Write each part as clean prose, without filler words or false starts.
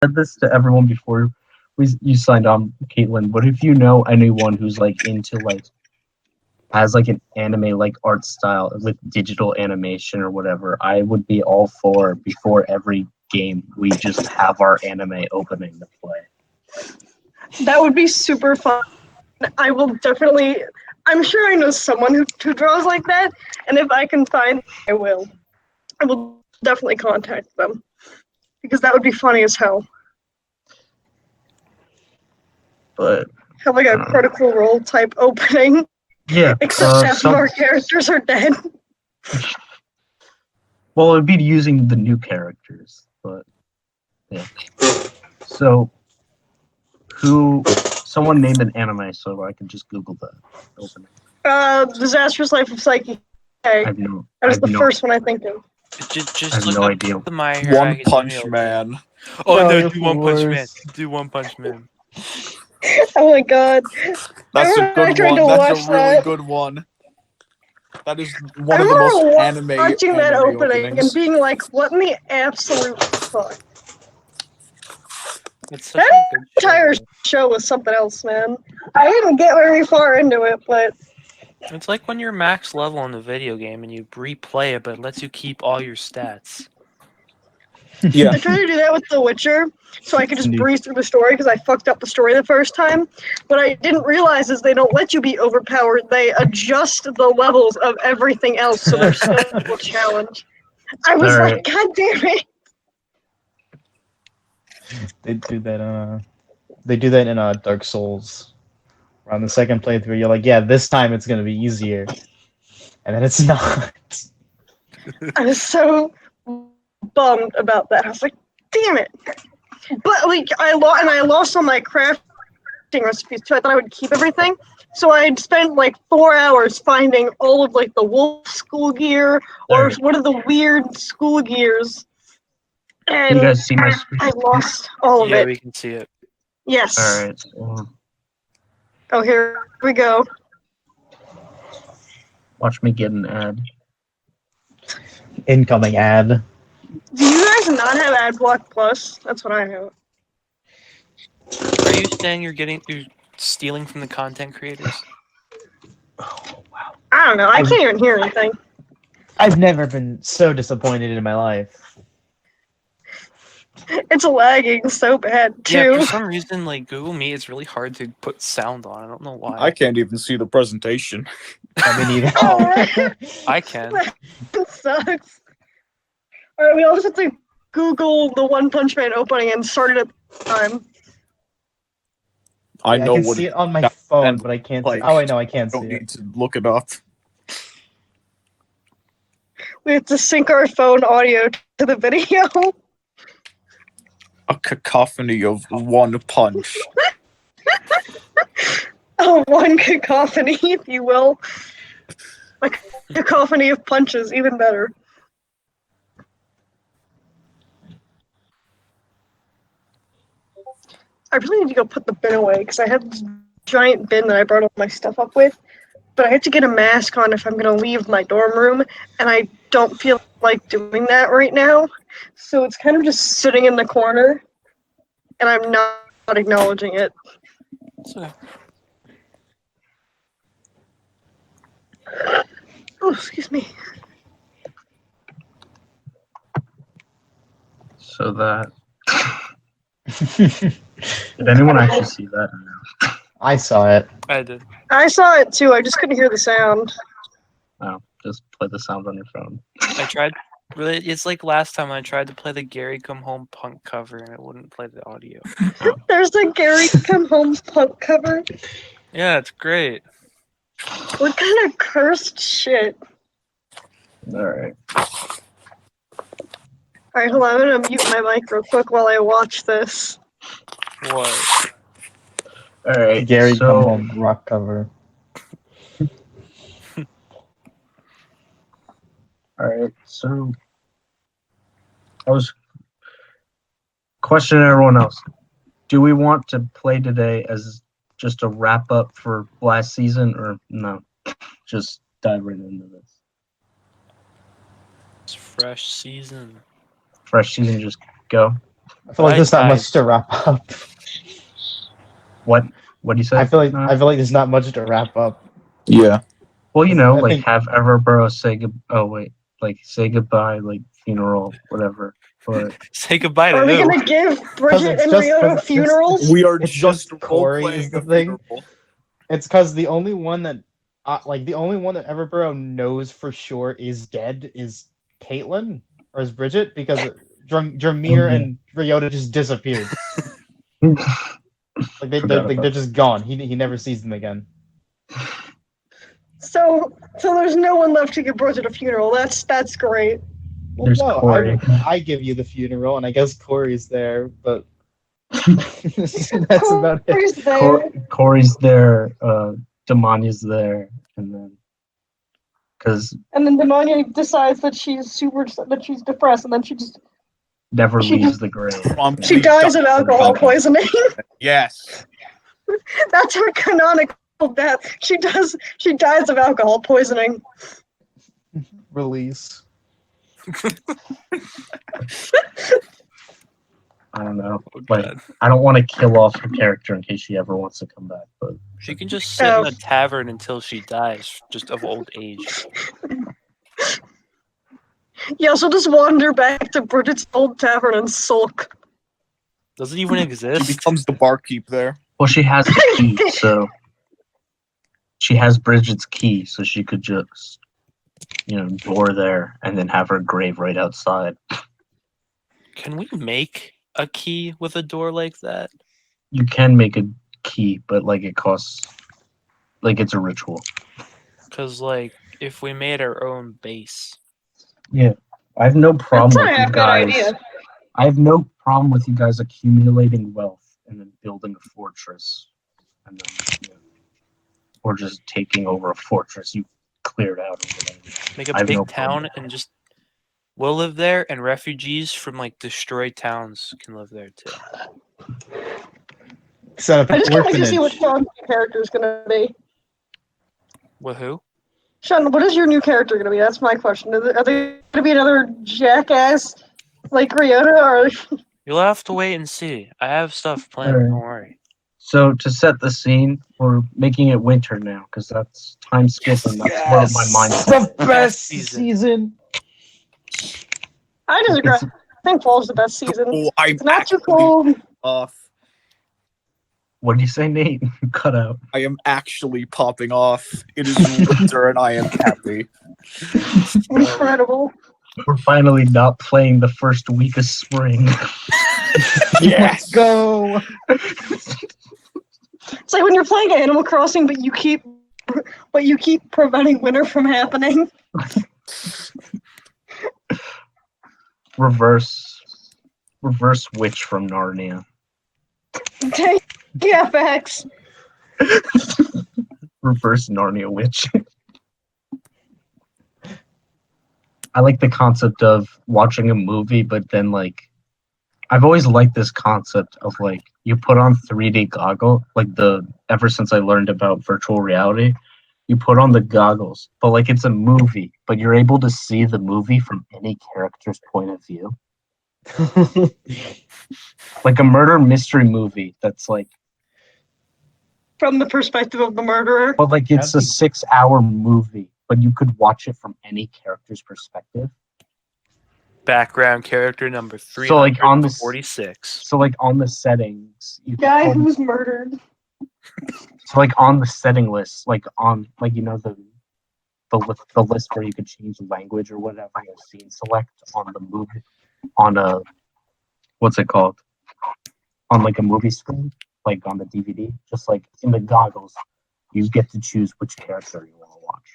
said this to everyone before you signed on, Caitlin. But if you know anyone who's like into like has like an anime like art style with digital animation or whatever, I would be all for before every game we just have our anime opening to play. That would be super fun. I will definitely. I'm sure I know someone who draws like that, and if I can find, I will. I will definitely contact them because that would be funny as hell. But Have like a Critical Role type opening. Yeah. Except half of our characters are dead. Well, it'd be using the new characters, but yeah. So, someone name an anime so I can just Google the opening. Disastrous Life of Psyche. That was the first one I think of. Just look up idea. the My Hero One Academia Punch opening. Man. Oh no, do One Punch Man. Do One Punch Man. Oh my god. That's a good one. That's a really good one. That is one of the most watching that opening openings. and being like, what in the absolute fuck? That entire show was something else, man. I didn't get very far into it, but it's like when you're max level in the video game and you replay it, but it lets you keep all your stats. Yeah. I tried to do that with The Witcher, so I could just breeze through the story because I fucked up the story the first time. What I didn't realize is they don't let you be overpowered. They adjust the levels of everything else, so there's still a challenge. I was like, God damn it! They do that. They do that in Dark Souls. On the second playthrough, you're like, yeah, this time it's gonna be easier, and then it's not. I was so bummed about that. I was like, damn it! But like, I lost all my crafting recipes too. I thought I would keep everything, so I'd spent like 4 hours finding all of like the wolf school gear or one of the weird school gears. And you guys see my screen? I lost all of it. Yeah, we can see it. Yes. All right. Oh, here we go. Watch me get an ad. Incoming ad. Do you guys not have AdBlock Plus? That's what I have. Are you saying you're stealing from the content creators? Oh, wow. I don't know. I can't even hear anything. I've never been so disappointed in my life. It's lagging so bad too. Yeah, for some reason, like Google Meet, it's really hard to put sound on. I don't know why. I can't even see the presentation. I mean, either. I can. That sucks. All right, we also have to Google the One Punch Man opening and start it at the time. I can see it on my phone, but I can't. Oh, I know I can't see it. Don't need to look it up. We have to sync our phone audio to the video. A cacophony of one punch. Oh, one cacophony, if you will. Like cacophony of punches, even better. I really need to go put the bin away because I have this giant bin that I brought all my stuff up with, but I have to get a mask on if I'm going to leave my dorm room, and I don't feel like doing that right now, so it's kind of just sitting in the corner, and I'm not acknowledging it. Oh, excuse me. So that. Did anyone actually see that? I saw it. I did. I saw it too. I just couldn't hear the sound. Oh, just play the sound on your phone. I tried. Really, it's like last time I tried to play the Gary Come Home punk cover and it wouldn't play the audio. There's the Gary Come Home punk cover. Yeah, it's great. What kind of cursed shit? Alright. Alright, hold on. I'm gonna mute my mic real quick while I watch this. What? Alright, Gary Come Home rock cover. Alright, so I was questioning everyone else. Do we want to play today as just a wrap up for last season, or no? Just dive right into this. It's fresh season. Fresh season, just go. I feel like there's not Bye, much to wrap up. What do you say? I feel like there's not much to wrap up. Yeah. Well, you know, I like think- have Everborough say say goodbye, like funeral, whatever. But Say goodbye to Are we who? gonna give Bridget it's and just- Ryoto it's just- funerals? We are It's just just Corey role-playing is the a thing. funeral. It's because the only one that, the only one that Everborough knows for sure is dead is Caitlyn or is Bridget because Dramir yeah. and Ryota just disappeared. Like Forgot about they're just gone. He never sees them again. So there's no one left to give Bridget a funeral. That's great. Well, There's no, Corey. I give you the funeral, and I guess Corey's there, but that's about it. Corey's there. Corey's there, Demonia's there, and then because And then Demonia decides that she's depressed, and then she never She leaves just- the grave. she dies of alcohol poisoning. Yes. That's her canonical death. She dies of alcohol poisoning. Release. I don't know. Oh, Like, God. I don't want to kill off her character in case she ever wants to come back. But She can just sit in a tavern until she dies, just of old age. Yeah, she'll just wander back to Bridget's old tavern and sulk. Does it even She exist? becomes the barkeep there. well, she has the key, so she has Bridget's key, so she could just, door there and then have her grave right outside. Can we make a key with a door like that? You can make a key, but like it costs, like it's a ritual. Because, like, if we made our own base, I have no problem That's not with a you good guys. idea. I have no problem with you guys accumulating wealth and then building a fortress, and then, or just taking over a fortress you cleared out or whatever. make I a have big no problem town with and just we'll live there, and refugees from like destroyed towns can live there too. Set up I an just can't wait to see what orphanage. Sean's new character is gonna be. With who? Sean, what is your new character gonna be? That's my question. Are they gonna be another jackass like Ryota, or You'll have to wait and see. I have stuff planned. Alright. Don't worry. So to set the scene, we're making it winter now because that's time skip and that's where my mind's The best Best season. season. I disagree. I think fall's the best season. Oh, I'm It's not too actually cold. off. What do you say, Nate? Cut out. I am actually popping off. It is winter and I am happy. Incredible. We're finally not playing the first week of spring. Yes. Go. It's like when you're playing Animal Crossing, but you keep preventing winter from happening. Reverse witch from Narnia. Yeah, facts. Reverse Narnia witch. I like the concept of watching a movie, but then like I've always liked this concept of like you put on 3D goggle, like ever since I learned about virtual reality, you put on the goggles, but like it's a movie, but you're able to see the movie from any character's point of view. Like a murder mystery movie that's like, From the perspective of the murderer. but like it's a 6-hour movie, but you could watch it from any character's perspective. Background character number So, like, on the 346. So like on the settings, you Guy can, who's murdered. so like on the setting list, like on like the list where you could change the language or whatever, you scene select on the movie on a what's it called? On like a movie screen, like on the DVD, just like in the goggles, you get to choose which character you want to watch.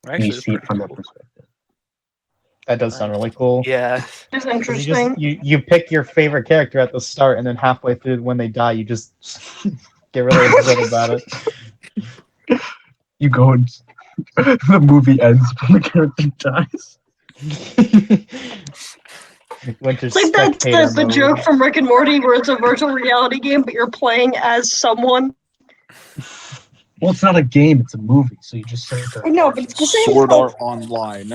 And Actually, you that's see it pretty from their cool. perspective. That does sound really cool. Yeah. It's 'Cause interesting. you pick your favorite character at the start, and then halfway through when they die, you just get really upset about it. You go and the movie ends when the character dies. Winter It's like that's spectator the mode. joke from Rick and Morty where it's a virtual reality game, but you're playing as someone. Well, it's not a game; it's a movie. So you just sit there. I know, but it's the same. Sword thing. Art Online.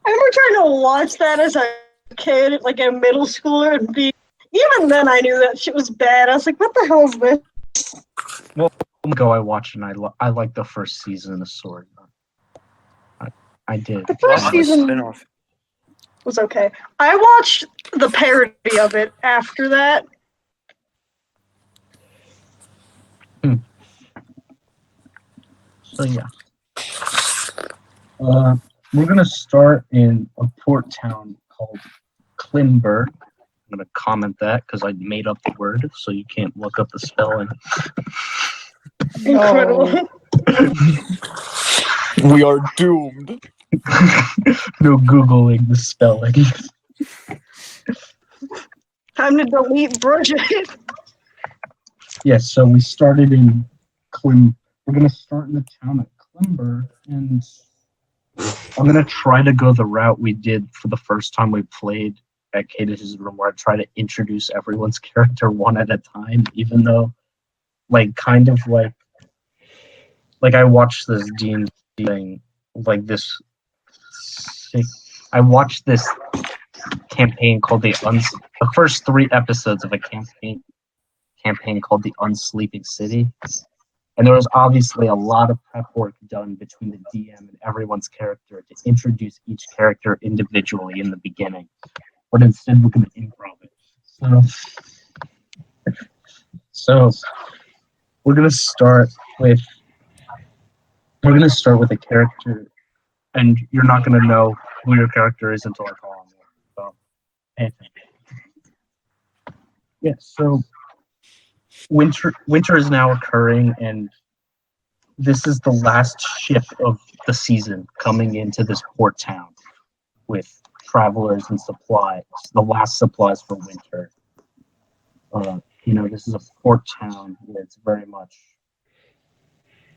I remember trying to watch that as a kid, like a middle schooler, and even then I knew that shit was bad. I was like, what the hell is this? I watched and I liked the first season of Sword. I did. The first Wow, the season spin-off. was okay. I watched the parody of it after that. So yeah. We're gonna start in a port town called Klimberg. I'm gonna comment that because I made up the word, so you can't look up the spelling. Incredible. We are doomed. No Googling the spelling. Time to delete Bridget. Yes, so we started in We're gonna start in the town of Klimberg, and I'm gonna try to go the route we did for the first time we played at Cadish's room, where I try to introduce everyone's character one at a time, even though, like, kind of like I watched this D&D thing, like this. I watched this campaign called the first 3 episodes of a campaign called the Unsleeping City. And there was obviously a lot of prep work done between the DM and everyone's character to introduce each character individually in the beginning. But instead, we're going to improv it. So we're going to start with a character, and you're not going to know who your character is until I call him. So, anything. Yeah. So winter is now occurring, and this is the last ship of the season coming into this port town with travelers and supplies, the last supplies for winter. This is a port town where it's very much,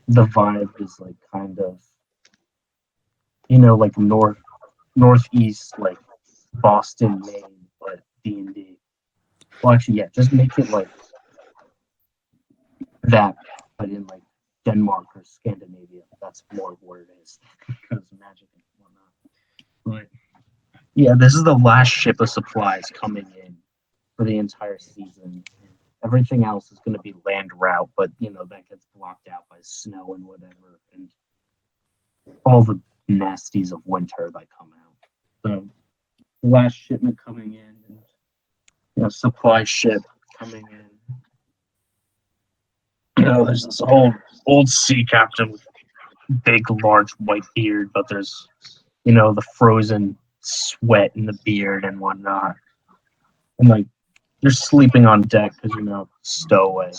the vibe is like kind of, like northeast, like Boston, Maine, but D&D. Well, actually, yeah, just make it like that, but in like Denmark or Scandinavia. That's more of what it is, because magic and whatnot. But yeah, this is the last ship of supplies coming in for the entire season. Everything else is going to be land route, but that gets blocked out by snow and whatever, and all the nasties of winter that come out. So last shipment coming in, and supply ship coming in. There's this old sea captain with big, large white beard, but there's the frozen sweat in the beard and whatnot, and like you're sleeping on deck because stowaway.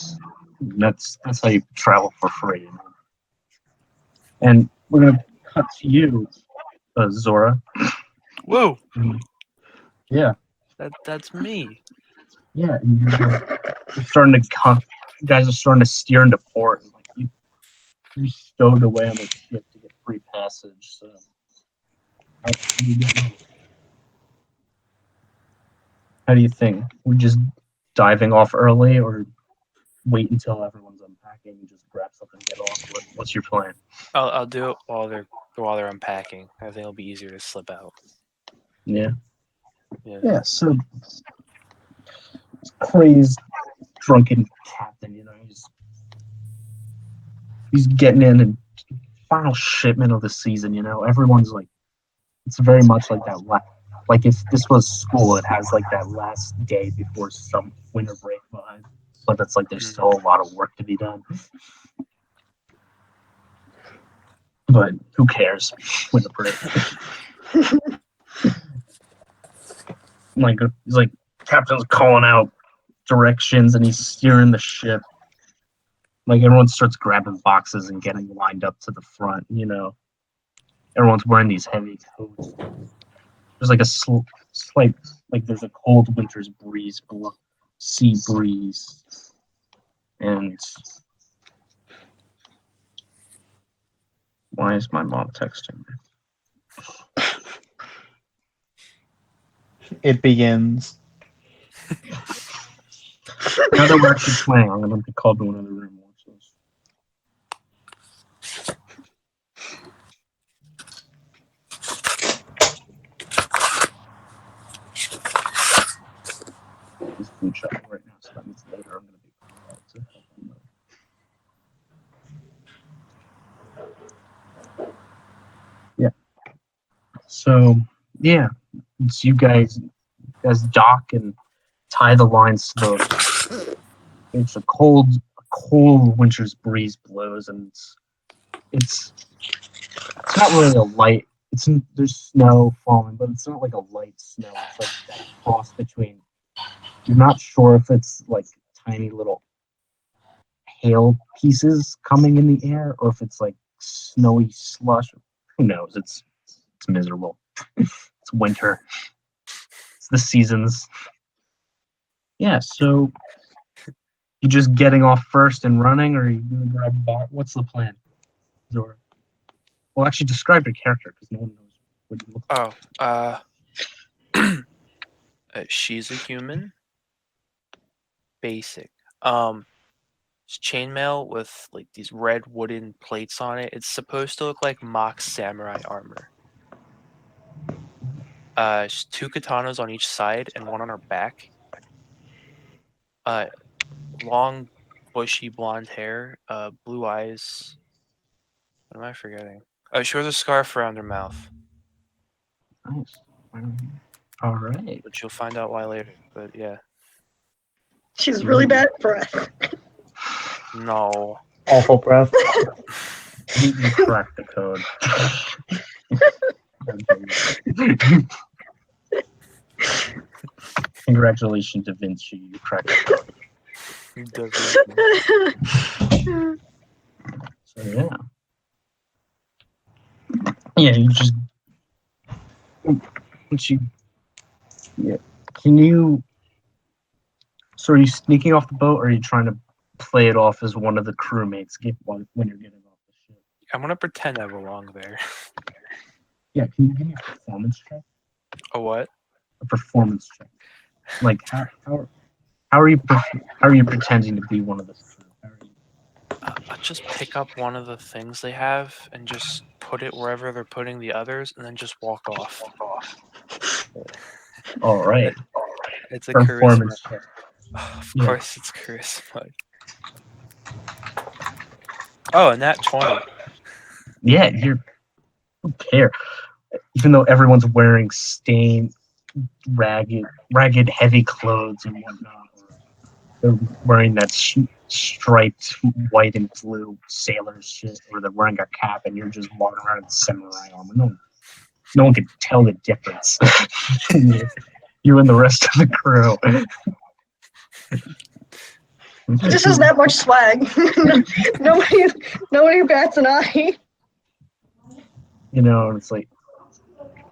That's how you travel for free. And we're gonna cut to you, Zora. Whoa, Yeah, that's me. yeah. And you're starting to come. You guys are starting to steer into port. And, like you stowed away on the ship to get free passage. So how do you think? We're just diving off early, or wait until everyone's unpacking and just grab something and get off? What's your plan? I'll do it while they're unpacking. I think it'll be easier to slip out. Yeah. Yeah. Yeah. So crazed, drunken captain. He's getting in and final shipment of the season. Everyone's like, it's very much like that. Like if this was school, it has like that last day before some winter break vibe. But it's like there's still a lot of work to be done. But who cares? Winter break. He's like, captain's calling out directions and he's steering the ship. Like everyone starts grabbing boxes and getting lined up to the front. Everyone's wearing these heavy coats. There's like a slight, like there's a cold winter's breeze, sea breeze, and why is my mom texting me? It begins. Now that we're actually playing, I'm gonna be called to another room. food shopping right now, so that means later I'm going to be able to help them out. Yeah. So yeah, it's you guys dock and tie the lines to the. It's a cold winter's breeze blows, and it's not really a light. There's snow falling, but it's not like a light snow. It's like that cross between. You're not sure if it's like tiny little hail pieces coming in the air, or if it's like snowy slush. Who knows? It's miserable. It's winter. It's the seasons. Yeah. So you just getting off first and running, or are you gonna grab a bar? What's the plan, Zora? Well, actually, describe your character because no one knows what you look like. She's a human. Basic. It's chainmail with like these red wooden plates on it. It's supposed to look like mock samurai armor. She's 2 katanas on each side and 1 on her back. Long, bushy blonde hair. Blue eyes. What am I forgetting? Oh, she wears a scarf around her mouth, Nice. All right. which you'll find out why later. But yeah, She's really bad at breath. no. Awful breath. You cracked the code. Congratulations, Da Vinci. You cracked the code. So yeah. Yeah, you just once you yeah. Can you so are you sneaking off the boat or are you trying to play it off as one of the crewmates when you're getting off the ship? I'm gonna pretend I belong there. Yeah, can you give me a performance check? A what? A performance check. Like how are you pretending to be one of the crew? How are you? I'll just pick up one of the things they have and just put it wherever they're putting the others, and then just walk off. All right. It's a charisma. Performance check. Of Yeah. course, it's charisma. Oh, and that 20. Yeah, who care? Even though everyone's wearing stained, ragged, heavy clothes and whatnot, they're wearing that striped white and blue sailor shit, or they're wearing a cap, and you're just walking around in samurai armor. No one can tell the difference. You and the rest of the crew. He just has that much swag. nobody bats an eye. You know, it's like,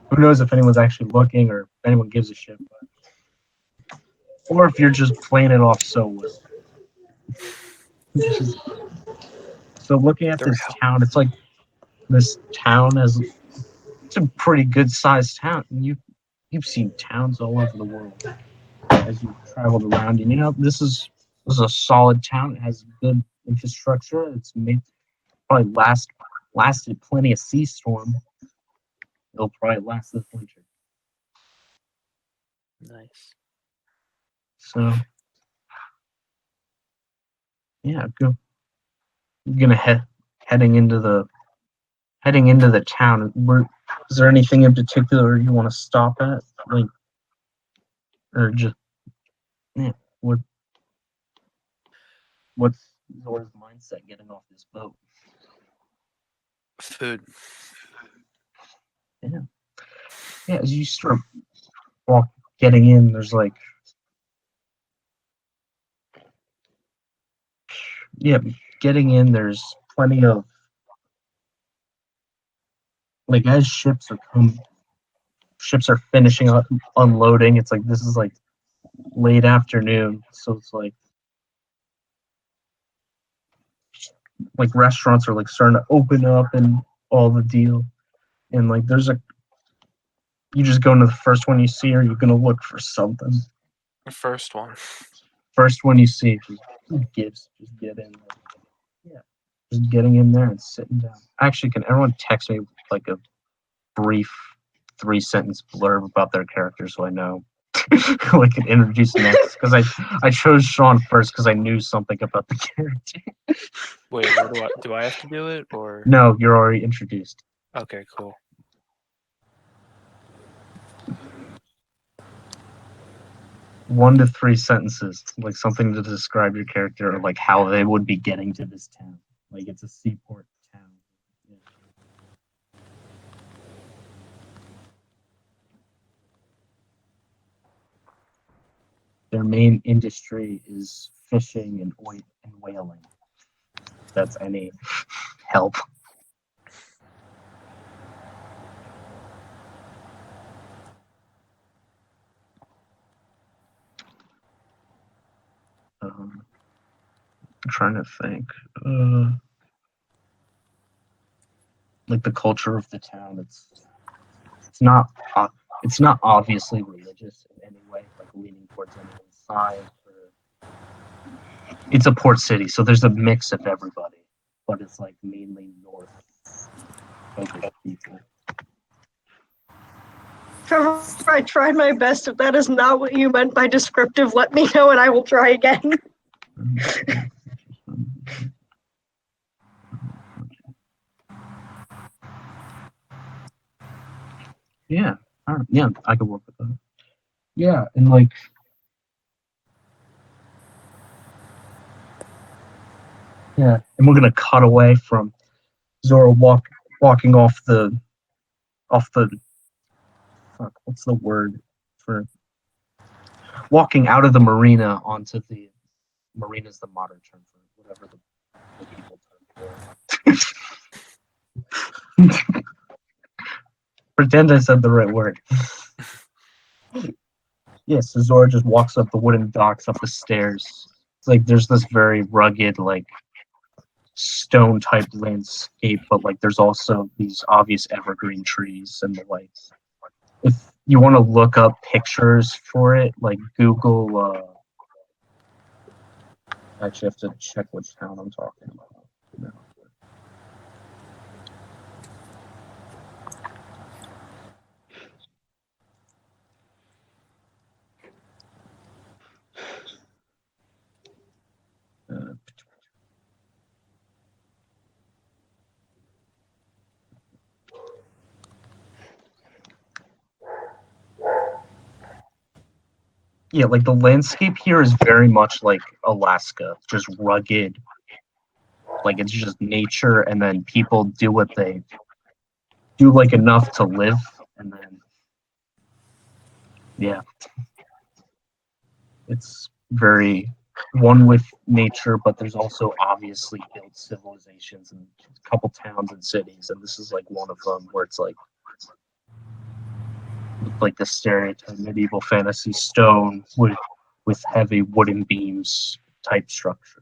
who knows if anyone's actually looking or if anyone gives a shit. Or if you're just playing it off so well. So looking at this town, it's like this town it's a pretty good sized town. And you've seen towns all over the world as you've traveled around. And you know, this is a solid town. It has good infrastructure. It's probably lasted plenty of sea storm. It'll probably last this winter. Nice. So yeah, go. You're gonna heading into the town. Is there anything in particular you want to stop at, like, or just what's Zora's mindset getting off this boat? Food. Yeah, as you start getting in, there's like, getting in, there's plenty of, like, as ships are finishing up unloading, it's like, this is like late afternoon, so it's like restaurants are like starting to open up and all the deal. And like you just go into the first one you see, or you're gonna look for something. The first one. First one you see, just get in. Yeah, just getting in there and sitting down. Actually, can everyone text me like a brief 3-sentence blurb about their character so I know? like introduce next because I chose Sean first because I knew something about the character. Wait, what do I have to do it or? No, you're already introduced. Okay, cool. One to three sentences, like something to describe your character or like how they would be getting to this town. Like it's a seaport town. Yeah. Their main industry is fishing and whaling. If that's any help. I'm trying to think. Like the culture of the town, it's not obviously religious in any way, like leaning towards anyone's side. It's a port city, so there's a mix of everybody, but it's like mainly north focused people. Trevor, I tried my best. If that is not what you meant by descriptive, let me know and I will try again. Yeah, yeah, I could work with that. Yeah, and like, yeah, and we're gonna cut away from Zora walking off the fuck, what's the word for walking out of the marina onto the marina's the modern term for whatever the people term for. Pretend I said the right word. Yeah, so Zora just walks up the wooden docks, up the stairs. It's like there's this very rugged, like stone type landscape, but like there's also these obvious evergreen trees and the like. If you want to look up pictures for it, like Google. I actually have to check which town I'm talking about. No. Yeah, like the landscape here is very much like Alaska, just rugged. Like it's just nature, and then people do what they do, like enough to live, and then yeah, it's very one with nature, but there's also obviously built civilizations and a couple towns and cities, and this is like one of them where it's like the stereotype medieval fantasy stone with heavy wooden beams type structure.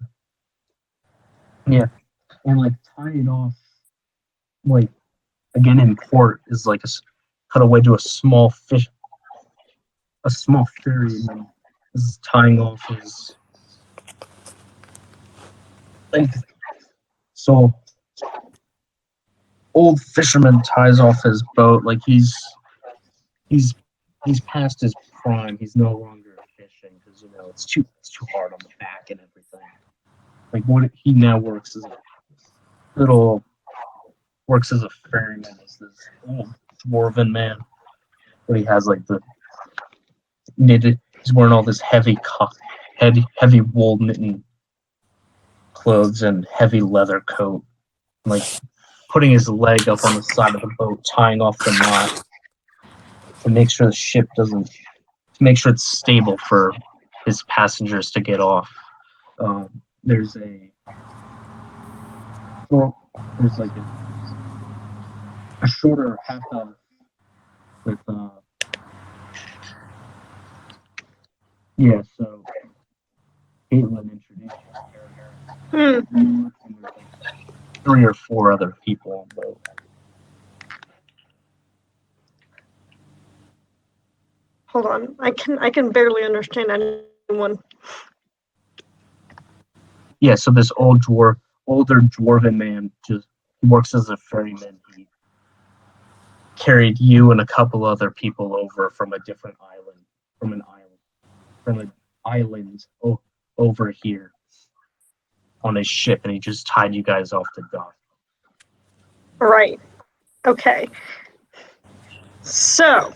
Yeah, and like tie it off, like again in port is like cut away to a small ferry, and then this is tying off his like so old fisherman ties off his boat like he's past his prime. He's no longer fishing because it's too hard on the back and everything. Like what he now works as a ferryman, as this old dwarven man. But he has like the knitted. He's wearing all this heavy wool knitting clothes and heavy leather coat. Like putting his leg up on the side of the boat, tying off the knot to make sure the ship doesn't. To make sure it's stable for his passengers to get off. There's like a shorter half elf with so Caitlin introduced his character. And there's like 3 or 4 other people on the boat. Hold on, I can barely understand anyone. Yeah, so this older dwarven man just works as a ferryman. He carried you and a couple other people over from an island from an island over here on his ship, and he just tied you guys off the dock. Right. Okay. So,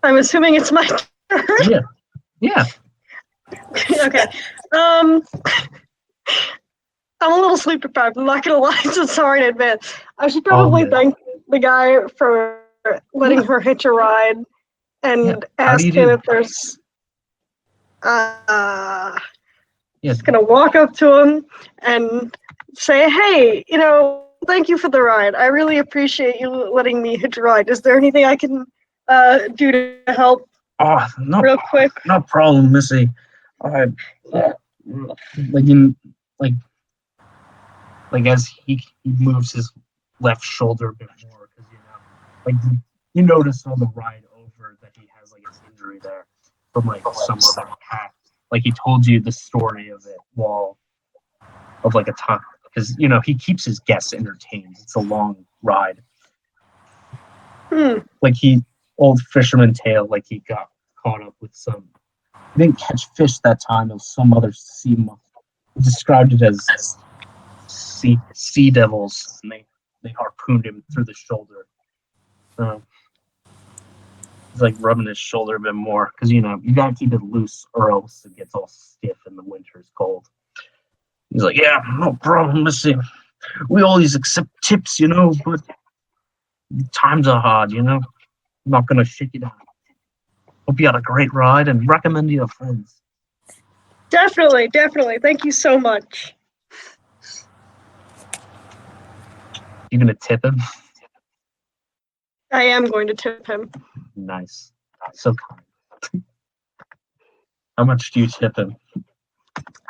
I'm assuming it's my turn. Yeah. Yeah. Okay. I'm a little sleep deprived. I'm not gonna lie. So sorry in advance. I should probably man. thank the guy for letting her hitch a ride and Yeah. How do ask you him do? if there's. Yeah. Just gonna walk up to him and say, "Hey, thank you for the ride. I really appreciate you letting me hitch a ride. Is there anything I can do to help Oh, no, real quick?" no problem, Missy. I like as he moves his left shoulder a bit more because you notice on the ride over that he has like his injury there from like some other pack. Like he told you the story of it of like a time because he keeps his guests entertained. It's a long ride. Like old fisherman tale. Like he got caught up with some. He didn't catch fish that time. It was some other sea monster. He described it as sea devils, and they harpooned him through the shoulder. He's like rubbing his shoulder a bit more because you gotta keep it loose or else it gets all stiff in the winter's cold. He's like, yeah, no problem, Missy. We always accept tips, but times are hard, I'm not gonna shake it down. Hope you had a great ride and recommend to your friends. Definitely. Thank you so much. You gonna tip him? I am going to tip him. Nice. So kind. How much do you tip him?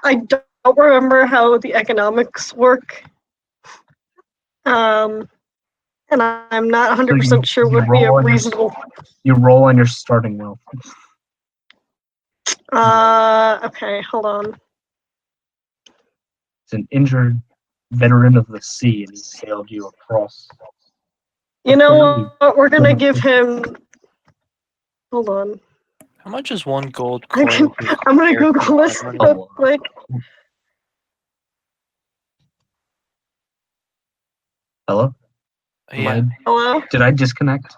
I don't remember how the economics work. And I'm not 100% sure what would be a reasonable. You roll on your starting wealth. Okay, hold on. It's an injured veteran of the sea, and he sailed you across. You know what? We're gonna give him. Hold on. How much is one gold coin? I'm gonna Google this real quick. Hello? Yeah. Hello? Did I disconnect?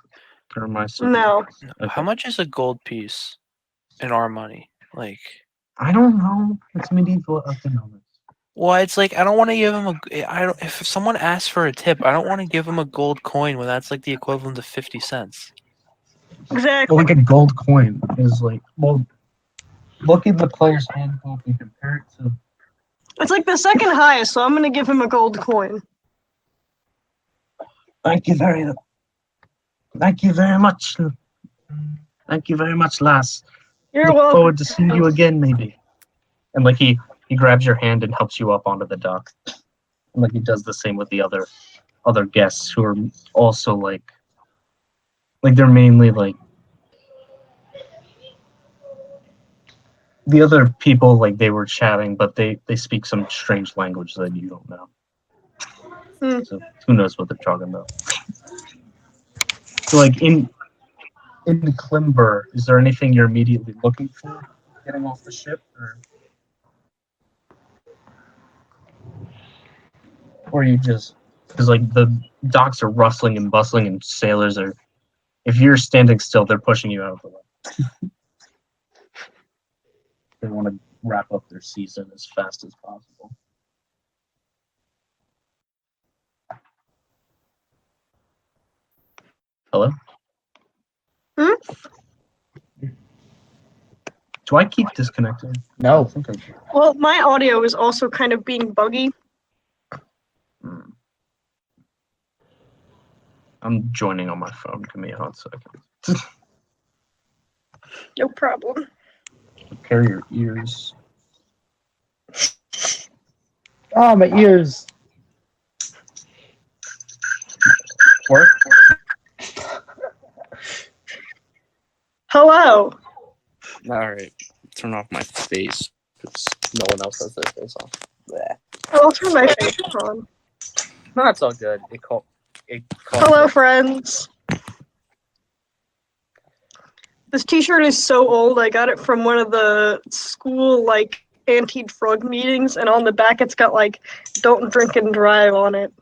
Or am I still- No. No. How much is a gold piece in our money? Like, I don't know. It's medieval economics. well, it's like I don't want to give him if someone asks for a tip, I don't want to give him a gold coin when that's like the equivalent of 50 cents. Exactly. Well, like a gold coin is like, look at the player's handbook and compare it to. It's like the second highest, so I'm gonna give him a gold coin. Thank you very much. Thank you very much, lass. You're Look welcome. forward to seeing you again, maybe. And like he grabs your hand and helps you up onto the dock. And like he does the same with the other guests who are also like they're mainly like the other people like they were chatting, but they speak some strange language that you don't know. So who knows what they're talking about? So like in Klimber, is there anything you're immediately looking for getting off the ship, or you just because like the docks are rustling and bustling and sailors are, if you're standing still, they're pushing you out of the way. They want to wrap up their season as fast as possible. Hello? Do I keep disconnecting? No. I think I do. Well, my audio is also kind of being buggy. I'm joining on my phone. Give me a hot second. No problem. Prepare your ears. Oh, my ears. Work? Hello. Alright. Turn off my face. Because no one else has their face on. Bleh. I'll turn my face on. No, it's all good. It called Hello, friends. This T-shirt is so old. I got it from one of the school like anti-drug meetings, and on the back it's got like "Don't drink and drive" on it,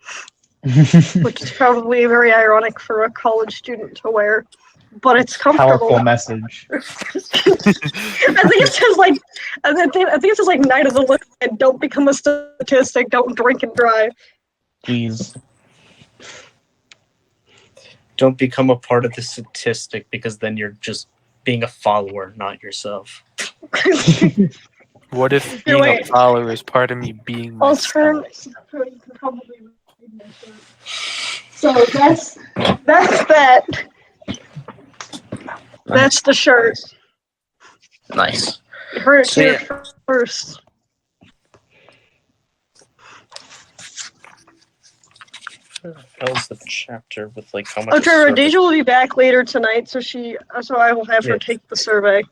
which is probably very ironic for a college student to wear. But it's comfortable. Powerful message. I think it says like, I think it says like "Night of the Living." Don't become a statistic. Don't drink and drive. Jeez. Don't become a part of the statistic because then you're just being a follower, not yourself. What if Here, being a wait. follower is part of me being I'll myself? turn. You can probably read my shirt. So that's that. That's the shirt. Nice. You heard it So, here yeah. first. That was the chapter with like how much. Oh, Trevor, survey- Deja will be back later tonight, so I will have her Yeah. take the survey.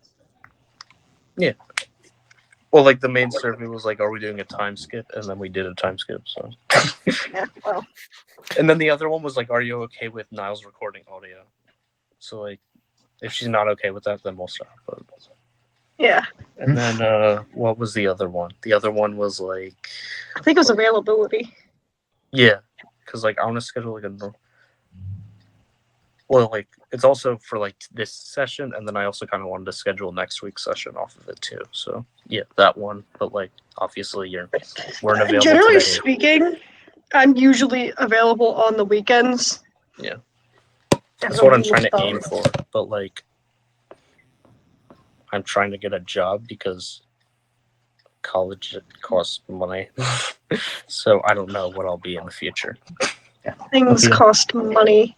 Well, like the main survey was like, are we doing a time skip? And then we did a time skip. So, Yeah, well, and then the other one was like, are you okay with Niles recording audio? So like, if she's not okay with that, then we'll stop. But... yeah. And then what was the other one? The other one was like, I think it was availability. yeah, because like I want to schedule like a. Well, like it's also for like this session, and then I also kind of wanted to schedule next week's session off of it too. So yeah, that one. But like obviously we're available Generally today. speaking, I'm usually available on the weekends. Yeah. That's what I'm trying to aim for. But like, I'm trying to get a job because college costs money. So I don't know what I'll be in the future. Things Okay. cost money.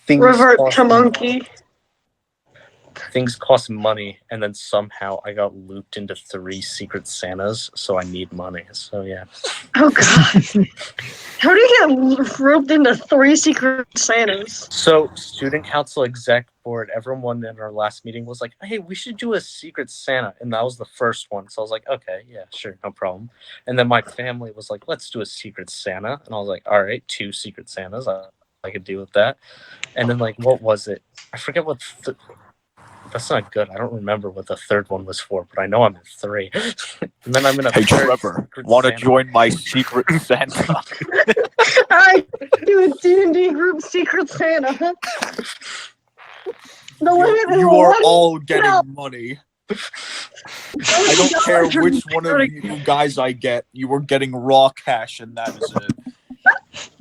Things Revert cost to monkey. Things cost money, and then somehow I got looped into 3 Secret Santas, so I need money. So yeah. Oh god. How do you get roped into 3 Secret Santas? So student council exec board, everyone in our last meeting was like, hey, we should do a Secret Santa. And that was the first one. So I was like, okay, yeah, sure, no problem. And then my family was like, let's do a Secret Santa. And I was like, all right, 2 Secret Santas. I could deal with that. And then like, what was it? I forget what... That's not good. I don't remember what the third one was for, but I know I'm in 3. And then I'm in a Hey, third Trevor, Secret want to Santa. join my secret Santa? I do a D&D group Secret Santa. The limit is You are one. all getting No. money. I don't care which one of you guys I get. You are getting raw cash, and that is it.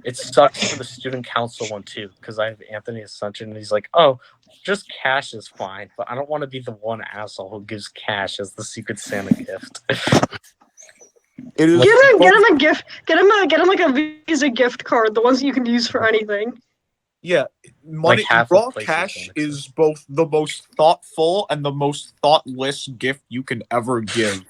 It sucks for the student council one too, because I have Anthony Assumption, and he's like, "Oh, just cash is fine," but I don't want to be the one asshole who gives cash as the Secret Santa gift. It is Get him a gift. Get him like a Visa gift card, the ones that you can use for anything. Yeah, money. half Raw of PlayStation cash Excel. is both the most thoughtful and the most thoughtless gift you can ever give.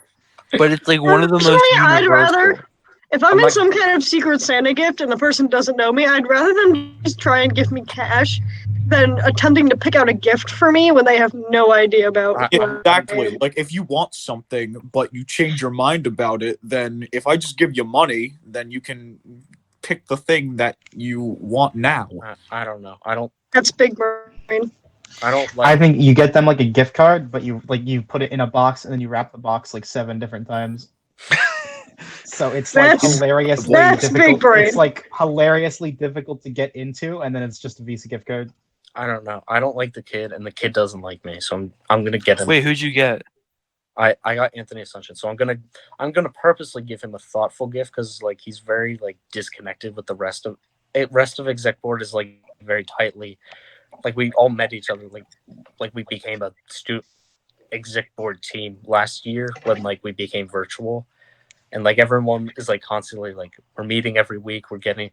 But it's like one of the most Personally, I'd universal. rather, if I'm I'm in like- some kind of Secret Santa gift and the person doesn't know me, I'd rather them just try and give me cash than attempting to pick out a gift for me when they have no idea about Yeah, what I exactly. am. Like if you want something but you change your mind about it, then if I just give you money, then you can pick the thing that you want now. I don't know. I don't That's big brain. like. I think you get them like a gift card, but you put it in a box and then you wrap the box like 7 different times. So it's like That's- hilariously that's big difficult. brain. It's like hilariously difficult to get into, and then it's just a Visa gift card. I don't know. I don't like the kid, and the kid doesn't like me, so I'm gonna get him. Wait, whould you get? I got Anthony Assumption, so I'm gonna purposely give him a thoughtful gift because like he's very like disconnected with the rest of exec board is like very tightly, like we all met each other like we became a exec board team last year when like we became virtual, and like everyone is like constantly like we're meeting every week, we're getting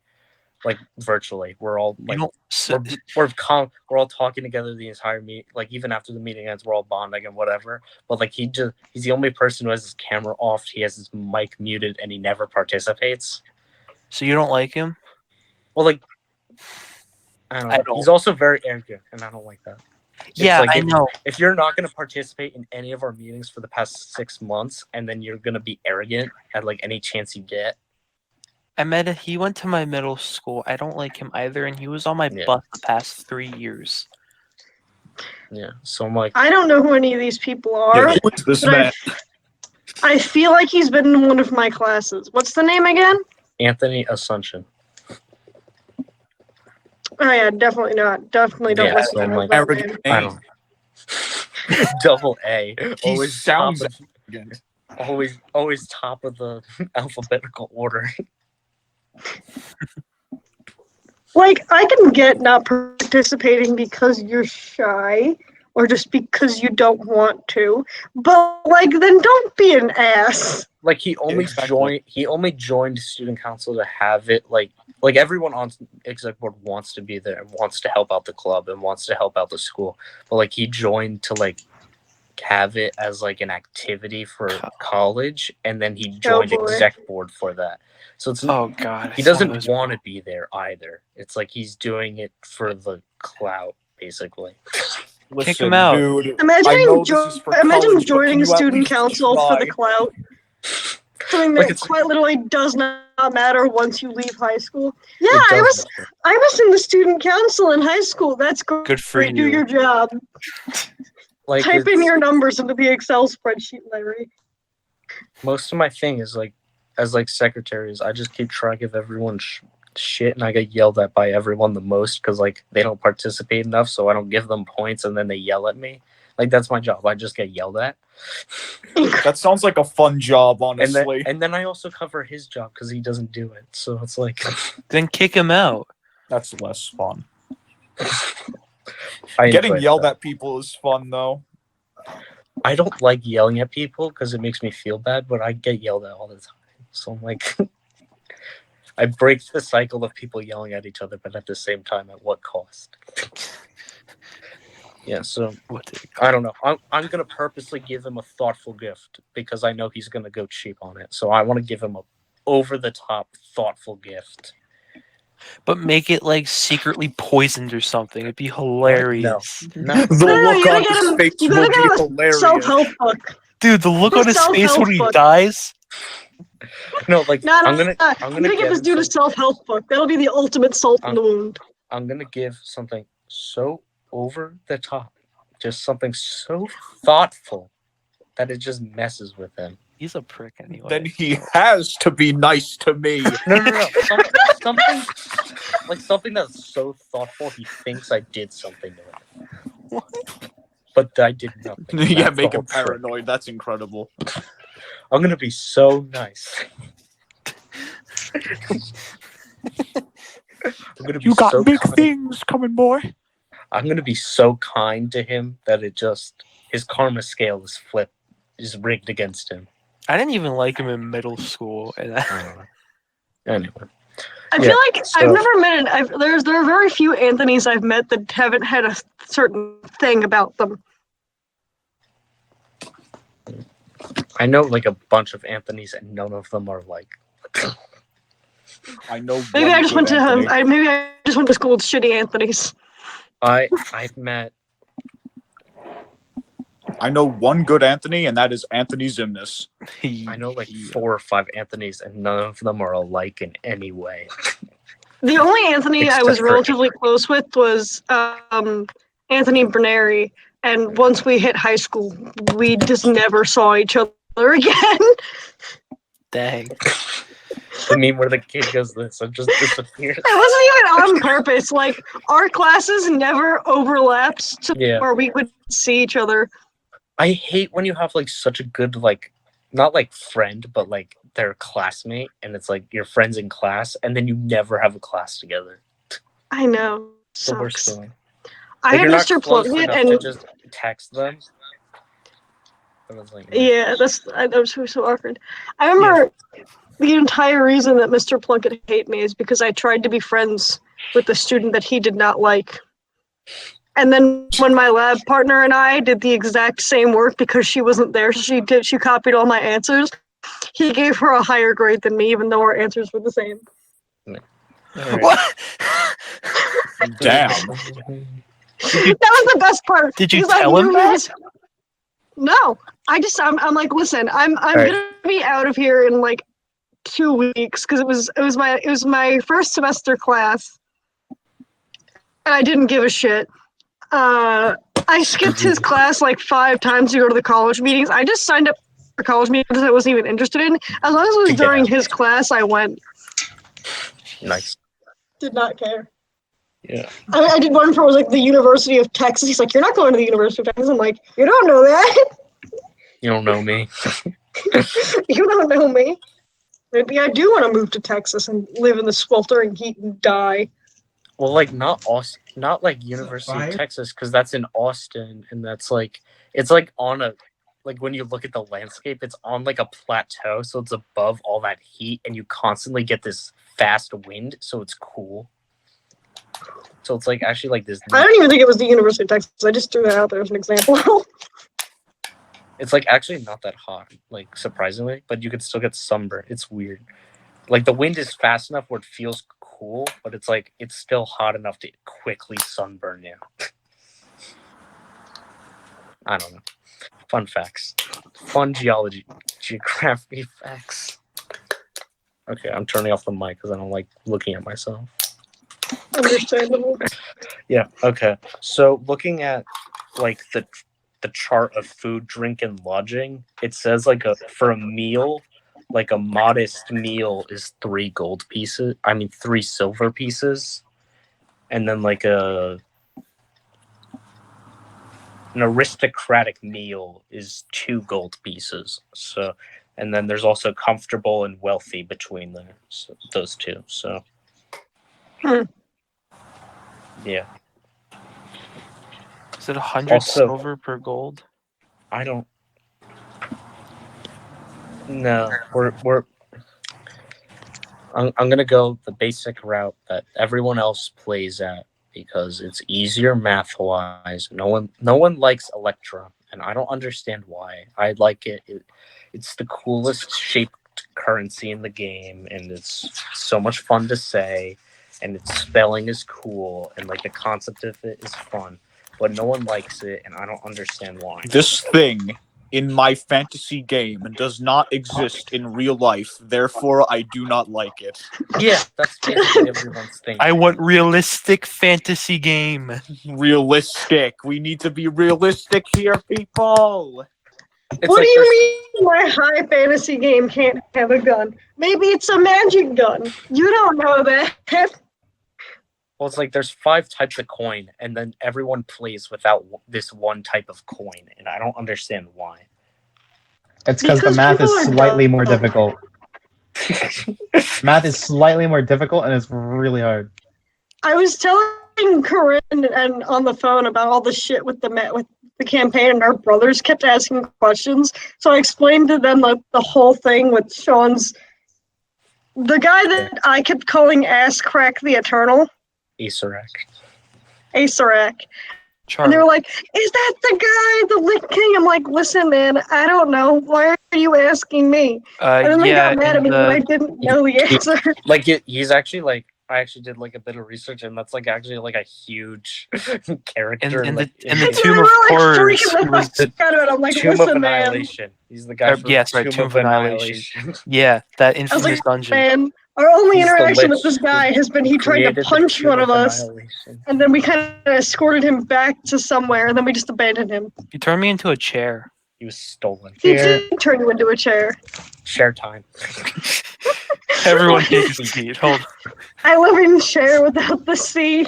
like virtually, we're all You like don't. we're all talking together the entire meet. Like even after the meeting ends, we're all bonding and whatever. But like he's the only person who has his camera off. He has his mic muted, and he never participates. So you don't like him? Well, like I don't know. I don't. He's also very arrogant, and I don't like that. It's Yeah, like I know. If you're not going to participate in any of our meetings for the past 6 months, and then you're going to be arrogant at like any chance you get. He went to my middle school. I don't like him either, and he was on my Yeah. bus the past 3 years. Yeah. So I'm like, I don't know who any of these people are, Yeah, who is this but man? I feel like he's been in one of my classes. What's the name again? Anthony Assumption. Oh yeah, definitely not. Definitely don't Yeah, listen so to I'm him. like, That Arrogant name. I name. don't. Double A. He Always sounds top of, arrogant. always top of the alphabetical order. Like, I can get not participating because you're shy or just because you don't want to, but like, then don't be an ass. Like he only exactly. joined student council to have it like everyone on exec board wants to be there and wants to help out the club and wants to help out the school, but like he joined to like have it as like an activity for college, and then he joined boy. exec board for that. So it's Oh god. he it's one of doesn't those- want to be there either. It's like he's doing it for the clout, basically. Kick him out. Dude. Imagine, I know this is for imagine college, but joining can you at student least council for the try? clout. Something Like that it's- quite literally does not matter once you leave high school. Yeah, It I doesn't. was in the student council in high school. That's great. Good for Do you. your job. Like Type in it's- your numbers into the Excel spreadsheet, Larry. most of my thing is like as like secretaries, I just keep track of everyone's shit, and I get yelled at by everyone the most because like they don't participate enough, so I don't give them points, and then they yell at me. Like that's my job. I just get yelled at, That sounds like a fun job, and honestly. then I also cover his job because he doesn't do it. So it's like Then kick him out. That's less fun. I Getting enjoy it, yelled though. at people is fun, though. I don't like yelling at people because it makes me feel bad, but I get yelled at all the time. So I'm like, I break the cycle of people yelling at each other, but at the same time, at what cost? Yeah, so What did I don't know. I'm gonna purposely give him a thoughtful gift because I know he's gonna go cheap on it. So I want to give him a over the top thoughtful gift. But make it like secretly poisoned or something. It'd be hilarious. No. The No, look you gotta on get his him- face you will gotta get him be hilarious. Self-help book. Dude, the look The on his face when he self-help book. dies. No, like No, I'm gonna give get this him dude a some- self-help book. That'll be the ultimate salt in the wound. I'm gonna give something so over the top, just something so thoughtful that it just messes with him. He's a prick anyway. Then he has to be nice to me. No. Something like something that's so thoughtful he thinks I did something to him. But I did nothing. Yeah, That's the make whole him trick. paranoid. That's incredible. I'm gonna be so nice. I'm gonna be so kind. things coming, boy. I'm gonna be so kind to him that it just his karma scale is rigged against him. I didn't even like him in middle school, and Anyway, I Yeah, feel like so- I've never met there are very few Anthonys I've met that haven't had a certain thing about them. I know like a bunch of Anthony's and none of them are like. I know. Maybe one I just good went to Anthony. maybe I just went to school with shitty Anthonys. I've met I know one good Anthony, and that is Anthony Zimnis. I know like 4 or 5 Anthony's and none of them are alike in any way. The only Anthony I was Except for- relatively close with was Anthony Berneri, and once we hit high school, we just never saw each other again. dang. The meme where the kid goes this and just disappears. It wasn't even on purpose. Like, our classes never overlapped to Yeah. where we would see each other. I hate when you have like such a good like not like friend but like their classmate and it's like your friends in class and then you never have a class together. I know. It's the worst Sucks. feeling. I Like, had you're not Mr. close Plunkett, enough and to just text them. But it's like, yeah, that was so awkward. I remember the entire reason that Mr. Plunkett hated me is because I tried to be friends with the student that he did not like. And then when my lab partner and I did the exact same work because she wasn't there, she copied all my answers. He gave her a higher grade than me, even though our answers were the same. Alright. What? Damn. That was the best part. Did you because I tell him knew he that? was- No, I'm like, listen, I'm Alright. gonna be out of here in like 2 weeks because it was my first semester class, and I didn't give a shit. I skipped his class like 5 times to go to the college meetings. I just signed up for college meetings I wasn't even interested in. As long as it was To get during out. his class, I went. Nice. Did not care. Yeah. I did one for like the University of Texas. He's like, "You're not going to the University of Texas." I'm like, "You don't know that. You don't know me. You don't know me." Maybe I do want to move to Texas and live in the sweltering heat and die. Well, like not Austin, not like University fire? of Texas, because that's in Austin, and that's like it's like on a like when you look at the landscape, it's on like a plateau, so it's above all that heat, and you constantly get this fast wind, so it's cool. So it's like actually like this. I don't even think it was the University of Texas. I just threw that out there as an example. It's like actually not that hot, like surprisingly, but you could still get sunburn. It's weird. Like the wind is fast enough where it feels cool, but it's like it's still hot enough to quickly sunburn you. I don't know. Fun facts. Fun geography facts. Okay, I'm turning off the mic because I don't like looking at myself. Understandable. Yeah, okay. So looking at like the chart of food, drink, and lodging, it says like for a meal, like a modest meal is 3 gold pieces. I mean 3 silver pieces. And then like an aristocratic meal is 2 gold pieces. So and then there's also comfortable and wealthy between there. So those two. So yeah. Is it 100 Also- silver per gold? I don't. No, we're. I'm gonna go the basic route that everyone else plays at because it's easier math wise. No one likes Electra, and I don't understand why. I like it. It's the coolest shaped currency in the game, and it's so much fun to say, and its spelling is cool, and like the concept of it is fun. But no one likes it, and I don't understand why. This thing in my fantasy game does not exist in real life, therefore I do not like it. Yeah, that's basically everyone's thing. I want realistic fantasy game. Realistic. We need to be realistic here, people. It's What like do there's- you mean my high fantasy game can't have a gun? Maybe it's a magic gun. You don't know that. Well, it's like there's 5 types of coin, and then everyone plays without this one type of coin, and I don't understand why. It's because the Because math is people are slightly more dumb. difficult. Math is slightly more difficult, and it's really hard. I was telling Corinne and on the phone about all the shit with the campaign, and our brothers kept asking questions. So I explained to them the whole thing with Sean's. The guy that I kept calling Ass Crack the Eternal, Acerec. Asarak. And they Charlie. were like, "Is that the guy, the Lich King?" I'm like, "Listen, man, I don't know. Why are you asking me?" And then they Yeah, got mad at in me when I the, didn't know the answer. Like he's actually like I actually did like a bit of research, and that's like actually like a huge character. in the like, in the And Tomb they of were, like, Horrors freaking the was the fuck out of it. I'm like, Tomb of "Listen, man, Annihilation. He's the guy from yes, right, Tomb of Annihilation. yeah that I was infamous like, dungeon. man, our only He's the interaction Lich with this guy who has been he tried to Created the punch Tomb one of us, Annihilation. and then we kind of escorted him back to somewhere, and then we just abandoned him. You turned me into a chair. He was stolen. He Here. did turn you into a chair. Share time. Everyone take a seat. Hold. I live in chair without the sea.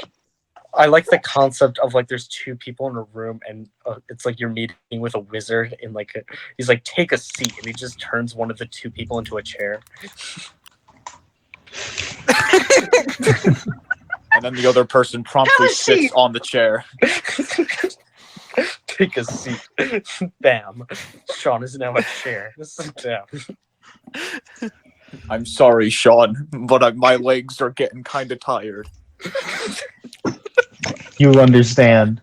I like the concept of like there's 2 people in a room and it's like you're meeting with a wizard and like he's like take a seat and he just turns one of the 2 people into a chair. And then the other person promptly Have a sits seat. on the chair. Take a seat. Bam. Sean is now a chair. Sit down. I'm sorry, Sean, but my legs are getting kind of tired. You understand.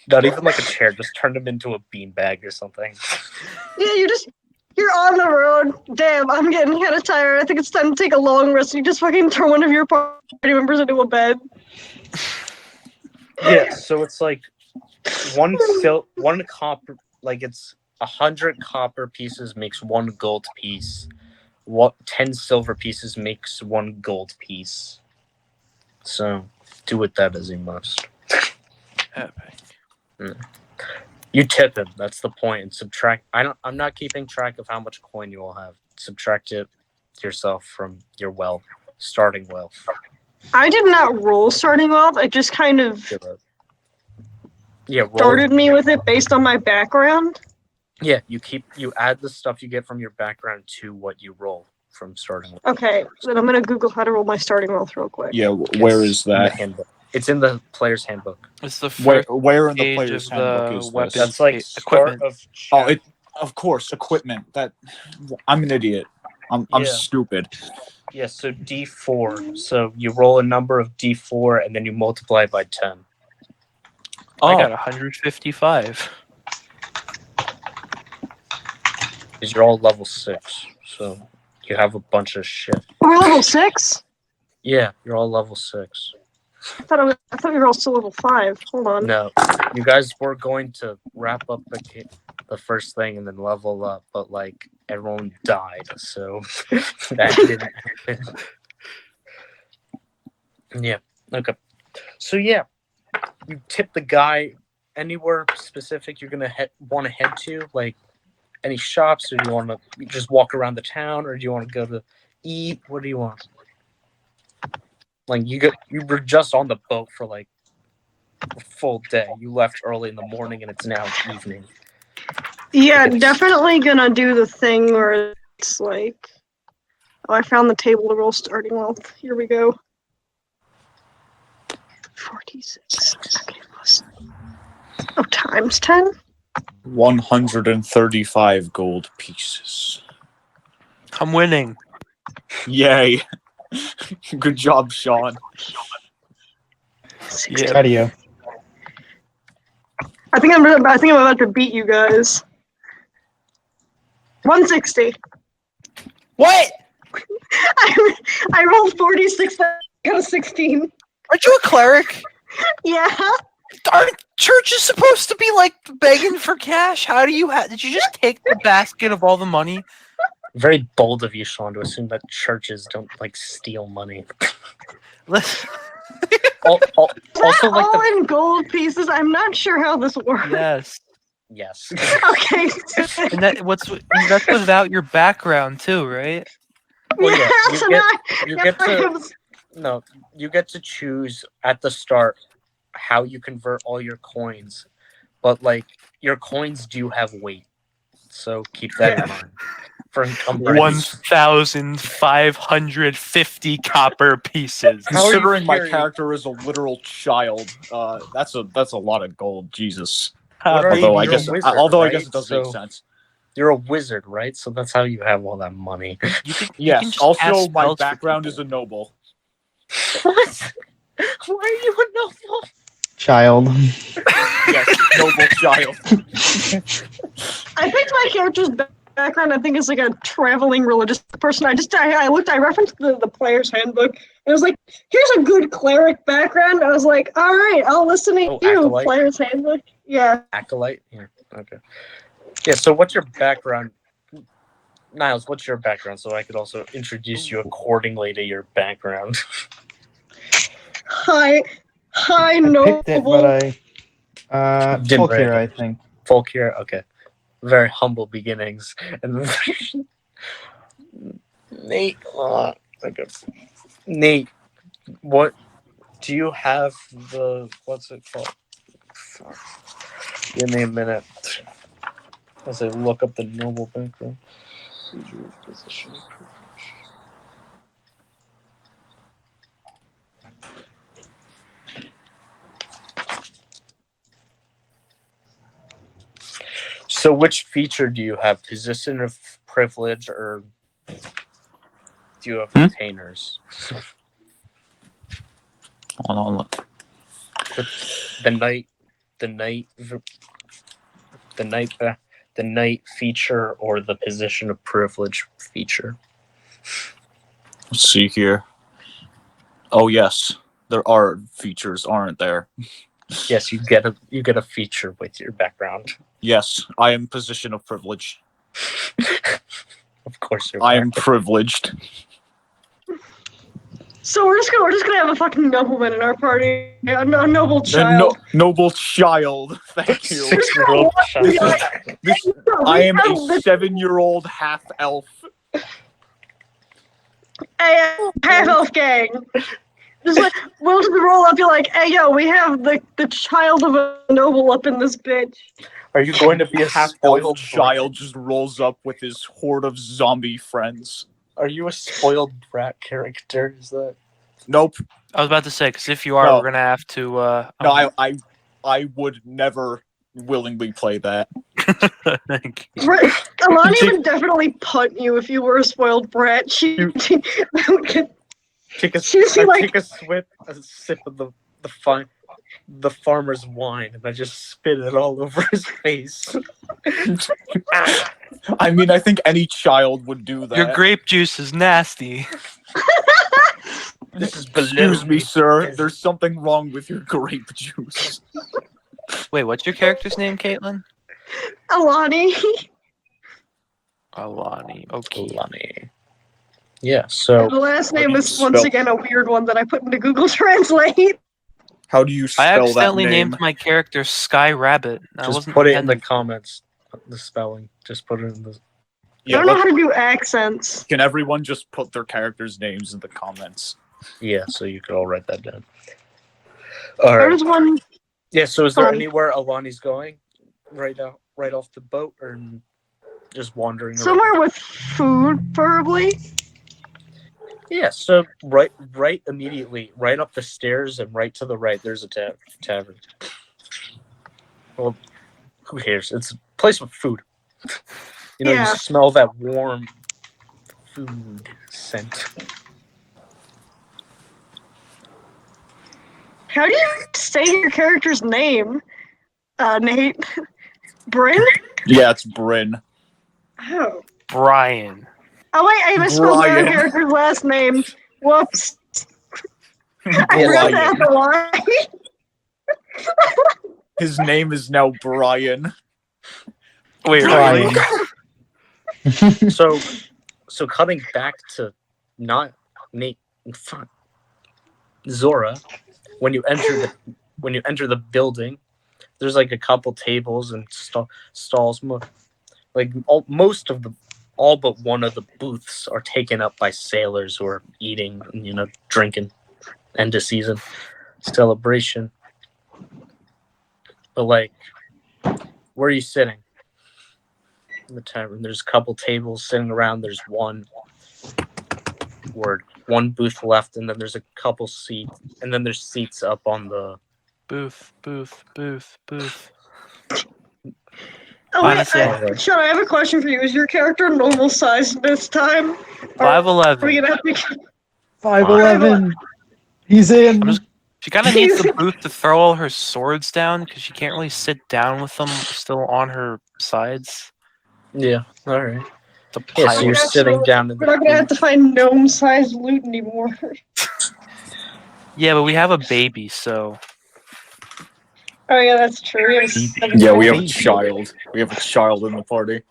Not even like a chair, just turned him into a beanbag or something. Yeah, you're on the road. Damn, I'm getting kind of tired. I think it's time to take a long rest. You just fucking turn one of your party members into a bed. Yeah, so it's like one copper, like it's 100 copper pieces makes 1 gold piece. 10 silver pieces makes 1 gold piece. So do with that as you must. Epic. You tip him. That's the point. And subtract. I'm not keeping track of how much coin you all have. Subtract it yourself from your wealth, starting wealth. I did not roll starting off. I just kind of Yeah, roll. started me with it based on my background. Yeah, you add the stuff you get from your background to what you roll from starting wealth. Okay, then I'm gonna Google how to roll my starting wealth real quick. Yeah, where It's is in the that? handbook. It's in the player's handbook. It's the Where first where in the page player's of handbook the is this? weapons. That's like equipment. start of Oh, chap- of course, equipment. That I'm an idiot. I'm Yeah. stupid. Yeah, so D4. So you roll a number of D4 and then you multiply it by 10. I Oh, got 155. Because you're all level 6. So you have a bunch of shit. We're level 6? Yeah, you're all level 6. I thought we were all still level 5. Hold on. No, you guys were going to wrap up the first thing and then level up, but like everyone died, so that didn't happen. Yeah. Okay. So yeah, you tip the guy anywhere specific you're gonna want to head to, like any shops, or do you want to just walk around the town, or do you want to go to eat? What do you want? Like you were just on the boat for like a full day. You left early in the morning and it's now evening. Yeah, Yes. definitely gonna do the thing where it's like, oh, I found the table to roll starting wealth. Here we go. 46. Okay, plus. Oh, times 10? 135 gold pieces. I'm winning. Yay! Good job, Sean. Yeah. Radio. I think I'm about to beat you guys. 160. What? I rolled 46. I got a 16. Aren't you a cleric? Yeah. Aren't churches supposed to be like begging for cash? How do you did you just take the basket of all the money? Very bold of you, Sean, to assume that churches don't like steal money. Let's- Also, like all the in gold pieces. I'm not sure how this works. yes. yes. Okay. And that's without your background too, right? Well, yeah, Yeah, you so get- now you yeah, get to- I have- No, you get to choose at the start how you convert all your coins, but like your coins do have weight, so keep that in mind. For encumbrance. 1,550 copper pieces. How are you Considering my carrying- character is a literal child, that's a lot of gold. Jesus. What are you? Although I You're a guess wizard, I right? guess it does make So- sense. You're a wizard, right? So that's how you have all that money. You can Yes. just cast Also, my spells for background is people. a noble. What? Why are you a noble? Child. Yes, noble child. I picked my character's background. I think it's like a traveling religious person. I referenced the player's handbook. And I was like, here's a good cleric background. I was like, all right, I'll listen to Oh, you, acolyte? player's handbook. Yeah. Acolyte? Yeah. Okay. Yeah, so what's your background? Niles, what's your background? So I could also introduce you accordingly to your background. Hi, I noble. picked it, but Didn't folk hero, write I think. Folk here? Okay. Very humble beginnings. And Nate, okay. Nate, what do you have what's it called? Fuck. Give me a minute as I look up the noble background. Position. So which feature do you have? Position of privilege or do you have retainers? Hold on. The knight feature or the position of privilege feature? Let's see here. Oh yes, there are features, aren't there? Yes, you get a feature with your background. Yes, I am position of privilege. Of course, you're I am privileged. So we're just gonna have a fucking nobleman in our party. A noble The child. noble child. Thank you. 6-year-old This child. is this. I am a 7-year-old half elf. Hey, half elf gang. Just like we'll just roll up. You're like, hey yo, we have the child of a noble up in this bitch. Are you going to be a Half spoiled elf child just rolls up with his horde of zombie friends. Are you a spoiled brat character? Is that? Nope. I was about to say, because if you are, No. we're gonna have to. No, I would never willingly play that. Thank you. Right. Alani would definitely punt you if you were a spoiled brat. She would get Take a, She's I like- take a sip of the farmer's wine, and I just spit it all over his face. I mean, I think any child would do that. Your grape juice is nasty. This is Excuse me, sir. Yes. There's something wrong with your grape juice. Wait, what's your character's name, Caitlin? Alani. Alani. Okay. Alani. Yeah. So The last name do you is once spell- again a weird one that I put into Google Translate. How do you I spell that accidentally name? named my character Sky Rabbit. I just wasn't put it in the intending- comments. The spelling. Just put it in the. I Yeah, don't know how to do accents. can everyone just put their characters' names in the comments? Yeah. So you could all write that down. All right. There's one. Yeah. So is there Um, anywhere Alani's going? Right out, right off the boat, or just wandering around? Somewhere with food, probably. Yeah, so right immediately, right up the stairs and right to the right, there's a tavern. Well, who cares? It's a place with food. You know, Yeah. you smell that warm food scent. How do you say your character's name? Nate. Bryn? Yeah, it's Bryn. Oh. Brian. Oh wait, I misspelled my Brian. own character's last name. Whoops. I Yeah, forgot to Brian. ask why. His name is now Brian. Wait, Brian. really? So cutting back to not Nate, fuck, Zora, when you enter the building, there's like a couple tables and stalls. Like all but one of the booths are taken up by sailors who are eating, drinking. End of season celebration. But like, where are you sitting? In the tavern, there's a couple tables sitting around. There's one booth left, and then there's a couple seats, and then there's seats up on the. Booth. Oh wait, Honestly, Sean, I have a question for you. Is your character normal size this time? Or are we 5'11". gonna have to... 5'11". He's in. I'm just- She kind of needs the booth to throw all her swords down because she can't really sit down with them still on her sides. Yeah. All right. The Yeah. So pilot. you're sitting down in We're not gonna have to find gnome-sized loot anymore. Yeah, but we have a baby, so Oh yeah, that's true. We have a seven- Yeah, we have a child. We have a child in the party.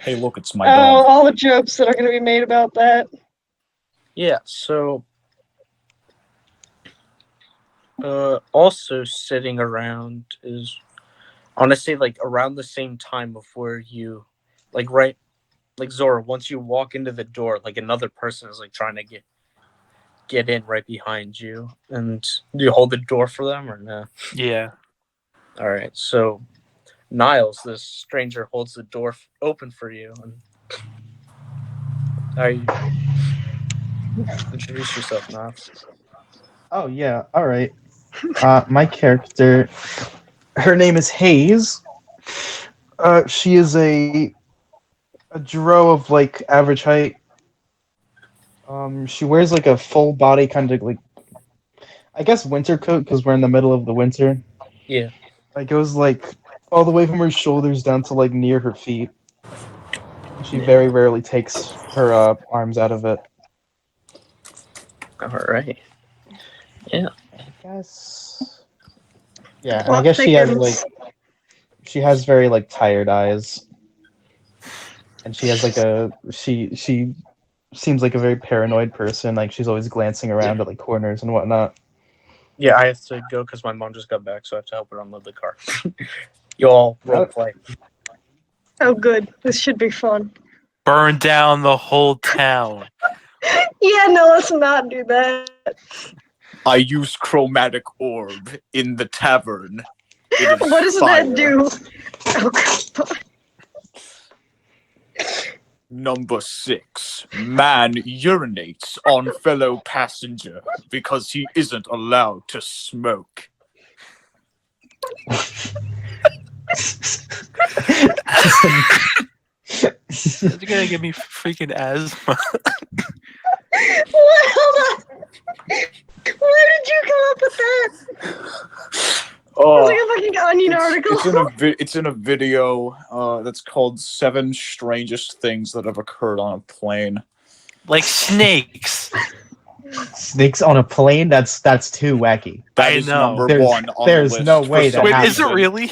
Hey, look, it's my Oh, dog. all the jokes that are gonna be made about that. Yeah. So. Also sitting around is, honestly, like around the same time of where you, like Zora. Once you walk into the door, like another person is like trying to get in right behind you, and do you hold the door for them or no? yeah. All right. So, Niles, this stranger, holds the door open for you, and introduce yourself, Niles. Oh yeah, all right. My character, her name is Hayes. She is a drow of like average height. She wears like a full body kind of like, I guess winter coat because we're in the middle of the winter. Yeah. It goes like all the way from her shoulders down to like near her feet. She very rarely takes her arms out of it. All right. Yeah. I guess. Yeah, and I Plot guess she has like thickens. she has very like tired eyes, and she has like a she seems like a very paranoid person. Like she's always glancing around at like corners and whatnot. Yeah, I have to go because my mom just got back, so I have to help her unload the car. You all role play. Oh, good. This should be fun. Burn down the whole town. Yeah, no, let's not do that. I use chromatic orb in the tavern. It is What does fire. that do? Oh, God. Number 6. Man urinates on fellow passenger because he isn't allowed to smoke. You're gonna give me freaking asthma. What? Hold on. Where did you come up with that? It's Oh, like a fucking Onion article. it's in a video that's called 7 Strangest Things That Have Occurred on a Plane. Like snakes. Snakes on a plane? That's too wacky. That I is know. number There's- 1 on there's the list. no for way that some Wait, happens. is it reason. really?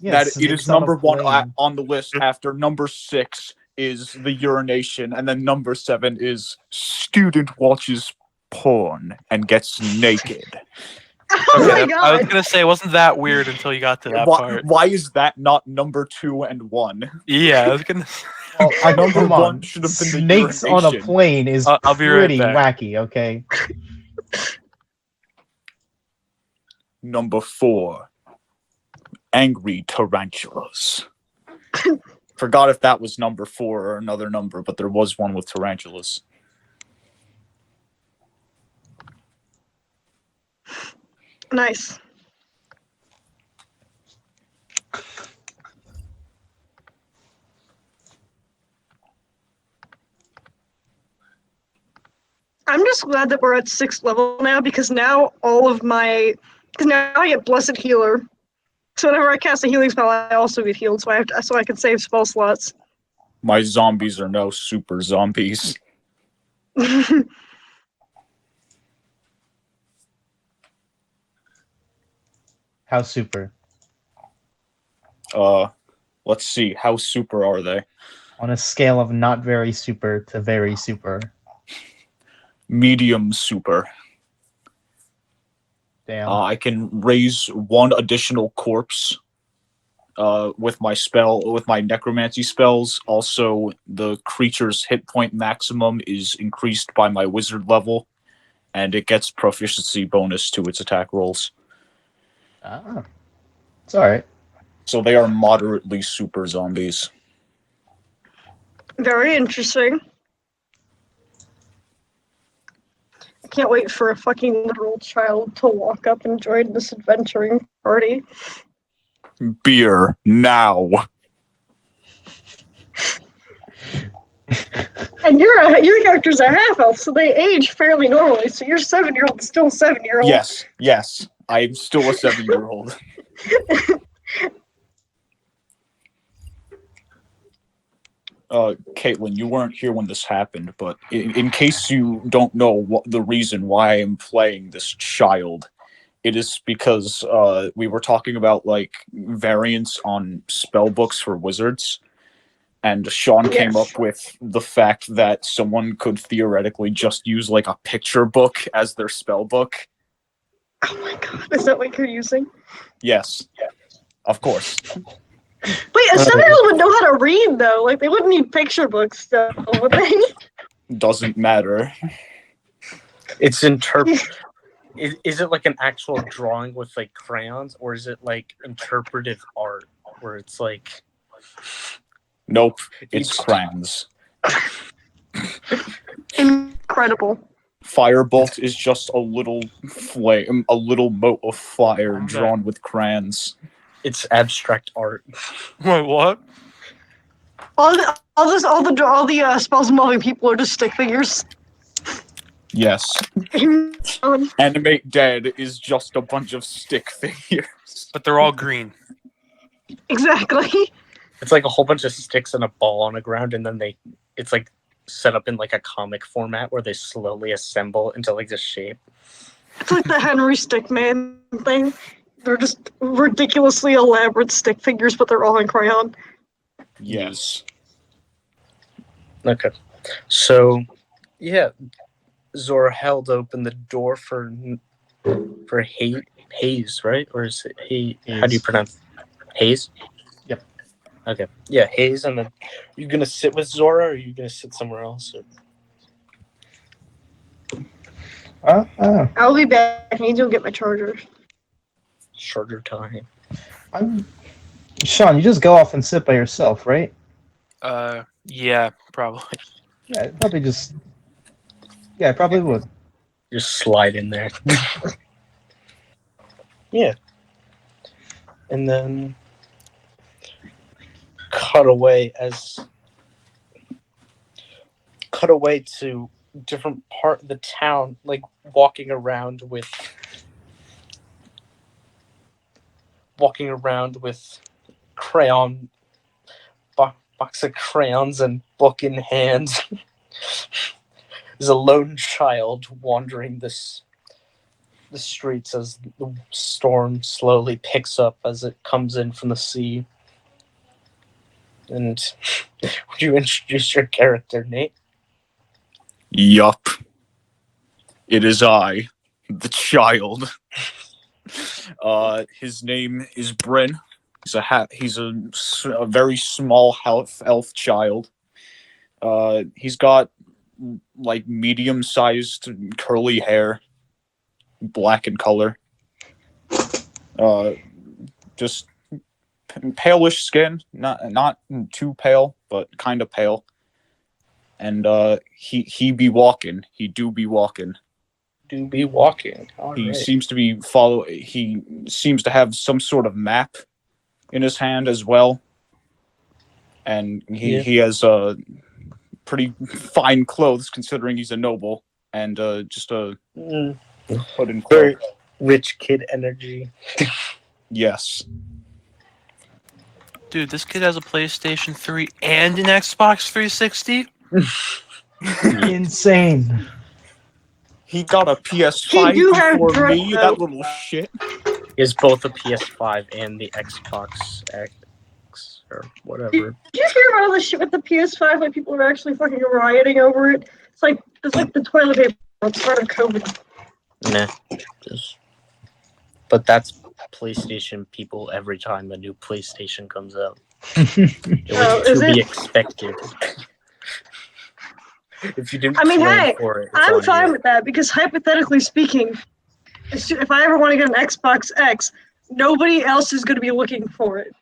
Yeah, That it snakes is on a number 1 plane. on the list after number 6 is the urination, and then number 7 is student watches porn and gets naked. Oh my I was God. gonna say, wasn't that weird until you got to that part? Why is that not number 2 and 1? Yeah, I was gonna. Well, Number come 1 on. should have been the Snakes on a urination. plane is I'll be right pretty back. wacky, okay? Number 4, angry tarantulas. Forgot if that was number 4 or another number, but there was one with tarantulas. Nice. I'm just glad that we're at 6th level now because now because now I get Blessed Healer. So whenever I cast a healing spell, I also get healed, so I can save spell slots. My zombies are now super zombies. How super? Let's see, how super are they? On a scale of not very super to very super. Medium super. Damn. I can raise 1 additional corpse with my necromancy spells. Also, the creature's hit point maximum is increased by my wizard level, and it gets proficiency bonus to its attack rolls. Ah. It's alright. So they are moderately super zombies. Very interesting. I can't wait for a fucking literal child to walk up and join this adventuring party. Beer now. And your character's a half elf, so they age fairly normally. So your 7-year-old is still a 7-year-old. Yes. I'm still a 7-year-old. Caitlin, you weren't here when this happened, but in case you don't know what the reason why I'm playing this child, it is because we were talking about like variants on spell books for wizards, and Sean came Yes. up with the fact that someone could theoretically just use like a picture book as their spell book. Oh my god, is that what you're using? Yes, of course. Wait, a 7-year-old would know how to read though. Like they wouldn't need picture books though, would they? Doesn't matter. It's Is it like an actual drawing with like crayons, or is it like interpretive art where it's like? Nope, it's crayons. Incredible. Firebolt is just a little flame, a little mote of fire drawn with crayons. It's abstract art. Wait, what? All the spells involving people are just stick figures. Yes. Um, Animate Dead is just a bunch of stick figures. But they're all green. exactly. It's like a whole bunch of sticks and a ball on the ground, and then it's like set up in like a comic format where they slowly assemble into like this shape. It's like the Henry Stickman thing. They're just ridiculously elaborate stick figures, but they're all in crayon. Yes. Okay. So Yeah, Zora held open the door for Hayes, right? Or is it How do you Hayes. pronounce Hayes? Yep. Okay. Yeah, Hayes, and then you gonna sit with Zora, or are you gonna sit somewhere else? Or I'll be back. I need to go get my chargers. shorter time? Sean, you just go off and sit by yourself, right? Yeah, probably. Yeah, I'd probably just. Yeah, I probably would. Just slide in there. Yeah. And then cut away to different part of the town, like walking around with crayon box of crayons and book in hand. There's a lone child wandering the streets as the storm slowly picks up as it comes in from the sea. And would you introduce your character, Nate? Yup. It is I, the child. His name is Bryn. He's a very small elf child. He's got like medium-sized curly hair, black in color. Just palish skin, not too pale, but kind of pale. And he be walking. He do be walking. Do be walking. All He right. seems to be He seems to have some sort of map in his hand as well, and he has pretty fine clothes considering he's a noble, and just a hood and Very cloak. rich kid energy. Yes. Dude, this kid has a PlayStation 3 and an Xbox 360. Insane. He got a PS5 He do have before drip, me, though. that little shit. He has both a PS5 and the Xbox X or whatever. Did you hear about all this shit with the PS5? Like people are actually fucking rioting over it. It's like the toilet paper. It's part of COVID. Nah. But that's PlayStation people every time a new PlayStation comes out. It Oh, was is to be it? expected. If you didn't I mean, plan hey, for it, it's I'm on fine you. with that because hypothetically speaking, if I ever want to get an Xbox X, nobody else is going to be looking for it.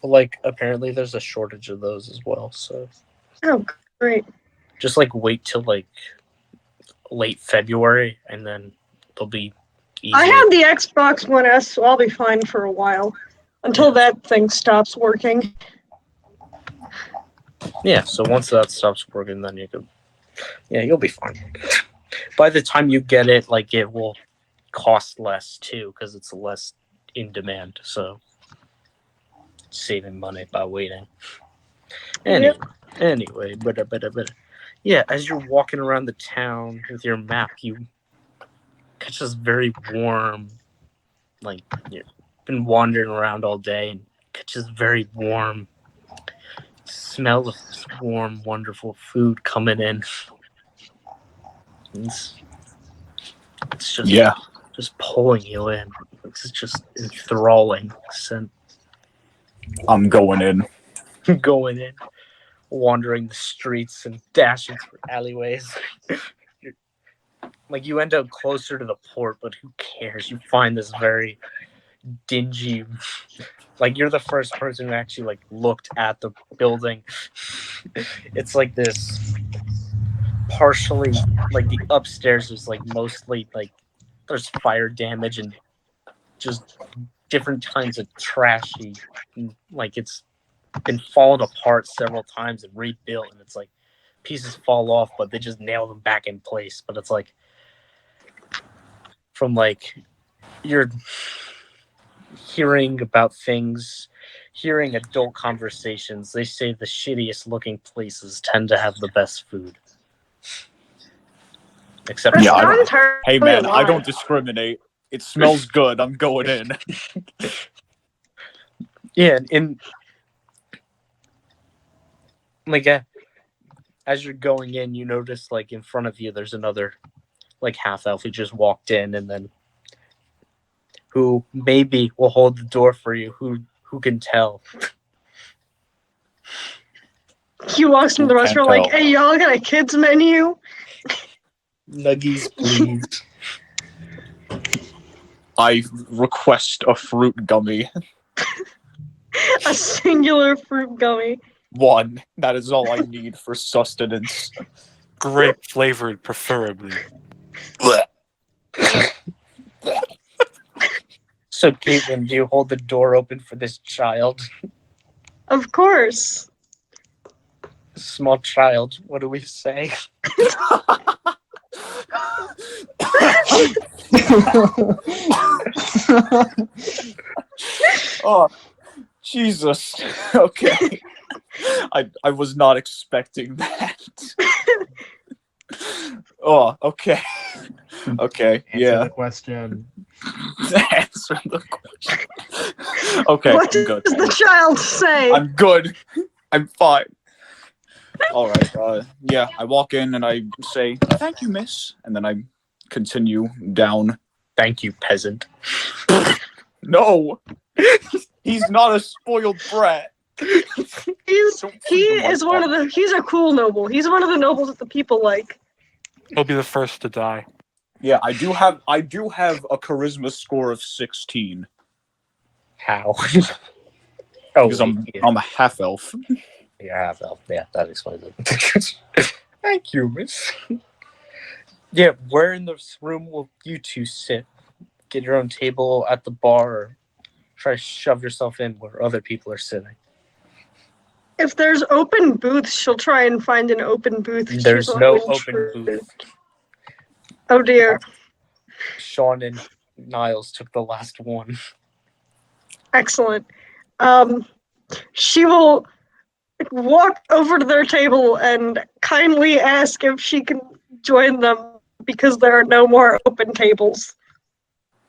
Like, apparently there's a shortage of those as well, so Oh, great. just like wait till like late February and then they'll be easy. I have the Xbox One S, so I'll be fine for a while until that thing stops working. Yeah, so once that stops working, then you'll be fine. By the time you get it, like it will cost less too, because it's less in demand. So saving money by waiting. Anyway, but yeah, as you're walking around the town with your map, you catch this very warm, like you've been wandering around all day, and catch this very warm smell of this warm, wonderful food coming in. It's just pulling you in. It's just enthralling scent. I'm going in. Going in, wandering the streets and dashing through alleyways. Like you end up closer to the port, but who cares? You find this very dingy. Like you're the first person who actually like looked at the building. It's like this partially like the upstairs is like mostly like there's fire damage and just different kinds of trashy, like it's been fallen apart several times and rebuilt, and it's like pieces fall off but they just nail them back in place. But it's like from like you're hearing about things, hearing adult conversations, they say the shittiest looking places tend to have the best food. Except Yeah, That's I not don't- entirely Hey man, a I lie. don't discriminate. It smells good. I'm going in. yeah, in like as you're going in, you notice like in front of you, there's another like half elf who just walked in, and then who maybe will hold the door for you. Who can tell? He walks into the Who restaurant can't like, "Hey, y'all got a kids menu?" Nuggies, please. I request a fruit gummy. A singular fruit gummy. One. That is all I need for sustenance. Grape flavored, preferably. So, Caitlin, do you hold the door open for this child? Of course. Small child, what do we say? Oh, Jesus. Okay. I was not expecting that. Oh, okay. Okay, Answer yeah. the question. Answer the question. Okay, What I'm does good. the child say? I'm good. I'm fine. All right. Yeah, I walk in and I say, "Thank you, miss," and then I continue down. Thank you, peasant. No, he's not a spoiled brat. He's he's a cool noble. He's one of the nobles that the people like. He'll be the first to die. Yeah, I do have a charisma score of 16 How? because I'm a half elf. Yeah, that explains it. Thank you, miss. Yeah, where in this room will you two sit? Get your own table at the bar, or try to shove yourself in where other people are sitting? If there's open booths, she'll try and find an open booth. She's There's not no interested. open booth. Oh dear. Sean and Niles took the last one. Excellent. She will walk over to their table and kindly ask if she can join them because there are no more open tables.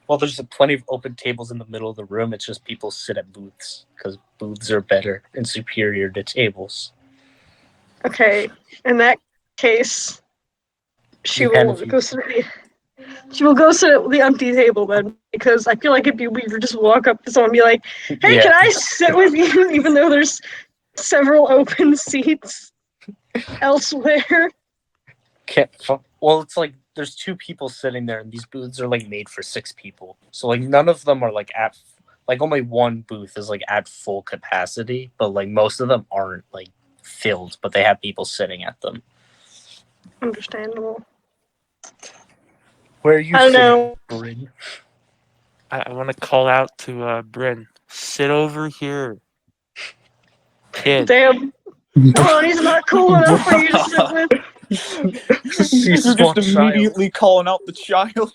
Well, there's plenty of open tables in the middle of the room. It's just people sit at booths because booths are better and superior to tables. Okay, in that case, she You will can if you- go sit at the empty table then, because I feel like it'd be weird to just walk up to someone and be like, "Hey, Yeah. can I sit with you?" Even though there's several open seats elsewhere. Well, it's like there's two people sitting there, and these booths are like made for 6 people. So like none of them are like at like only one booth is like at full capacity, but like most of them aren't like filled, but they have people sitting at them. Understandable. Where are you I don't sitting, know. Bryn? I want to call out to Bryn. Sit over here. Kid. Damn. Bonnie's not cool enough for you to sit with. You You're small just child. immediately calling out the child.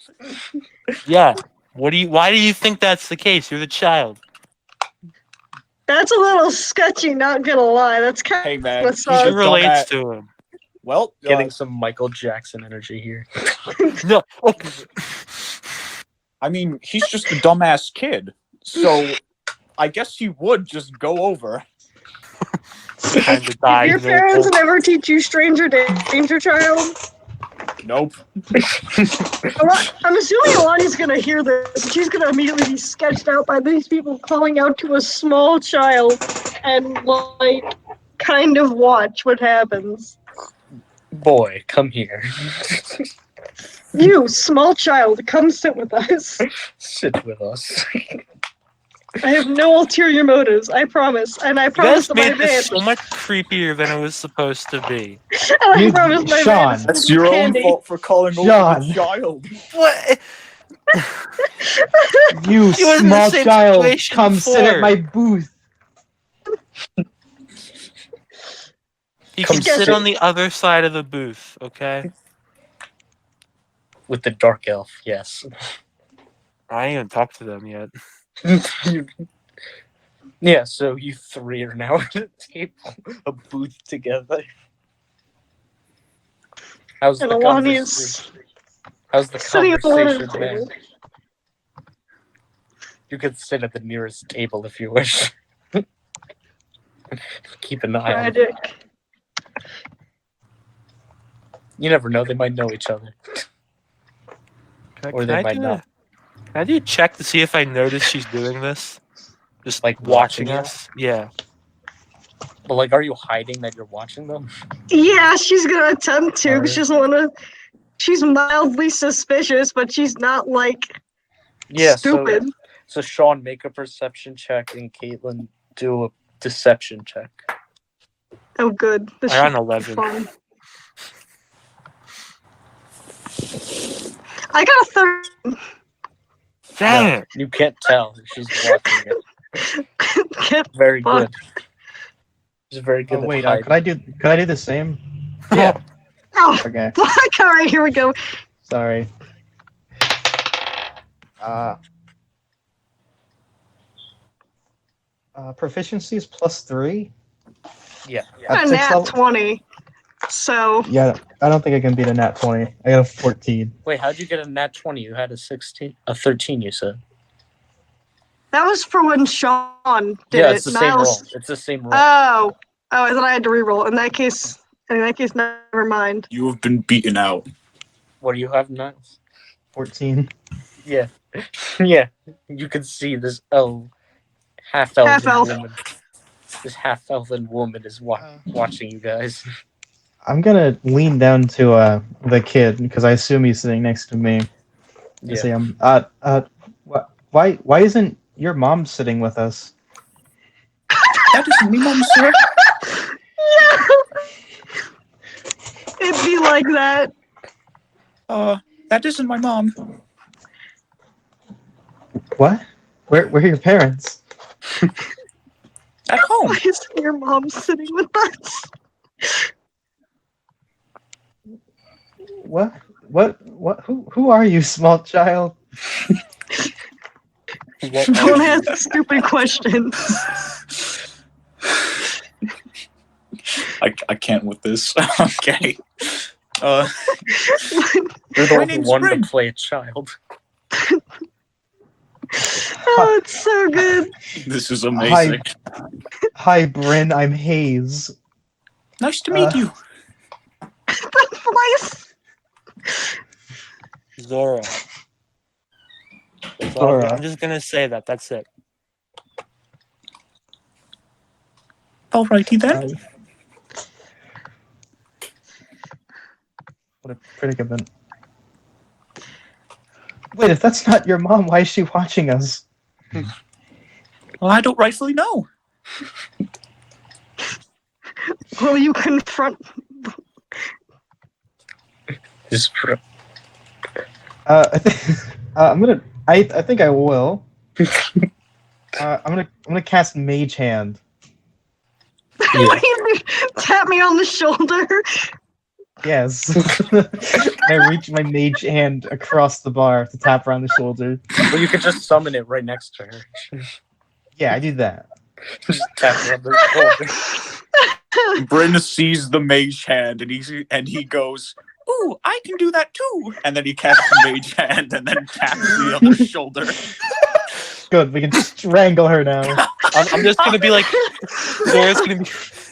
Yeah. Why do you think that's the case? You're the child. That's a little sketchy, not gonna lie. That's kind Hey of man, what's She he's a up. relates dumbass. to him. Well, Getting some Michael Jackson energy here. No. Oh. I mean, he's just a dumbass kid. So I guess he would just go over. Kind of died. Your parents never teach you stranger danger, child? Nope. I'm assuming Alani's gonna hear this, and she's gonna immediately be sketched out by these people calling out to a small child and, like, kind of watch what happens. Boy, come here. You, small child, come sit with us. Sit with us. I have no ulterior motives, I promise. And I You promise guys that my made this van. so much creepier than it was supposed to be. And I promise my Sean. van is That's filled your with own candy. fault for calling over John. the child. What? You She was in the small same child, situation come sit at before. my booth. You Come can sit sit. on the other side of the booth, okay? With the dark elf, yes. I ain't even talked to them yet. Yeah, so you 3 are now at a table, a booth together. How's And the Alani conversation? is How's the sitting at the one at conversation, the table. man? You could sit at the nearest table if you wish. Keep an eye on it. Tragic. You never know; they might know each other, or they might not. Can I do a check to see if I notice she's doing this? Just Like watching watching you? us? Yeah. But like, are you hiding that you're watching them? Yeah, she's gonna attempt to. 'Cause she Alright. doesn't wanna. She's mildly suspicious, but she's not like Yeah. stupid. So Sean, make a perception check, and Caitlin do a deception check. Oh, good. This I got an should be 11. fun. I got a 30. Dang No, it. you can't tell. She's watching it. Get Very fucked. good. She's very good Oh at wait, hiding. could I do the same? Yeah. Oh, Okay, fuck. All right, here we go. sorry. Proficiency is +3. Yeah. I got At a 6 nat level. 20. So, Yeah, I don't think I can beat a nat 20. I got a 14. Wait, how'd you get a nat 20? You had a 16, a 13. You said. that was for when Sean did Yeah, it. it's the same Niles- roll. It's the same roll. Oh, I thought I had to reroll. In that case, never mind. You have been beaten out. What do you have, Niles? 14. Yeah. Yeah. You can see this half-elven Half-elf. woman. This half-elven woman is watching you guys. I'm gonna lean down to the kid because I assume he's sitting next to me. Yeah. Say, why isn't your mom sitting with us? That isn't me, Mom, sir. It'd be like that. That isn't my mom. What? Where are your parents? At home. Why is your mom sitting with us? What? Who are you, small child? Don't ask stupid questions. I can't with this. Okay. You're the My only name's one Bryn. to play a child. Oh, it's so good. This is amazing. Hi, Bryn. I'm Hayes. Nice to meet you. The voice. Zora. Zora. I'm just gonna say that. That's it. Alrighty then. What a predicament. Wait, if that's not your mom, why is she watching us? Well, I don't rightfully know. Will you confront? Just I think I'm gonna. I think I will. I'm gonna cast Mage Hand. Tap me on the shoulder. Yes. I reach my Mage Hand across the bar to tap her on the shoulder. Well, you could just summon it right next to her. Yeah, I do that. Just tap her on the shoulder. Bryn sees the mage hand and he goes, "Ooh, I can do that too!" And then he casts the mage hand and then taps me on the shoulder. Good, we can strangle her now. I'm just gonna be like, Zora's gonna be.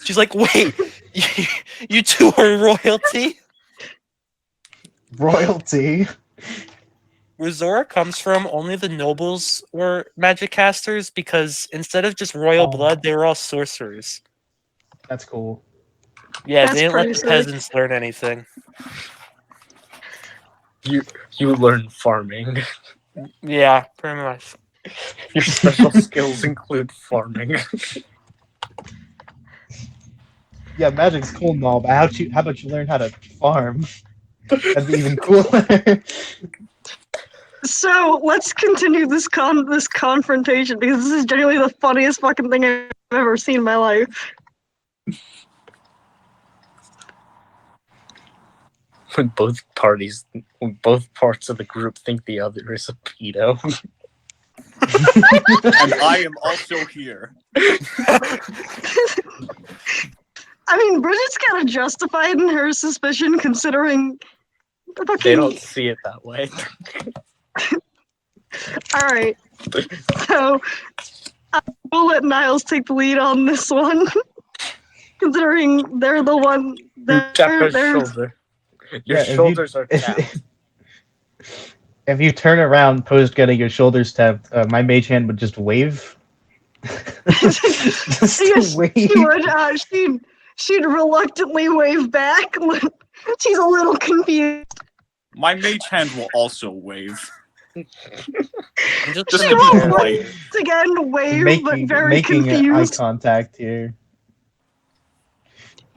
She's like, wait, you two are royalty. Royalty. Where Zora comes from, only the nobles were magic casters because instead of just royal Oh. blood, they were all sorcerers. That's cool. Yeah, That's they didn't let the pretty sick. peasants learn anything. You learn farming. Yeah, pretty much. Your special skills include farming. Yeah, magic's cool and all, but how about you learn how to farm? That'd be even cooler. So let's continue this confrontation because this is genuinely the funniest fucking thing I've ever seen in my life. when both parts of the group think the other is a pedo. And I am also here. I mean, Bridget's kind of justified in her suspicion considering the They fucking. don't see it that way. All right, so we'll let Niles take the lead on this one, considering they're the one. You tap her They're shoulder. Your if you- shoulders are tapped. If you turn around post getting your shoulders tapped, my mage hand would just wave. Just Yes, wave. she would. She'd reluctantly wave back. She's a little confused. My mage hand will also wave. I'm just Just She to be will polite. once again wave, but very making eye confused. contact here.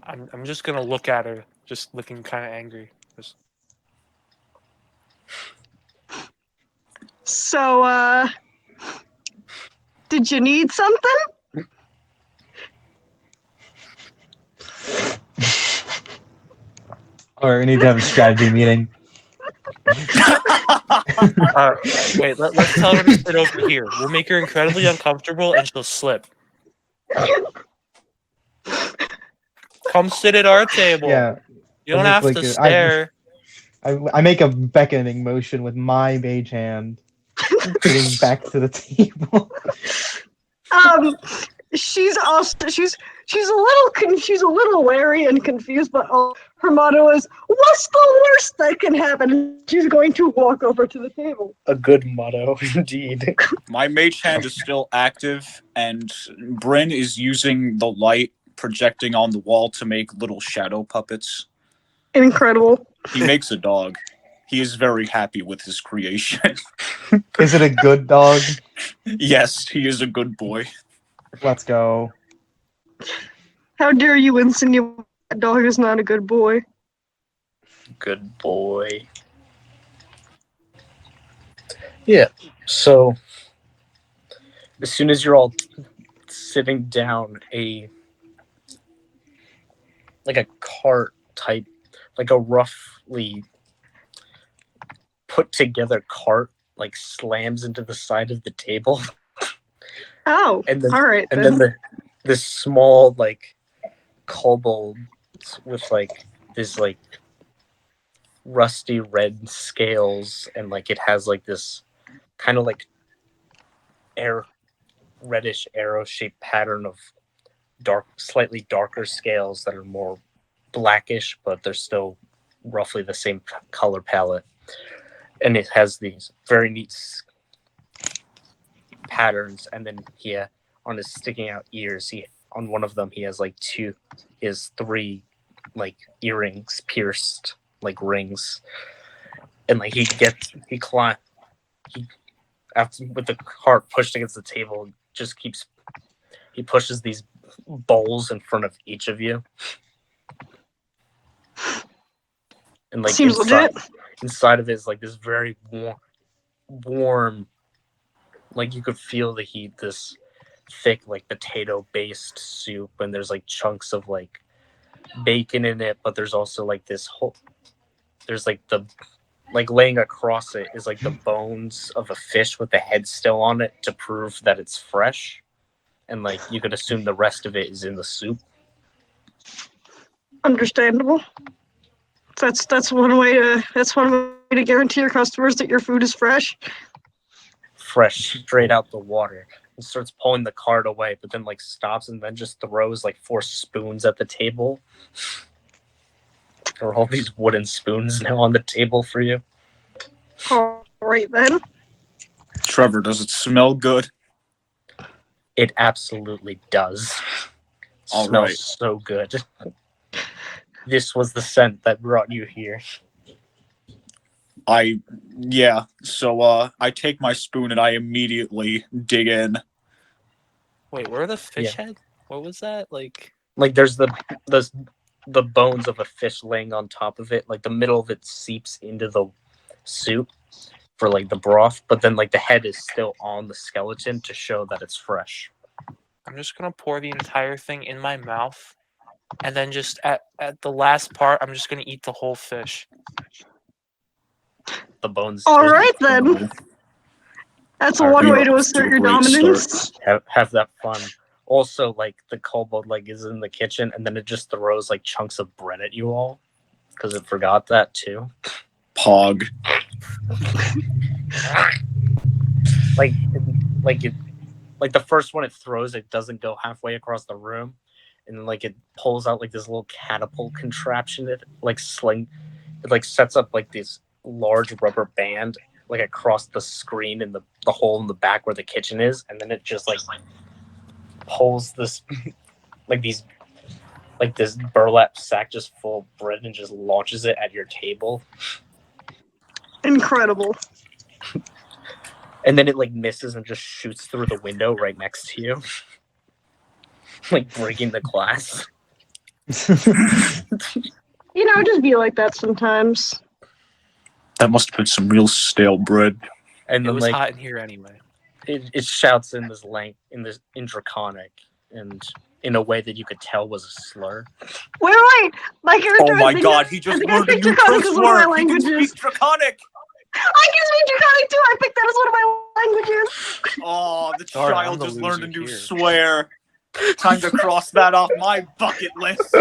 I'm just gonna look at her, just looking kind of angry. Just, So, did you need something? Or we need to have a strategy meeting. wait, let's tell her to sit over here. We'll make her incredibly uncomfortable, and she'll slip. Come sit at our table. Yeah, You don't I have look to like stare. I make a beckoning motion with my mage hand, getting back to the table. She's also she's a little wary and confused, but her motto is, "What's the worst that can happen?" She's going to walk over to the table. A good motto, indeed. My mage hand is still active, and Bryn is using the light projecting on the wall to make little shadow puppets. Incredible. He makes a dog. He is very happy with his creation. Is it a good dog? Yes, he is a good boy. Let's go. How dare you insinuate that dog is not a good boy? Good boy. Yeah. So as soon as you're all sitting down, a cart type, like a roughly put together cart, like slams into the side of the table, Oh, and then all right and then. then this small like kobold with like this like rusty red scales, and like it has like this kind of like reddish arrow shaped pattern of slightly darker scales that are more blackish, but they're still roughly the same color palette. And it has these very neat patterns. And then on his sticking out ears, on one of them he has three like earrings pierced like rings. And like after with the cart pushed against the table, he pushes these bowls in front of each of you. And like Seems legit. inside of it is like this very warm, like you could feel the heat, this thick like potato based soup, and there's like chunks of like bacon in it, but there's also like there's like laying across it is like the bones of a fish with the head still on it to prove that it's fresh. And like you could assume the rest of it is in the soup. Understandable. That's one way to guarantee your customers that your food is fresh. Fresh straight out the water. And starts pulling the cart away, but then like stops and then just throws like 4 spoons at the table. There are all these wooden spoons now on the table for you. All right then. Trevor, does it smell good? It absolutely does. All Smells right. so good. This was the scent that brought you here. So I take my spoon and I immediately dig in. Wait, where are the fish head? What was that? Like There's the bones of a fish laying on top of it. Like the middle of it seeps into the soup for like the broth, but then like the head is still on the skeleton to show that it's fresh. I'm just gonna pour the entire thing in my mouth, and then just at the last part, I'm just gonna eat the whole fish. The bones. All right then. That's All one right. way to You're assert off your to a great dominance. Have that fun. Also, like the kobold like is in the kitchen, and then it just throws like chunks of bread at you all because it forgot that too. Pog. Like the first one it throws, it doesn't go halfway across the room, and then like it pulls out like this little catapult contraption. It like it like sets up like this large rubber band like across the screen in the hole in the back where the kitchen is, and then it just like pulls this like these like this burlap sack just full of bread and just launches it at your table, Incredible. and then it like misses and just shoots through the window right next to you, like breaking the glass. You know, just be like that sometimes. That must have been some real stale bread. And It then was like hot in here anyway. it shouts in this Draconic and in a way that you could tell was a slur. Wait. My character. Oh my I think god, I- he I just think I learned a picked new Draconic curse as one of my word. He can languages. speak Draconic. I can speak Draconic too. I picked that as one of my languages. Oh, the Darn, I'm child the just learned a loser new here. swear. Time to cross that off my bucket list.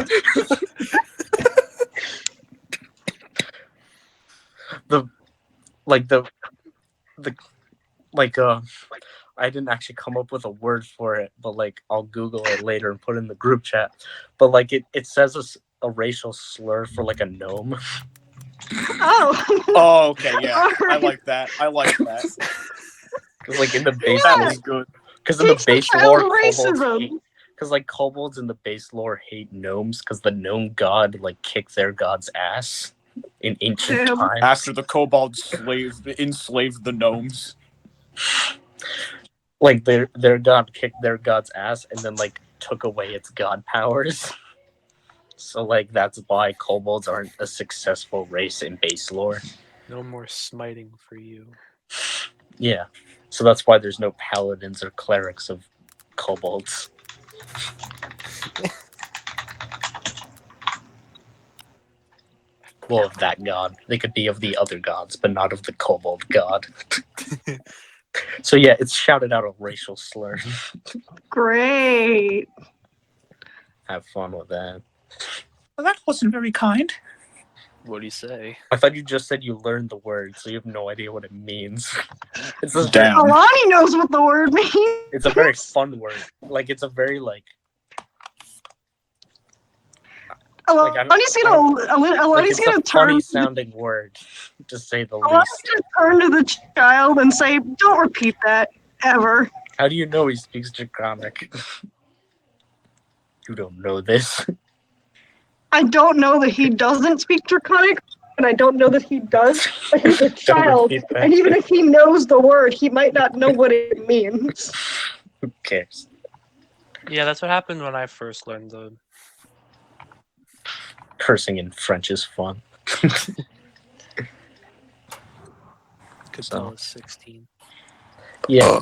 I didn't actually come up with a word for it, but like I'll Google it later and put it in the group chat. But like it says a racial slur for like a gnome. Oh. Oh, okay, yeah. I Alright. like that. I like that. Because like in the base, That was good. because in the Teach the base child lore, racism. because like kobolds in the base lore hate gnomes because the gnome god like kicked their god's ass in ancient Damn. times. After the kobolds enslaved the gnomes. Like their god kicked their god's ass and then like took away its god powers. So like that's why kobolds aren't a successful race in base lore. No more smiting for you. Yeah. So that's why there's no paladins or clerics of kobolds. Well, of that god. They could be of the other gods, but not of the kobold god. So yeah, it's shouted out a racial slur. Great. Have fun with that. Well, that wasn't very kind. What do you say? I thought you just said you learned the word, so you have no idea what it means. It's a Damn. Alani knows what the word means. It's a very fun word. Like it's a very like Like, I'm- Alani's it's gonna a funny turn. sounding word, to say the Alani's least. gonna turn to the child and say, "Don't repeat that ever." How do you know he speaks Draconic? You don't know this. I don't know that he doesn't speak Draconic, and I don't know that he does. But he's a Don't child, repeat that. and even if he knows the word, he might not know what it means. Who cares? Yeah, that's what happened when I first learned the. Cursing in French is fun. Catella 16. Yeah.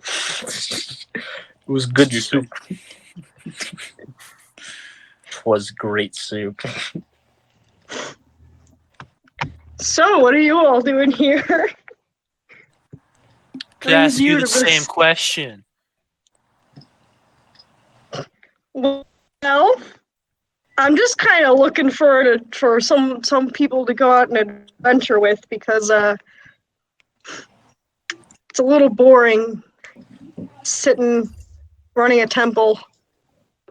It was good soup. Was great soup. So, what are you all doing here? Could ask you the Universe. same question. Well, I'm just kind of looking for some people to go out and adventure with because it's a little boring sitting running a temple,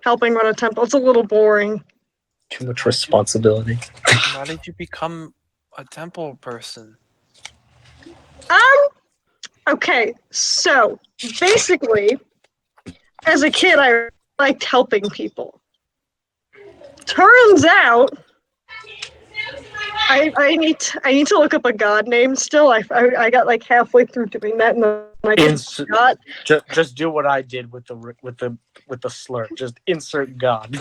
helping run a temple. It's a little boring. Too much responsibility. Why did you become a temple person? Okay, so basically, as a kid, I liked helping people. Turns out, I need to look up a god name still. I got like halfway through doing that, and then I forgot. Just do what I did with the slur. Just insert God.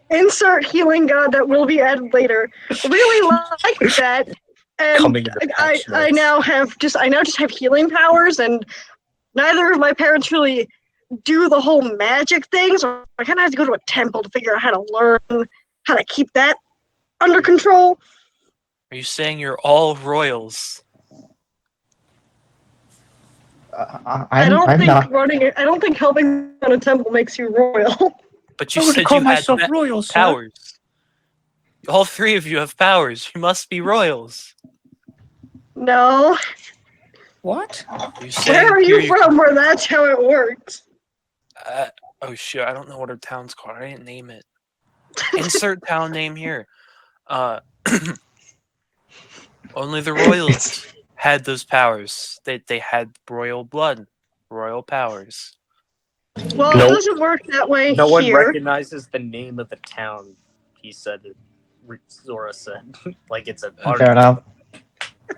Insert healing god that will be added later. Really like that, and Coming into patch I notes. now just have healing powers, and neither of my parents really do the whole magic thing, so I kind of have to go to a temple to figure out how to learn how to keep that under control. Are you saying you're all royals? I don't I'm think not. I don't think helping run a temple makes you royal. But you I would said call you had myself royal, sir. powers. All three of you have powers. You must be royals. No. What? Are you saying Where are here you from where that's how it works? Oh shit! I don't know what our town's called. I didn't name it. Insert town name here. Only the royals had those powers. They had royal blood, royal powers. Well, Nope. it doesn't work that way No one here. recognizes the name of the town. He said it. Zora said, like it's a. Fair enough.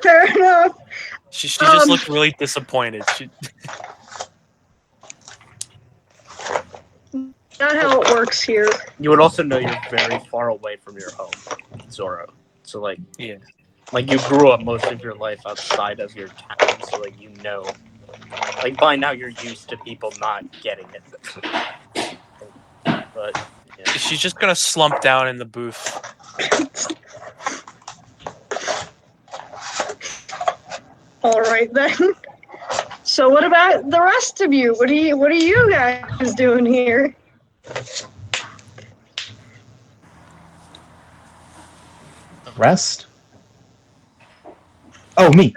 Fair enough. She just looked really disappointed. Not how it works here. You would also know you're very far away from your home, Zoro. So like, Yeah. like you grew up most of your life outside of your town, so like you know, like by now you're used to people not getting it. But yeah. She's just gonna slump down in the booth. All right then. So what about the rest of you? What are you guys doing here? Rest? Oh, me.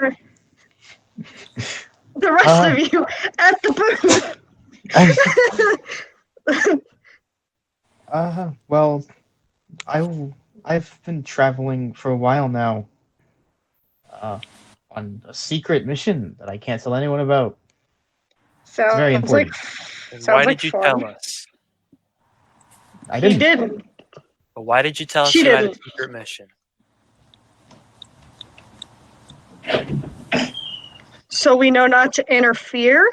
The rest of you at the booth. Well, I've been traveling for a while now. On a secret mission that I can't tell anyone about. Sounds very important. Why like did you fun. tell us? I He didn't. didn't. Why did you tell us She you had a didn't. secret mission? So we know not to interfere.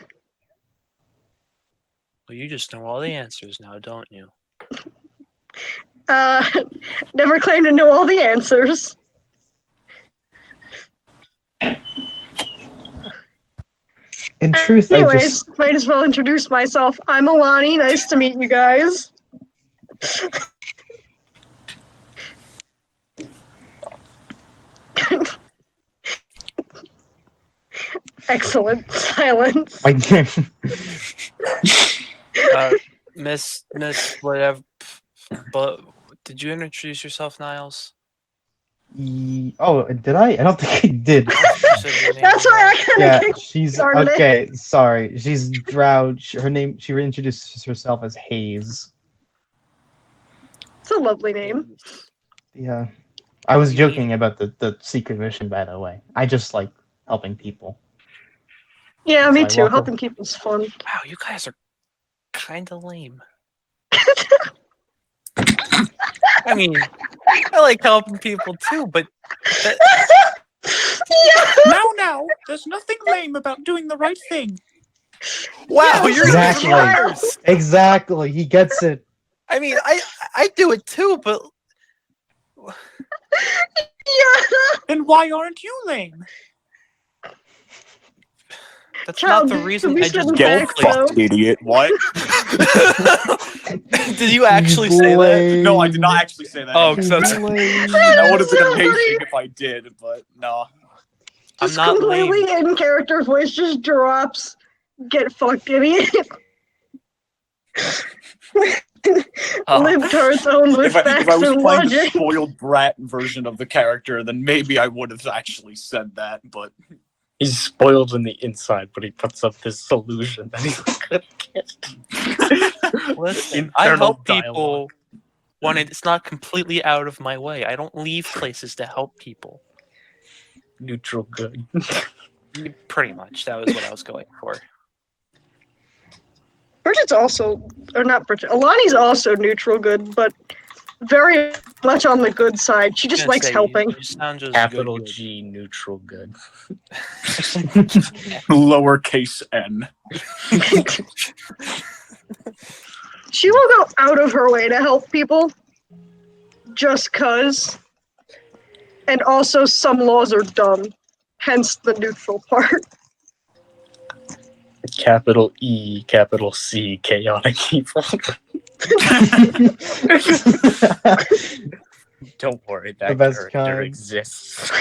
Well, you just know all the answers now, don't you? Never claim to know all the answers. In truth, I Anyways, just might as well introduce myself. I'm Alani. Nice to meet you guys. Excellent silence. Miss, whatever. But did you introduce yourself, Niles? Oh, did I? I don't think I did. You said your name That's was why I kind Yeah, of she's started it. okay. Sorry, she's Drow. Her name. She introduces herself as Hayes. It's a lovely name. Yeah, I was joking about the secret mission. By the way, I just like helping people. Yeah, So me I too. walk up- Helping people's fun. Wow, you guys are kind of lame. I mean, I like helping people too, but Now, there's nothing lame about doing the right thing. wow, you're Exactly. even worse. Exactly, he gets it. I mean, I do it too, but Yeah. Then why aren't you lame? that's Child, not the reason we I just shouldn't Get back, gold-plated. though. idiot. What? Did you actually say that? No, I did not actually say that. Oh, 'cause that's- That would have been Somebody- amazing if I did, but no. I'm Just not completely lame. in character voice just drops. Get fucked, idiot. Oh. Live to its own with If I facts was and playing the logic. spoiled brat version of the character, then maybe I would have actually said that, but He's spoiled in the inside, but he puts up this illusion that he's a good kid. Listen, I Internal help dialogue. people when it's not completely out of my way. I don't leave places to help people. Neutral good. Pretty much, that was what I was going for. Bridget's also, or not Bridget, Alani's also neutral good, but very much on the good side. She just Gonna likes say, helping. You sound just Capital good. G, neutral good. lowercase n. She will go out of her way to help people just cuz. And also, some laws are dumb, hence the neutral part. Capital E, capital C, chaotic evil. Don't worry, that The best character kind. exists.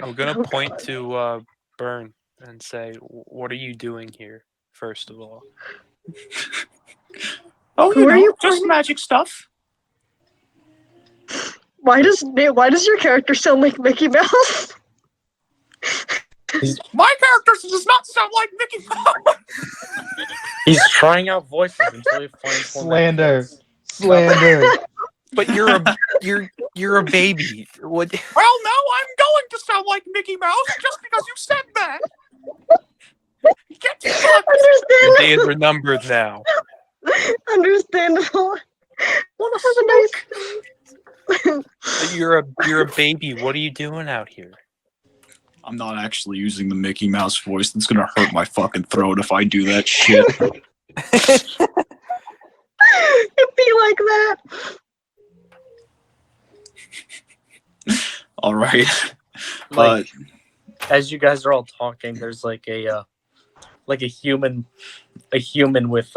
I'm gonna point to Burn and say, "What are you doing here?" First of all, Oh, Who are you just pointing- magic stuff. Why does your character sound like Mickey Mouse? My character does not sound like Mickey Mouse. He's trying out voices until he finds one that Slander. fits. Slander. But you're a baby. What? Well, now I'm going to sound like Mickey Mouse just because you said that. Get fucked. Your days are numbered now. Understandable. What Have a nice. But you're a baby. What are you doing out here? I'm not actually using the Mickey Mouse voice. It's gonna hurt my fucking throat if I do that shit. It'd be like that. All right. Like, as you guys are all talking, there's like a human with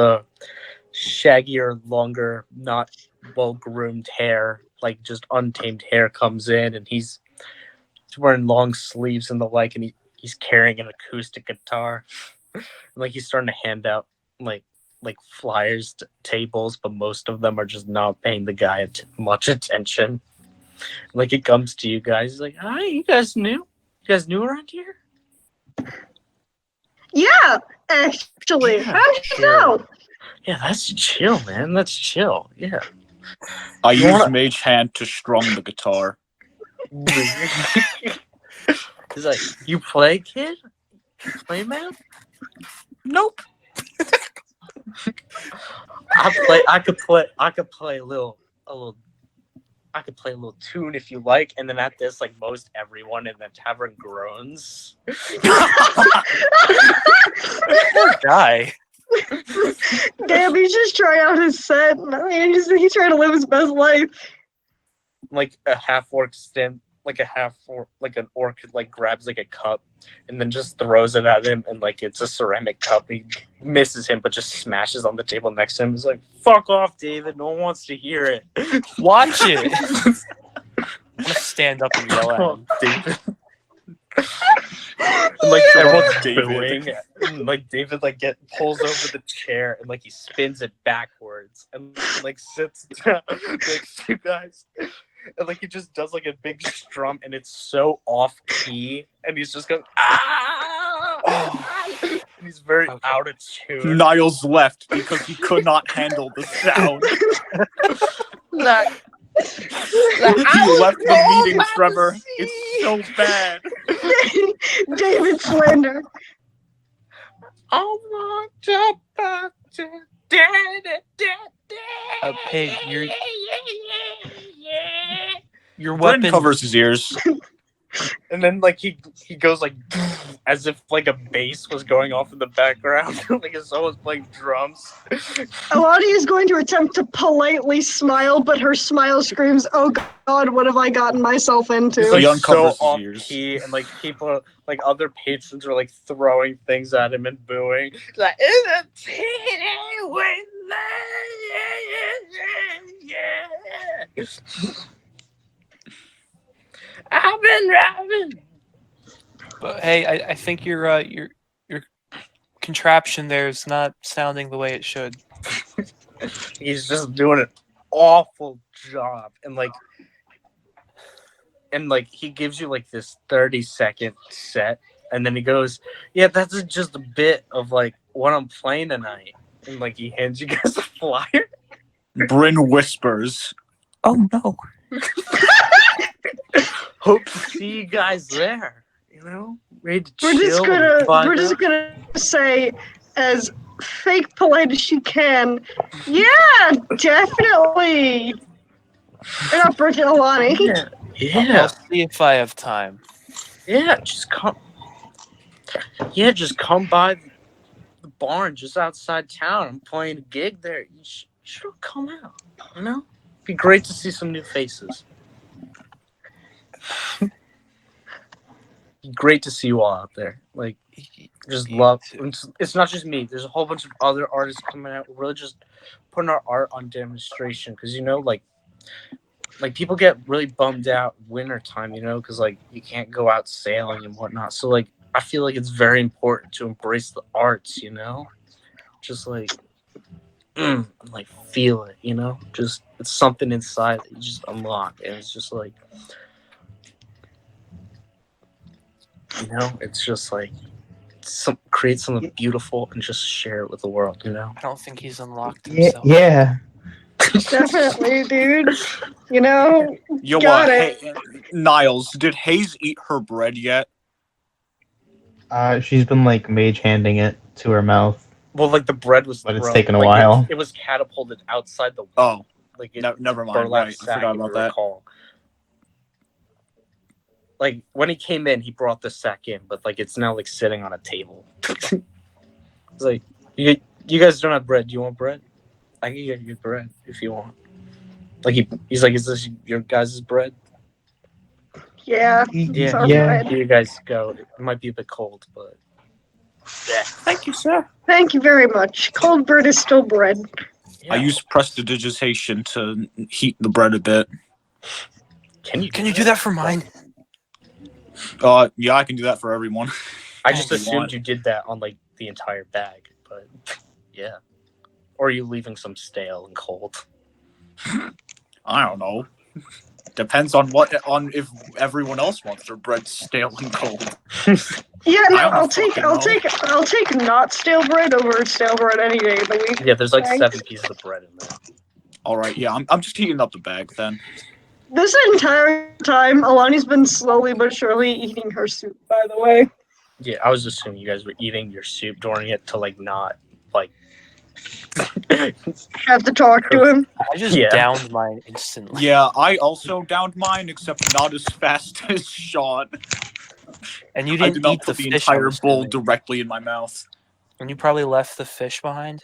shaggier, longer, not well groomed hair, like just untamed hair, comes in, and he's wearing long sleeves and the like, and he's carrying an acoustic guitar. Like he's starting to hand out like flyers to tables, but most of them are just not paying the guy much attention. Like he comes to you guys, he's like, "Hi, you guys new? You guys new around here?" Yeah, actually. Yeah, How'd you sure. know? Yeah, that's chill, man. That's chill. Yeah. I You use wanna- Mage Hand to strum the guitar. He's like, "You play, kid? You play, man?" Nope. I could play a little tune if you like, and then at this, like, most everyone in the tavern groans. Poor guy. Damn, he's just trying out his set. I mean, he's trying to live his best life. Like a half orc like an orc like grabs like a cup and then just throws it at him, and like it's a ceramic cup. He misses him, but just smashes on the table next to him. He's like, "Fuck off, David! No one wants to hear it." Watch it. I'm gonna stand up and yell at him. David. And, like everyone's David. booing, and, like David pulls over the chair and like he spins it backwards and like sits down next to you guys, and like he just does like a big strum, and it's so off key, and he's just going and he's very Okay. out of tune. Niles left because he could not handle the sound. He left the meeting, Trevor. It's so bad. David Slander. Hey, your Bryn weapon covers his ears. And then like he goes like as if like a bass was going off in the background, like if someone was playing drums. Alani is going to attempt to politely smile, but her smile screams, "Oh God, what have I gotten myself into?" He's He like so uncovers his off ears. key, and like people are, like other patrons are like throwing things at him and booing. He's like, "It's a teeny with yeah. I've been driving." But hey, I think your contraption there is not sounding the way it should. He's just doing an awful job, and he gives you like this 30-second set, and then he goes, "Yeah, that's just a bit of like what I'm playing tonight," and like he hands you guys a flyer. Bryn whispers. Oh no. Hope to see you guys there. You know, ready to We're just chill. and vibe we're just out. gonna say, as fake polite as she can, yeah, definitely. You're not Bridget Alani. Yeah, yeah, I'll see if I have time. yeah. Just come. Yeah, just come by the barn just outside town. I'm playing a gig there. You should come out. You know, be great to see some new faces. Great to see you all out there. Like, just love. It's not just me. There's a whole bunch of other artists coming out. We're really just putting our art on demonstration because like people get really bummed out winter time, because like you can't go out sailing and whatnot. So like I feel like it's very important to embrace the arts. Just like like feel it. Just it's something inside that you just unlock, and it's just like. It's just like create something beautiful and just share it with the world. I don't think he's unlocked Yeah, himself. yeah. Definitely, dude. You know, Yo, Got Niles, did Hayes eat her bread yet? She's been like mage handing it to her mouth. Well, like the bread was But it's thrown, taken a like, while. It was catapulted outside the Oh, like it, never mind. burlap Right, I sack, forgot if you about that. recall. Like when he came in, he brought the sack in, but like it's now like sitting on a table. It's like you guys don't have bread. Do you want bread? I can get you bread if you want. Like he's like, is this your guys' bread? yeah. Yeah, our yeah. bread. Here you guys go. It might be a bit cold, but yeah. Thank you, sir. Thank you very much. Cold bread is still bread. Yeah. I use prestidigitation to heat the bread a bit. Can you do that for mine? Yeah, I can do that for everyone. I just If you want. assumed you did that on like the entire bag, but yeah. Or are you leaving some stale and cold? I don't know. Depends on if everyone else wants their bread stale and cold. Yeah, no, I don't I'll take not stale bread over stale bread any day of the week. Yeah, there's like Thanks. 7 pieces of bread in there. All right, yeah, I'm just heating up the bag then. This entire time, Alani's been slowly but surely eating her soup, by the way. Yeah, I was assuming you guys were eating your soup during it to like not like. Have to talk to him. I just Yeah. downed mine instantly. Yeah, I also downed mine, except not as fast as Sean. And you I didn't did not eat the put the fish. I'm entire bowl assuming. directly in my mouth. And you probably left the fish behind.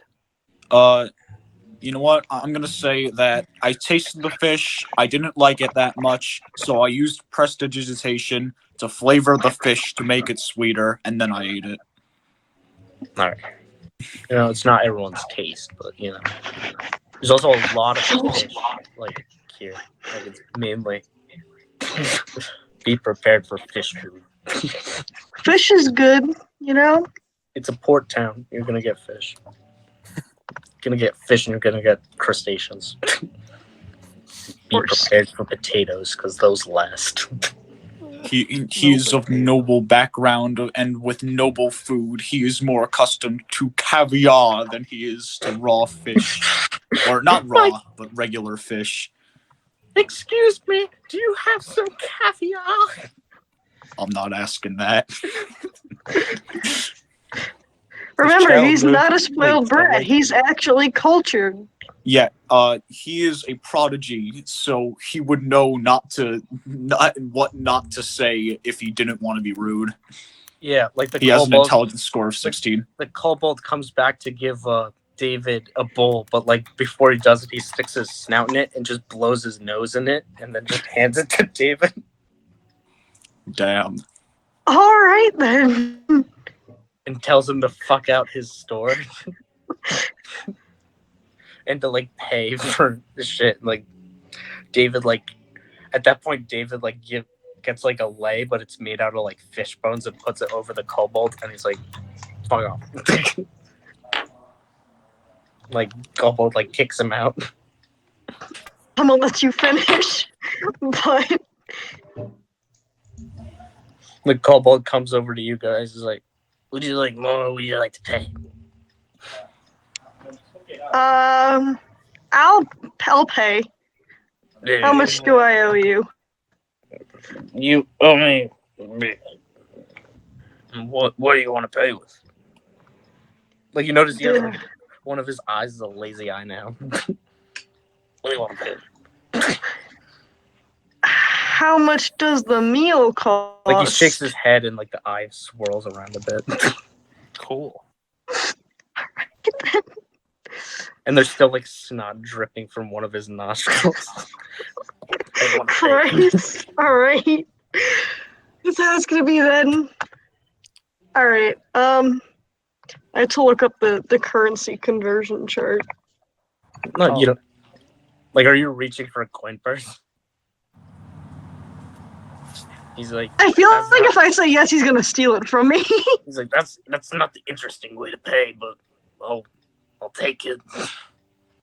You know what? I'm gonna say that I tasted the fish. I didn't like it that much, so I used prestidigitation to flavor the fish to make it sweeter, and then I ate it. All right. You know, it's not everyone's taste, but you know, there's also a lot of fish like here. Like it's mainly be prepared for fish food. Fish is good, you know? It's a port town. You're gonna get fish. You're gonna get fish and you're gonna get crustaceans. Be prepared for potatoes because those last. He is of noble background and with noble food. He is more accustomed to caviar than he is to raw fish. Or not raw, but regular fish. Excuse me, do you have some caviar? I'm not asking that. Remember, child he's moved- not a spoiled Wait, brat. like- He's actually cultured. Yeah, he is a prodigy, so he would know what not to say if he didn't want to be rude. Yeah, like the He has an kobold. intelligence score of 16. The kobold comes back to give David a bowl, but like before he does it, he sticks his snout in it and just blows his nose in it, and then just hands it to David. Damn. All right, then. And tells him to fuck out his store. And to like pay for the shit. Like David, like at that point, David like gets like a lei, but it's made out of like fish bones and puts it over the kobold, and he's like, "Fuck off!" Like kobold like kicks him out. I'm gonna let you finish. But The kobold comes over to you guys. Is like, "Would you like more? Or would you like to pay?" I'll pay. How much do I owe you? You owe me? What do you want to pay with? Like you notice he has like, one of his eyes is a lazy eye now. What do you want to pay with? How much does the meal cost? Like he shakes his head and like the eye swirls around a bit. Cool. And there's still like snot dripping from one of his nostrils. Christ. All right. Is how it's gonna be then? All right. I had to look up the currency conversion chart. No, you don't. Like, are you reaching for a coin purse? He's like, I feel That's like not- if I say yes, he's gonna steal it from me. he's like, that's not the interesting way to pay, but I'll take it.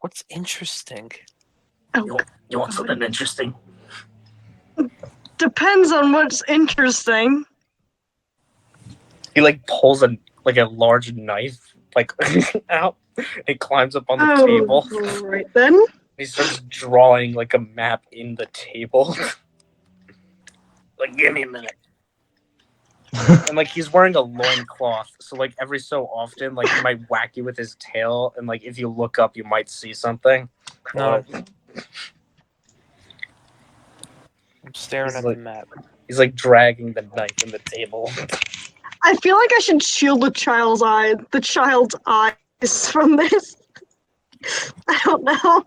What's interesting? You want something interesting? Depends on what's interesting. He like pulls a large knife like out. He climbs up on the table. Right then. He starts drawing like a map in the table. Like, give me a minute. And like he's wearing a loincloth, so like every so often, like he might whack you with his tail, and like if you look up, you might see something. No. But I'm staring He's at like- the map. he's like dragging the knife in the table. I feel like I should shield the child's eyes from this. I don't know.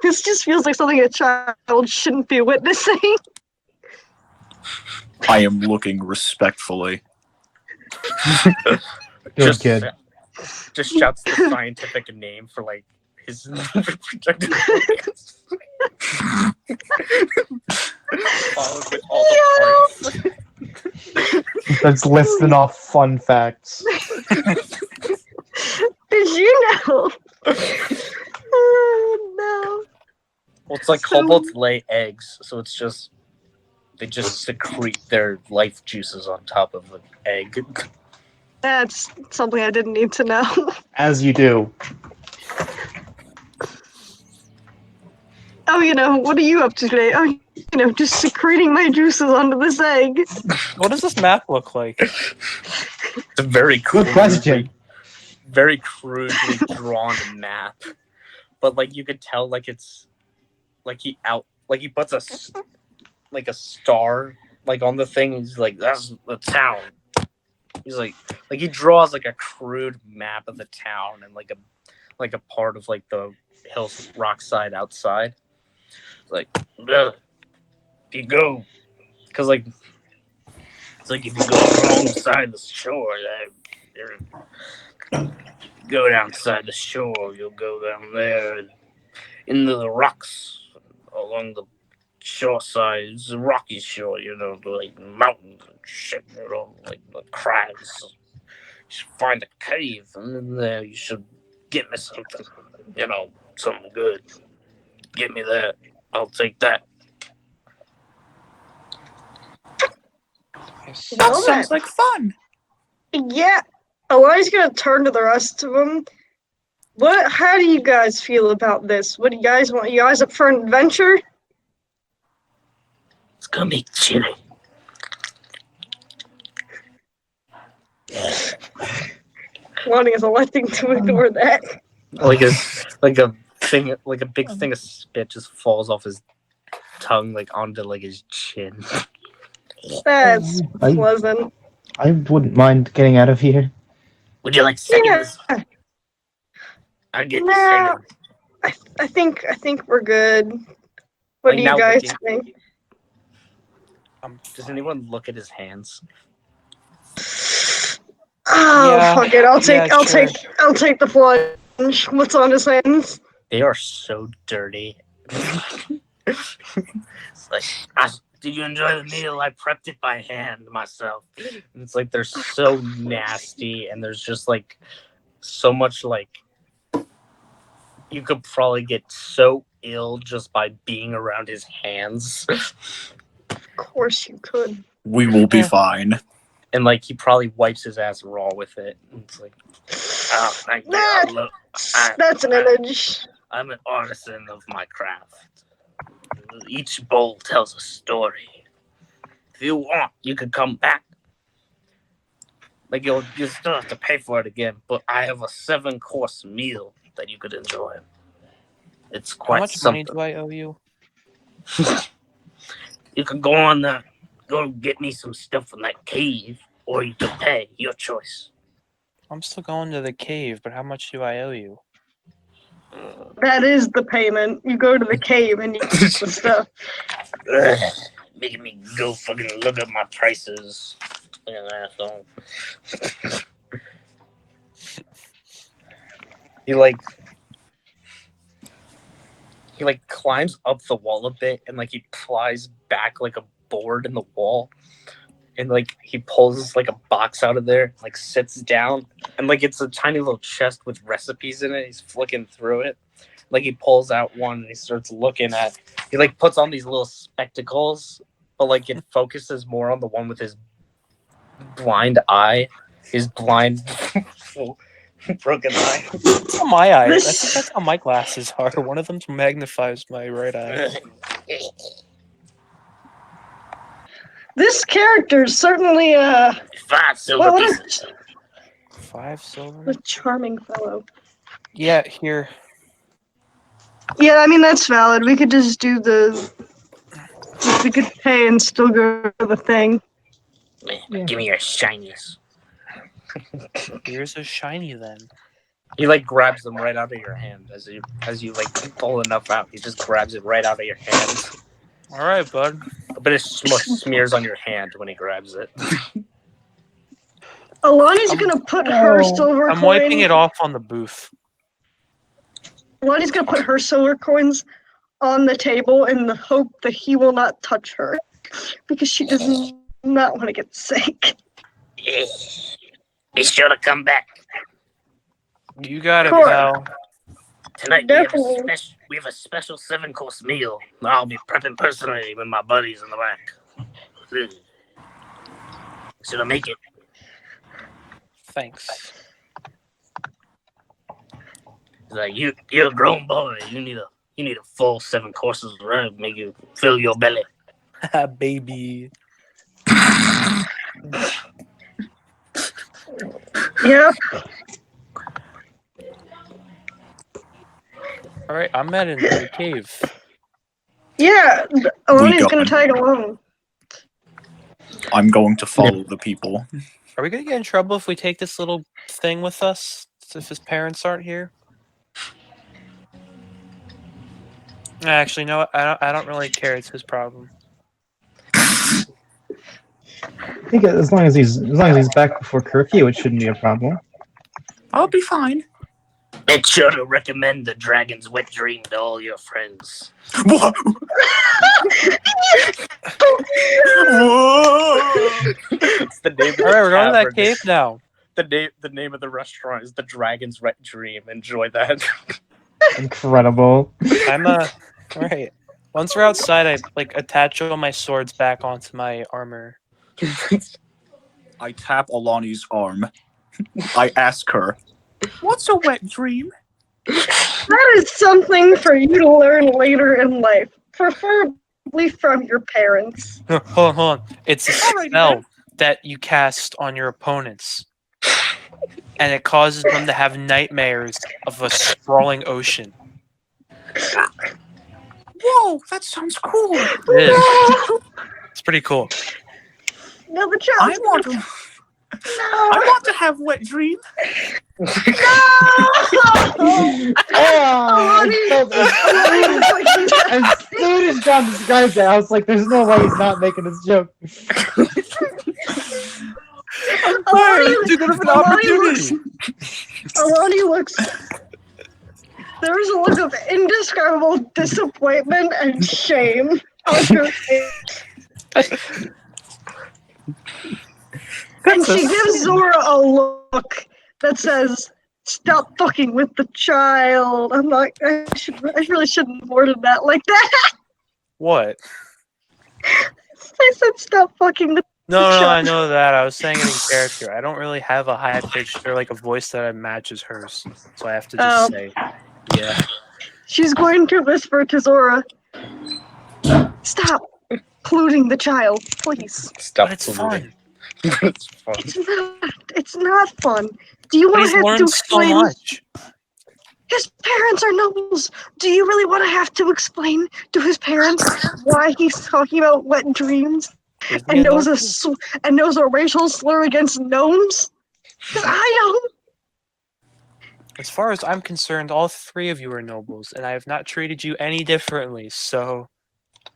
This just feels like something a child shouldn't be witnessing. I am looking respectfully. Good kid. Just shouts the scientific name for like his projected focus. Followed with all the parts. That's listing off fun facts. Did you know? Oh, no. Well, it's like So- kobolds lay eggs, so it's just they just secrete their life juices on top of an egg. That's something I didn't need to know. As you do. Oh, what are you up to today? Oh, just secreting my juices onto this egg. What does this map look like? It's a very Good question. very crudely drawn map, but like you could tell, like it's like he puts a star like on the thing. He's like, that's the town. He's like he draws like a crude map of the town and like a part of like the hills rock side outside. It's like, if you go, because like it's like if you go alongside the shore, go downside the shore, you'll go down there and into the rocks along the shore side. It's a rocky shore, like mountains and shit, like crags. You should find a cave, and in there you should get me something, something good. Get me that. I'll take that. Well, Sounds like fun. Yeah. Eli's gonna turn to the rest of them. How do you guys feel about this? What do you guys want? You guys up for an adventure? It's gonna be chilly. Wanting is electing to ignore that. Like a big thing of spit just falls off his tongue, like onto like his chin. That's I- pleasant. I wouldn't mind getting out of here. Would you like second Yeah. this? I get Nah. second. I think we're good. What Like, do now you guys looking- think? Does anyone look at his hands? Oh, Yeah. fuck it. I'll sure. take the plunge. What's on his hands? They are so dirty. It's like, did you enjoy the meal? I prepped it by hand myself. And it's like they're so nasty, and there's just like so much like you could probably get so ill just by being around his hands. Of course you could. We will be Yeah. fine. And like he probably wipes his ass raw with it. And it's like, oh, thank you. That- Look, That's an image. I'm an artisan of my craft. Each bowl tells a story. If you want, you could come back. Like you still have to pay for it again, but I have a 7-course meal that you could enjoy. It's How quite much something. money do I owe you? You could go on there, go get me some stuff from that cave, or you could pay. Your choice. I'm still going to the cave, but how much do I owe you? That is the payment. You go to the cave and you get the stuff. Ugh, making me go fucking look at my prices. Fucking asshole. He climbs up the wall a bit and like he plies back like a board in the wall. And like he pulls like a box out of there, like sits down, and like it's a tiny little chest with recipes in it. He's flicking through it. Like he pulls out one and he starts looking at. He like puts on these little spectacles, but like it focuses more on the one with his blind eye, his blind Broken eye. That's how my eye. I This- think that's how my glasses are. One of them magnifies my right eye. This character is certainly 5 silver well, what pieces. 5 silver. a charming fellow. Yeah, here. Yeah, I mean that's valid. We could just do we could pay and still go to the thing. Yeah. Give me your shiniest. Here's a shiny then. He like grabs them right out of your hand as you like pull enough out. He just grabs it right out of your hand. All right, bud. A bit of smush smears on your hand when he grabs it. Alani's gonna put her Oh. silver I'm coin. wiping it off on the booth. Alani's gonna put her silver coins on the table in the hope that he will not touch her, because she does not want to get sick. Be sure to come back. You got it, Sure. pal. Tonight Definitely. we have a special 7-course meal. I'll be prepping personally with my buddies in the back. Should I make it? Thanks. He's like, you're a grown boy. You need a full 7 courses to make you fill your belly. Baby. Yep. All right, I'm heading to the cave. Yeah. Alani's going. gonna tag along. I'm going to follow the people. Are we gonna get in trouble if we take this little thing with us? If his parents aren't here? Actually, no. I don't really care. It's his problem. I think as long as he's back before curfew, it shouldn't be a problem. I'll be fine. Make sure to recommend the Dragon's Wet Dream to all your friends. What? It's the name of All right, we're going to that tavern. cave now. The name of the restaurant is the Dragon's Wet Dream. Enjoy that. Incredible. I'm all right. Once we're outside, I like attach all my swords back onto my armor. I tap Alani's arm. I ask her, "What's a wet dream?" That is something for you to learn later in life, preferably from your parents. Hold on. It's a Alrighty spell that you cast on your opponents, and it causes them to have nightmares of a sprawling ocean. Whoa, that sounds cool. It is. It's pretty cool. No, the I child. want to. I want to have wet dream. No! As soon as John described it, I was like, "There's no way he's not making this joke." Hey, too good of an opportunity. Alani looks. There is a look of indescribable disappointment and shame on her face. And she gives Zora a look that says, "Stop fucking with the child." I'm like, I really shouldn't have worded that like that. What? I said, "Stop fucking with." No, I know that. I was saying it in character. I don't really have a high pitched or like a voice that matches hers, so I have to just Oh. say, yeah. She's going to whisper to Zora, "Stop polluting the child, please." Stop. But it's fun. It's fun. It's not fun. Do you But want he's to have to learned so explain? much. His parents are nobles. Do you really want to have to explain to his parents why he's talking about wet dreams Isn't he and a knows noble? and knows a racial slur against gnomes? 'Cause I don't. As far as I'm concerned, all three of you are nobles, and I have not treated you any differently. So,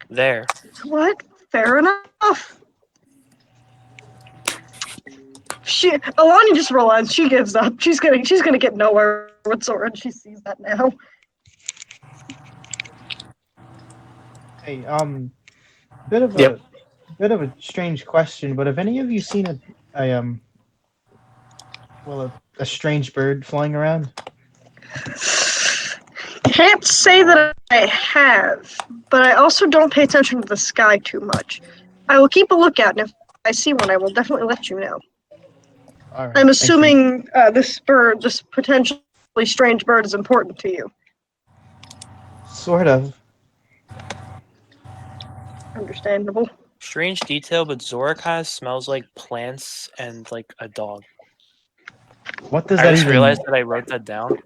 there. What? Fair enough. Alani just realized she gives up. She's gonna get nowhere with Zora, and she sees that now. Hey, bit of a strange question, but have any of you seen a strange bird flying around? Can't say that I have, but I also don't pay attention to the sky too much. I will keep a lookout, and if I see one, I will definitely let you know. All right. I'm thank you. assuming this potentially strange bird, is important to you. Sort of. Understandable. Strange detail, but Zora kind of smells like plants and like a dog. What does I that just even? realized that I wrote that down.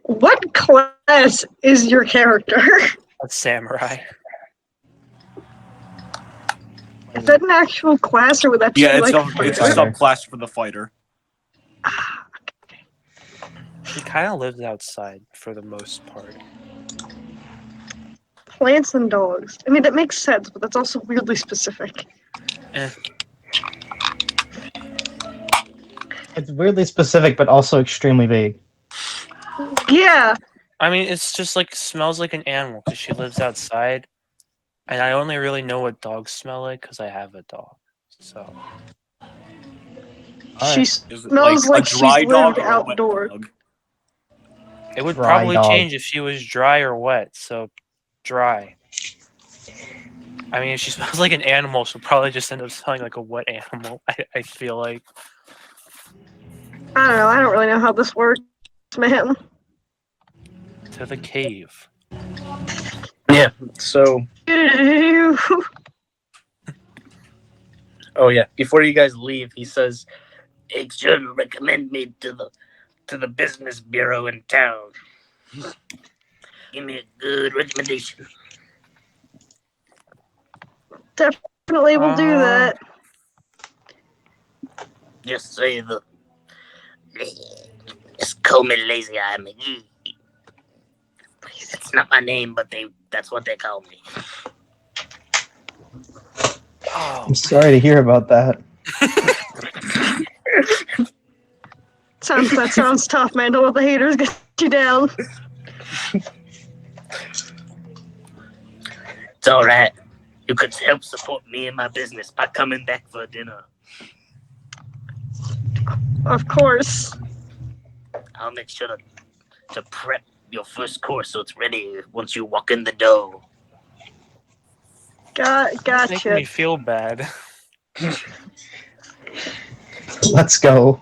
What class is your character? That's samurai. Is that an actual class, or would that just Yeah, be it's like a fighter. subclass for the fighter. He kind of lives outside for the most part. plants and dogs? I mean, that makes sense, but that's also weirdly specific. It's weirdly specific, but also extremely vague. Yeah, I mean, it's just like smells like an animal because she lives outside, and I only really know what dogs smell like because I have a dog. So she Alright. Is it smells like like a she's dry dog lived or a wet outdoors. dog? it would Dry probably dog. change if she was dry or wet. So dry. I mean, if she smells like an animal, she'll probably just end up smelling like a wet animal. I feel like. I don't know. I don't really know how this works, man. To the cave. Yeah. So, oh yeah. Before you guys leave, he says, "Make sure to recommend me to the business bureau in town. Give me a good recommendation." Definitely will do that. Just say just call me Lazy Eye McGee. It's not my name, but that's what they call me. Oh, I'm sorry to hear about that. That sounds tough, man. Don't let the haters get you down. It's all right. You could help support me and my business by coming back for dinner. Of course. I'll make sure to prep your first course so it's ready once you walk in the door. it's making Gotcha. me feel bad. Let's go.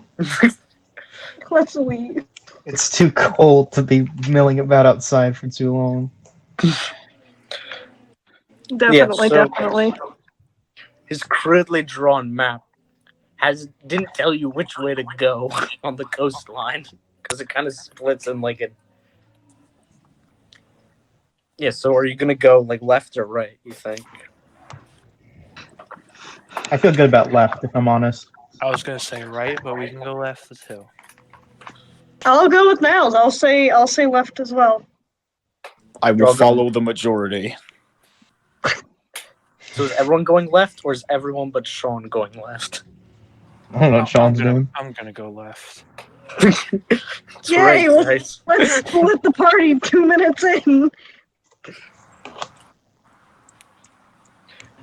Let's leave. It's too cold to be milling about outside for too long. Definitely, so- definitely. His crudely drawn map didn't tell you which way to go on the coastline because it kind of splits in like a. Yeah, so are you gonna go like left or right? You think? I feel good about left, if I'm honest. I was gonna say right, but we can go left too. I'll go with Niles. I'll say left as well. I will You're all going- follow the majority. So is everyone going left, or is everyone but Sean going left? I don't know what Sean's doing. I'm gonna go left. That's Yay, right, guys. Let's split the party 2 minutes in.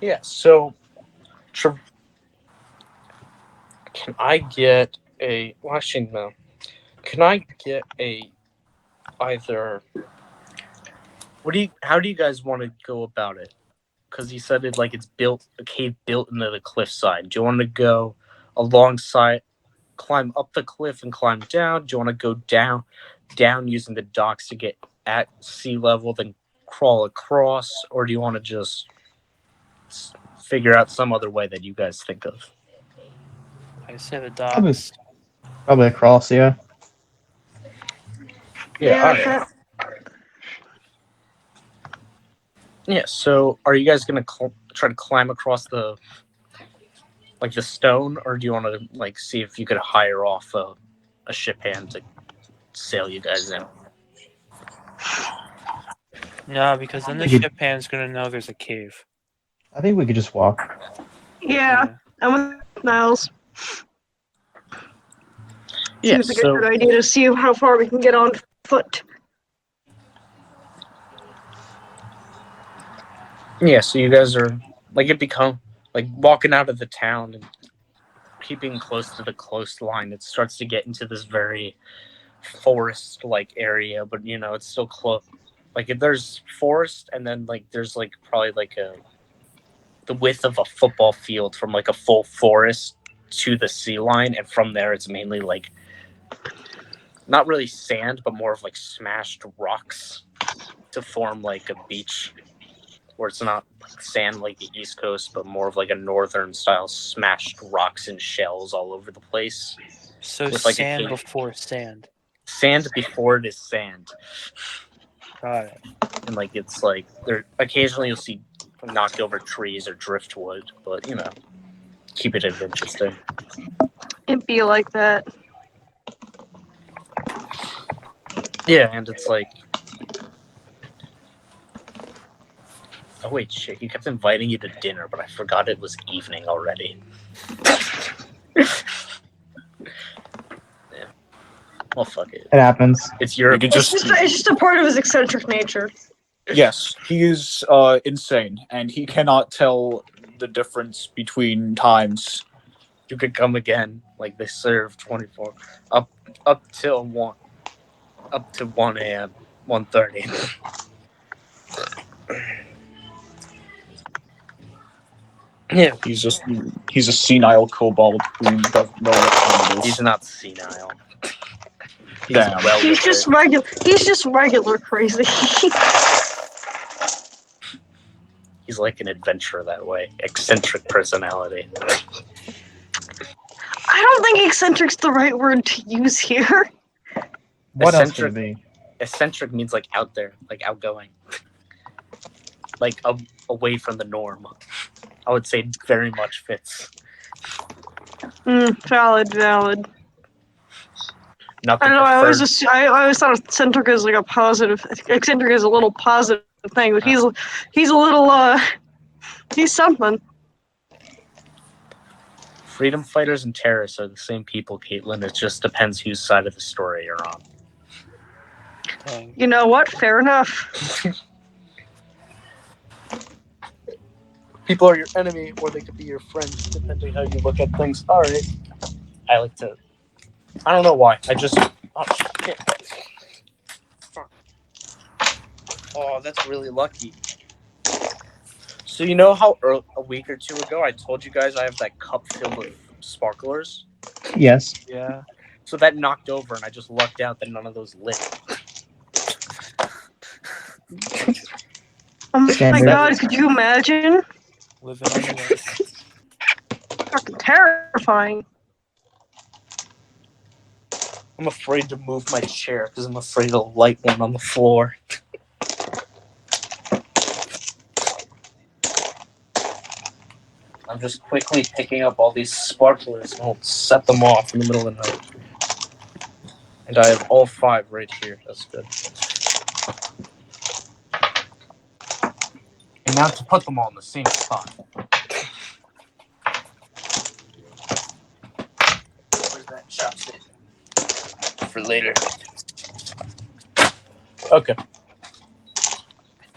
Yeah. So, can I get a? Well, actually, no. Can I get a either? How do you guys want to go about it? Because you said it's a cave built into the cliffside. Do you want to go alongside, climb up the cliff and climb down? Do you want to go down using the docks to get at sea level, then crawl across, or do you want to just figure out some other way that you guys think of? I say the Probably- docks. Probably across, yeah. alright. Yeah, so are you guys gonna try to climb across the stone, or do you want to see if you could hire off a ship hand to sail you guys in? No, because then the You- ship hand's gonna know there's a cave. I think we could just walk. Yeah, I'm with Niles. Yeah, Seems like a good idea to see how far we can get on foot. yeah, so you guys are walking out of the town and keeping close to the coastline. It starts to get into this very forest-like area, but it's still close. If there's forest, and then there's probably the width of a football field from a full forest to the sea line, and from there it's mainly like not really sand, but more of like smashed rocks to form like a beach, where it's not sand like the East Coast, but more of like a northern style smashed rocks and shells all over the place. So With, like, a sand cave. before sand. Sand before it is sand. Got it. And like it's like there occasionally you'll see knocked over trees or driftwood, but you know, keep it interesting. It'd be like that. Yeah, and it's like, oh wait, shit, he kept inviting you to dinner, but I forgot it was evening already. Yeah. Well, fuck it. It happens. It's your. You could It's just a part of his eccentric nature. Yes, he is insane, and he cannot tell the difference between times. You could come again. Like they serve 24 up till 1 a.m. 1:30. Yeah, He's a senile kobold who doesn't know what time it he's is. not senile. He's Damn. well He's with just it. regular. He's just regular crazy. He's like an adventurer that way. Eccentric personality. I don't think eccentric's the right word to use here. What else Eccentric- could it be? Eccentric means like out there, like outgoing, like away from the norm. I would say very much fits. Valid. Not the I don't know. preferred. I always thought eccentric is like a positive. Eccentric is a little positive thing, but he's a little he's something. Freedom fighters and terrorists are the same people, Caitlin. It just depends whose side of the story you're on. Dang. You know what? Fair enough. People are your enemy, or they could be your friends, depending how you look at things. All right. I like to. I don't know why. I just. Oh shit! Fuck. Oh, that's really lucky. So you know how a week or two ago I told you guys I have that cup filled with sparklers? Yes. Yeah. So that knocked over, and I just lucked out that none of those lit. Oh my Standard. god! Could you imagine? Living on the edge. Fucking terrifying. I'm afraid to move my chair because I'm afraid to light one on the floor. I'm just quickly picking up all these sparklers and I'll set them off in the middle of the night. And I have all 5 right here. That's good. And now to put them all in the same spot. Where's that chopstick? For later. Okay.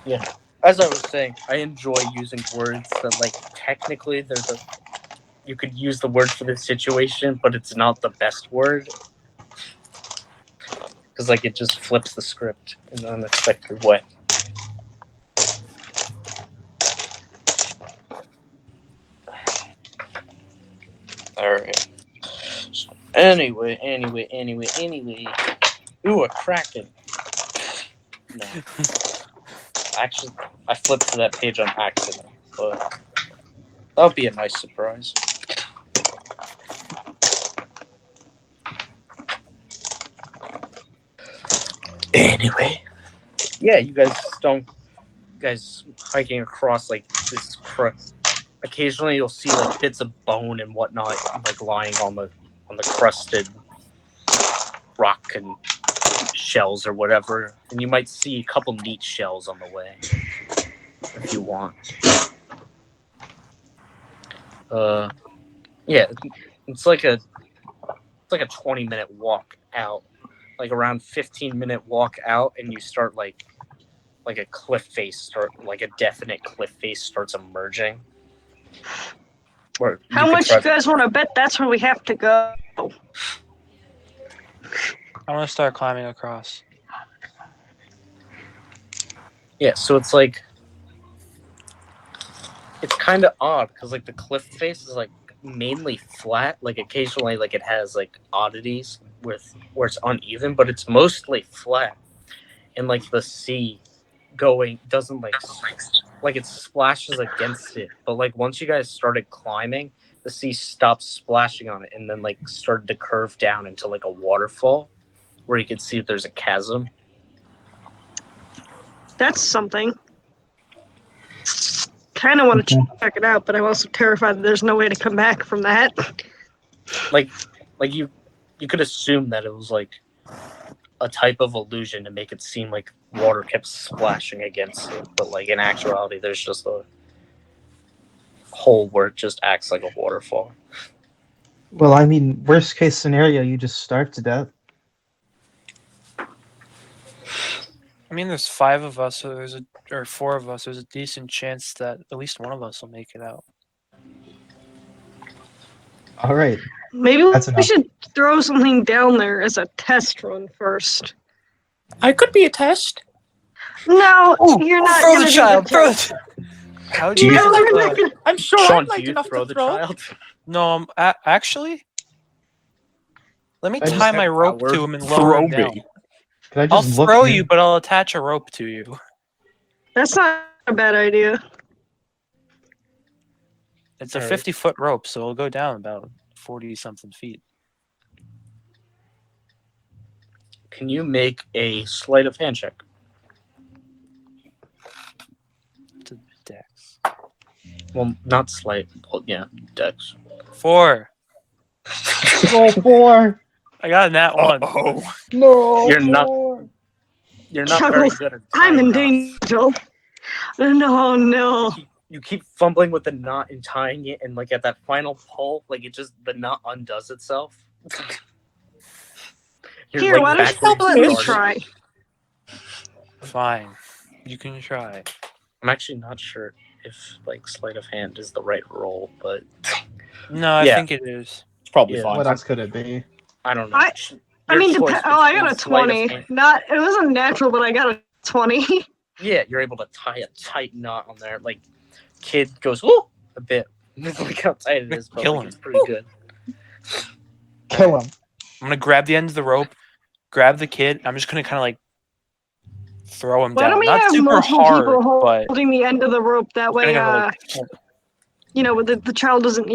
Yeah. As I was saying, I enjoy using words that, like, technically you could use the word for this situation, but it's not the best word. Because, like, it just flips the script in an unexpected way. Alright. So, anyway. Ooh, a Kraken. No. Actually, I flipped to that page on accident, but that'll be a nice surprise. Anyway, yeah, you guys hiking across like this occasionally you'll see like bits of bone and whatnot like lying on the crusted rock and shells or whatever, and you might see a couple neat shells on the way if you want. Yeah, it's like a 20-minute walk out, like around 15-minute walk out, and you start like a cliff face like a definite cliff face starts emerging. How much you guys want to bet that's where we have to go? I want to start climbing across. Yeah, so it's like it's kind of odd because like the cliff face is like mainly flat. Like occasionally, like it has like oddities with where it's uneven, but it's mostly flat. And like the sea going doesn't like it splashes against it, but like once you guys started climbing, the sea stopped splashing on it, and then like started to curve down into like a waterfall, where you can see if there's a chasm. That's something. Kind of want to check it out, but I'm also terrified that there's no way to come back from that. Like you could assume that it was like a type of illusion to make it seem like water kept splashing against it, but like in actuality, there's just a hole where it just acts like a waterfall. Well, I mean, worst case scenario, you just starve to death. I mean, there's 5 of us, so or 4 of us. There's a decent chance that at least one of us will make it out. All right. Maybe That's we enough. should throw something down there as a test run first. I could be a test. No, you're not Throw gonna the do child. the Throw test. it. How do Do you? you- No, you're not gonna. I'm sure Sean, I'd like do you enough throw to the throw. child? No, actually. Let me I just tie have my rope power. to him and lower Throw him down. me. Can I I'll just look throw in? you, but I'll attach a rope to you. That's not a bad idea. It's a Alright. 50-foot rope, so it'll go down about 40-something feet. Can you make a sleight of hand check? To Dex. Well, not sleight. Well, yeah, dex. 4. Roll 4. I got a nat 1. Oh, No. You're not- 4. You're not very good at I'm tying in knots. danger. No. You keep fumbling with the knot and tying it, and like at that final pull, like the knot undoes itself. You're, Here, like, why back don't where you let you me started. try? Fine. You can try. I'm actually not sure if like sleight of hand is the right roll, but No, I Yeah. think it is. it's probably Yeah. fine. What else could it be? I don't know. I Your mean, choice I got between a sleight of 20. hand- Not, it wasn't natural, but I got a 20. Yeah, you're able to tie a tight knot on there. Like, kid goes, "Whoa!" a bit. Look how tight it is, but Kill like, him. it's pretty good. Kill him. I'm gonna grab the end of the rope, grab the kid. I'm just gonna kind of like throw him Why down. don't we Not have super multiple hard, people but holding the end of the rope? That way, kinda kinda the child doesn't,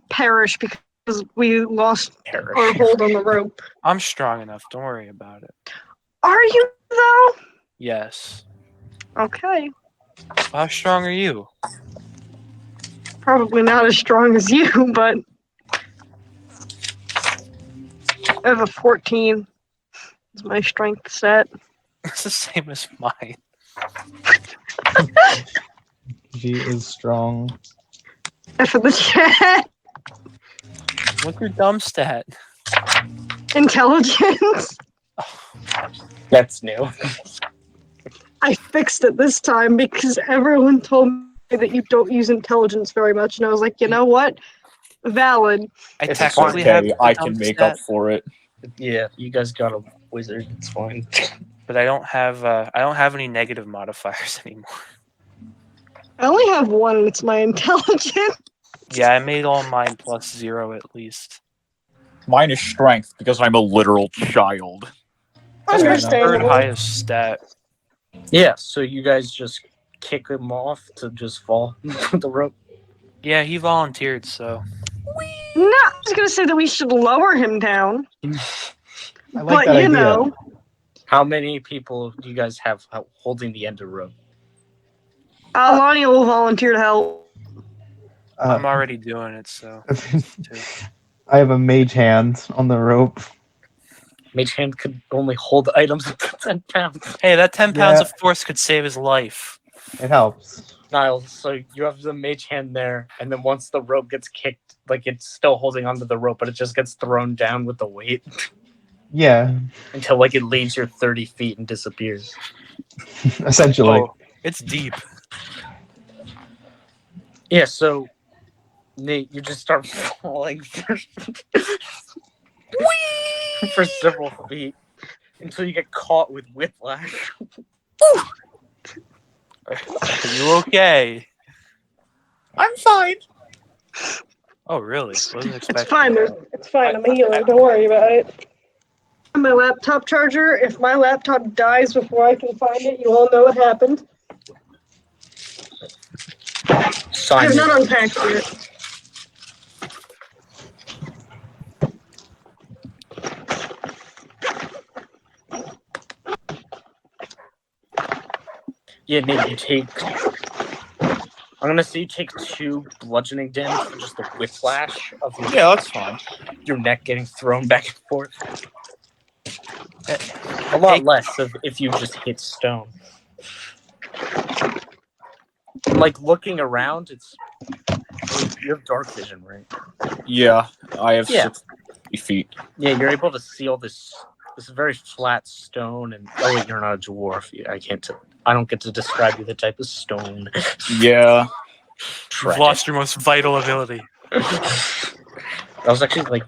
perish because we lost our Perish. hold on the rope. I'm strong enough. Don't worry about it. Are you, though? Yes. Okay. How strong are you? Probably not as strong as you, but I have a 14. Is my strength set. It's the same as mine. She is strong. F in the chat. What's your dumb stat? Intelligence. That's new. I fixed it this time because everyone told me that you don't use intelligence very much, and I was like, you know what? Valid. I It's technically have okay, the I dumb can make stat, up for it. Yeah, you guys got a wizard. It's fine. but I don't have any negative modifiers anymore. I only have one, and it's my intelligence. Yeah, I made all mine +0 at least. Mine is strength because I'm a literal child. That's my third Understandable. highest stat. Yeah, so you guys just kick him off to just fall the rope. Yeah, he volunteered, so No, I was gonna say that we should lower him down, I like but that you idea. know, How many people do you guys have holding the end of rope? Lonnie will volunteer to help. I'm already doing it. So I have a mage hand on the rope. Mage hand could only hold items up to 10 pounds. hey, that 10 pounds Yeah. of force could save his life. It helps. Niles, so you have the mage hand there, and then once the rope gets kicked, like it's still holding onto the rope, but it just gets thrown down with the weight Yeah, until like it leaves your 30 feet and disappears. essentially. Oh, it's deep. Yeah, so Nate, you just start falling for several feet until you get caught with whiplash. Are you okay? I'm fine. Oh, really? Wasn't expecting It's fine. that. It's fine. I'm a healer. Don't worry about it. My laptop charger. If my laptop dies before I can find it, you all know what happened. I Sign have me. not unpacked yet. Yeah, Nate, you take. I'm gonna say you take 2 bludgeoning damage for just the whiplash of Yeah, that's fine. your neck getting thrown back and forth. A lot less if you just hit stone. Like looking around, it's you have dark vision, right? Yeah, I have Yeah. 60 feet. Yeah, you're able to see all this very flat stone, and oh wait, you're not a dwarf. I don't get to describe you the type of stone. Yeah. You've lost your most vital ability. That was actually like,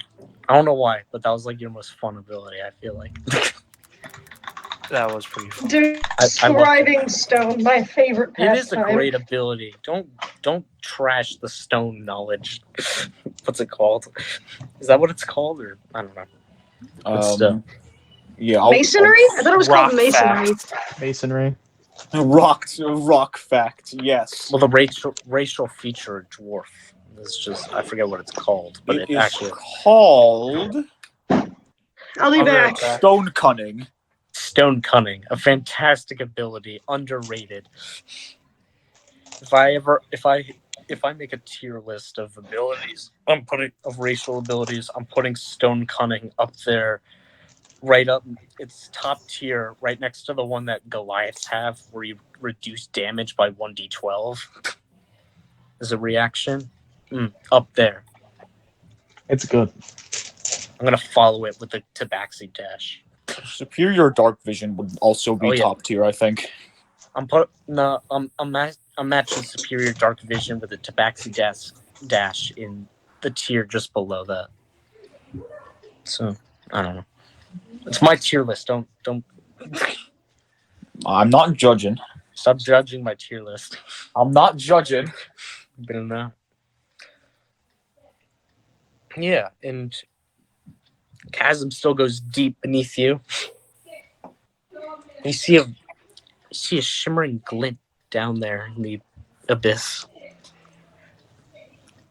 I don't know why, but that was like your most fun ability. I feel like. That was pretty fun. Dude, I love scribing stone, my favorite It is a pastime. great ability. Don't trash the stone knowledge. What's it called? Is that what it's called, or I don't know. Yeah. Masonry? I thought it was Rock called masonry. Masonry. Rock fact. Yes. Well, the racial feature dwarf. It's just I forget what it's called, but it is actually called I'll be back. Stone Cunning. stone cunning, a fantastic ability, underrated. If I make a tier list of abilities, of racial abilities, I'm putting stone cunning up there, right up. It's top tier, right next to the one that Goliaths have, where you reduce damage by 1d12 as a reaction. Up there. It's good. I'm gonna follow it with the Tabaxi dash. Superior Dark Vision would also be top tier, I think. I'm matching Superior Dark Vision with the Tabaxi dash in the tier just below that. So I don't know. It's my tier list. Don't I'm not judging. stop judging my tier list. I'm not judging. Yeah, and chasm still goes deep beneath you. You see a shimmering glint down there in the abyss.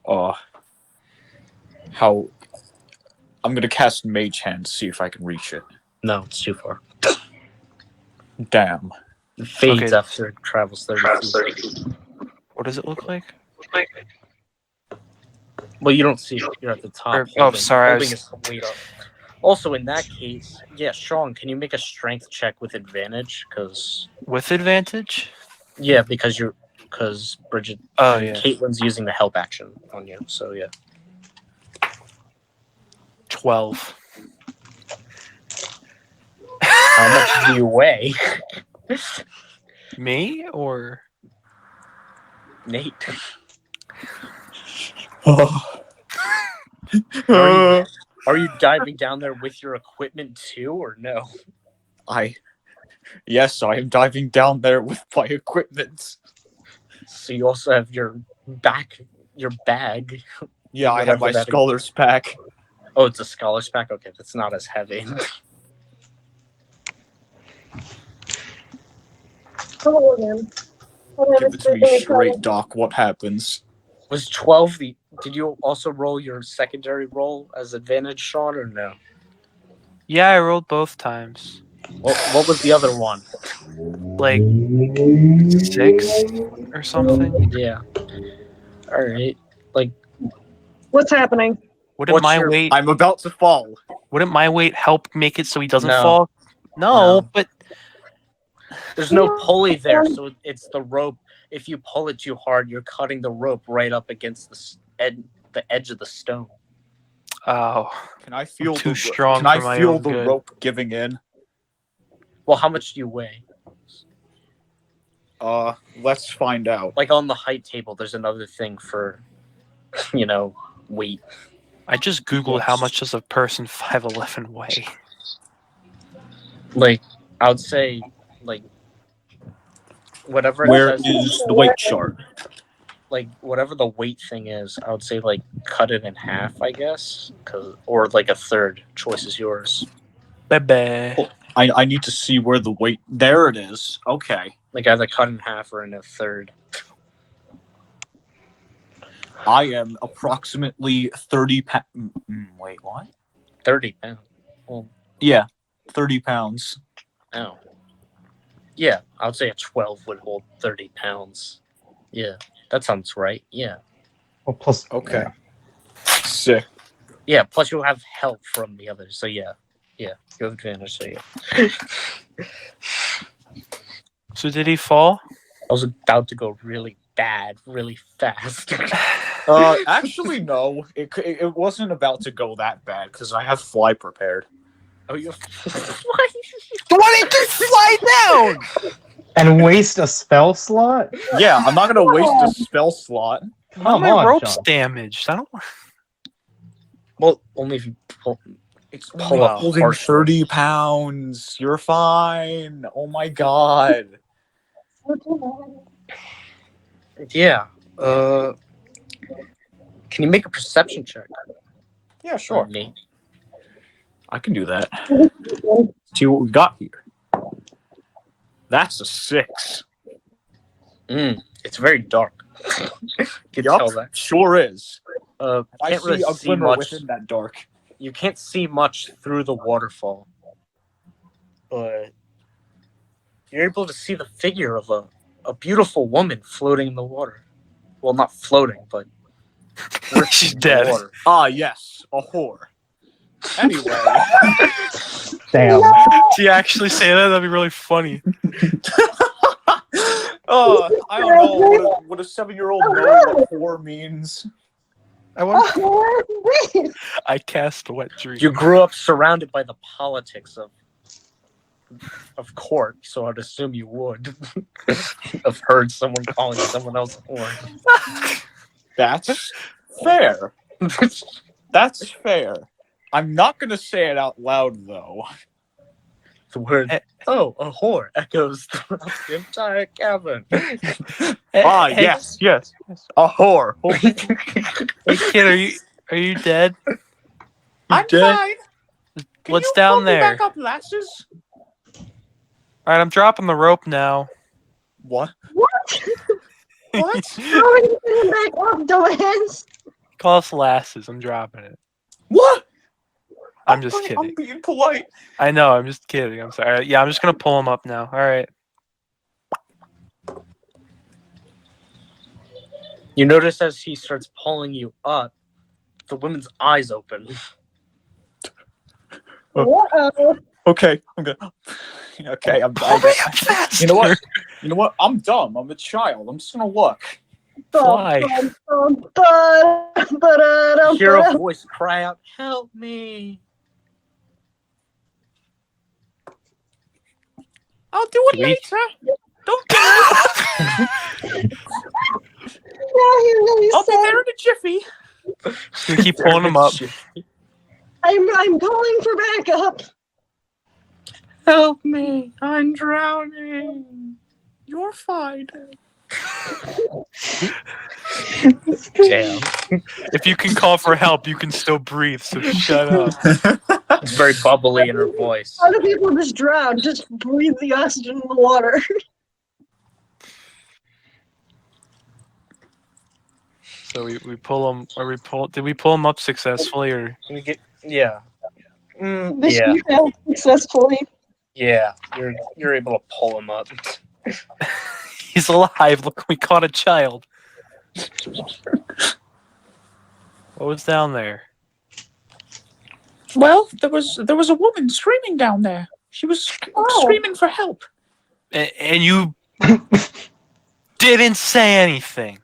How? I'm gonna cast Mage Hand to see if I can reach it. No, it's too far. Damn. It fades Okay. after it travels 30 feet. What does it look like? Well, you don't see it. You're at the top. Sorry, I Holding was- his weight up. Also, in that case, yeah, Sean, can you make a strength check with advantage? Because With advantage? because Bridget Oh, and yeah. Caitlin's using the help action on you. So yeah. 12. How much do you weigh, Me or Nate? I Are you diving down there with your equipment too, or no? Yes, I am diving down there with my equipment. So you also have your bag. Yeah, I have my Whatever that is. scholar's pack. Oh, it's a scholar's pack. Okay, that's not as heavy. Hello again. Give it to me straight, Doc. What happens? Was 12 the? Did you also roll your secondary roll as advantage, Sean, or no? yeah, I rolled both times. What was the other one? Like 6 or something. Yeah. All right. What's happening? Wouldn't What's my your- weight? I'm about to fall. Wouldn't my weight help make it so he doesn't No. fall? No, No. but There's no pulley there, so it's the rope. If you pull it too hard, you're cutting the rope right up against the edge of the stone. oh, Can I feel too the strong Can I for my feel own the good. rope giving in? Well, how much do you weigh? Let's find out. Like on the height table, there's another thing for, weight. I just googled how much does a person 5'11" weigh. Like, I would say, like, whatever. Where it says, is the weight chart? like whatever the weight thing is, I would say like cut it in half, I guess, or like a third. Choice is yours. Bebe. I need to see where the weight. There it is. Okay. Like either cut in half or in a third. I am approximately 30 pounds. Wait, what? 30 pounds. Well, Yeah, 30 pounds. oh. Yeah, I would say a 12 would hold 30 pounds. Yeah, that sounds right. Yeah. Well, plus, Okay. Sick. Yeah, plus you'll have help from the others. So yeah. Yeah, you have advantage. So yeah. So did he fall? I was about to go really bad, really fast. Actually, no. It wasn't about to go that bad because I have fly prepared. Oh, you Why did you fly down? and waste a spell slot? Yeah, I'm not gonna waste a spell slot. How Come my on, ropes John. damaged? I don't. Well, only if you pull. It's Pull only up holding partially. 30 pounds. You're fine. Oh my god. Yeah. Can you make a perception check? Yeah, sure. Nate? I can do that. See what we got here. That's a 6. It's very dark. Can Yup, tell that. sure is. I Can't see really a see glimmer much. within that dark. You can't see much through the waterfall, but you're able to see the figure of a beautiful woman floating in the water. Well, not floating, but She's in the dead. water. Ah, yes, a whore. Anyway. Damn. Did you actually say that? That'd be really funny. I don't know what a 7-year-old knows what whore means. I want. Oh, I cast a wet dream. You grew up surrounded by the politics of court, so I'd assume you would have heard someone calling someone else a whore. That's fair. That's fair. I'm not gonna say it out loud though. The word "oh, a whore" echoes throughout the entire cabin. Ah, Hey, yes, a whore. hey kid, are you dead? I'm dead? fine. Can What's you down pull me there? back up, lasses? All right, I'm dropping the rope now. What? what? What? How are you getting back up, dumbass? Call us lasses. I'm dropping it. What? I'm just I'm kidding. being polite. I know. I'm just kidding. I'm sorry. Yeah, I'm just gonna pull him up now. All right. You notice as he starts pulling you up, the woman's eyes open. Uh-oh. Okay, I'm good. Okay, I'm faster. You know what? I'm dumb. I'm a child. I'm just gonna look. Fly. You hear a voice cry out, "Help me!" I'll do it Do we- later. Don't do it. I'll be there in a jiffy. Can we keep pulling him up? I'm calling for backup. Help me! I'm drowning. You're fine. Damn. If you can call for help, you can still breathe. So shut up. It's very bubbly in her voice. Other people just drown. Just breathe the oxygen in the water. So we pull him, or we pull? Did we pull him up successfully, or? Can we get? Yeah. This Yeah. you failed successfully. Yeah. You're able to pull him up. He's alive. Look, we caught a child. What was down there? Well, there was a woman screaming down there. She was screaming for help. And you didn't say anything.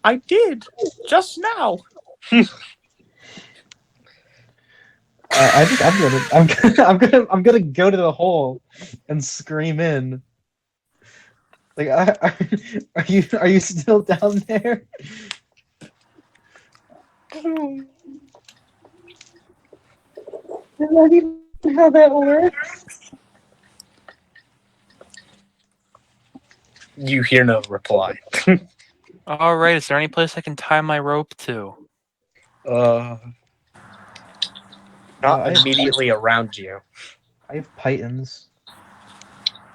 I did just now. I think I'm gonna go to the hole and scream in. Like, are you still down there? Is that even how that works? You hear no reply. All right. Is there any place I can tie my rope to? Not I have immediately around you. I have pythons.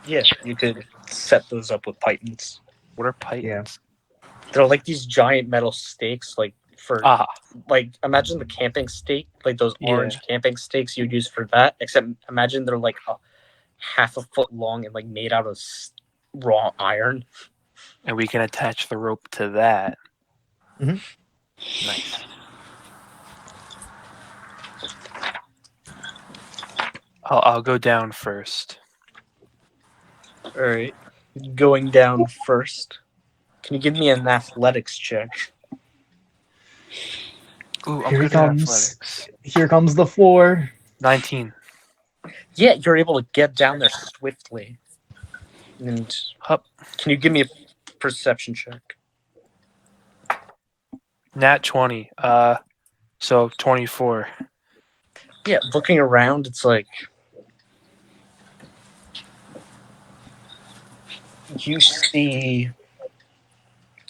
Yeah, you could set those up with pythons. What are pythons? They're like these giant metal stakes, like for Ah, like imagine the camping stake, like those orange camping stakes you'd use for that. Except imagine they're like half a foot long and like made out of raw iron. and we can attach the rope to that. Mhm. Nice. I'll go down first. All right, going down first. Can you give me an athletics check? Ooh, I'm Here he good at comes. athletics. Here comes the 4. 19. Yeah, you're able to get down there swiftly. And Hup. can you give me a perception check? Nat 20. So 24. Yeah, looking around, it's like you see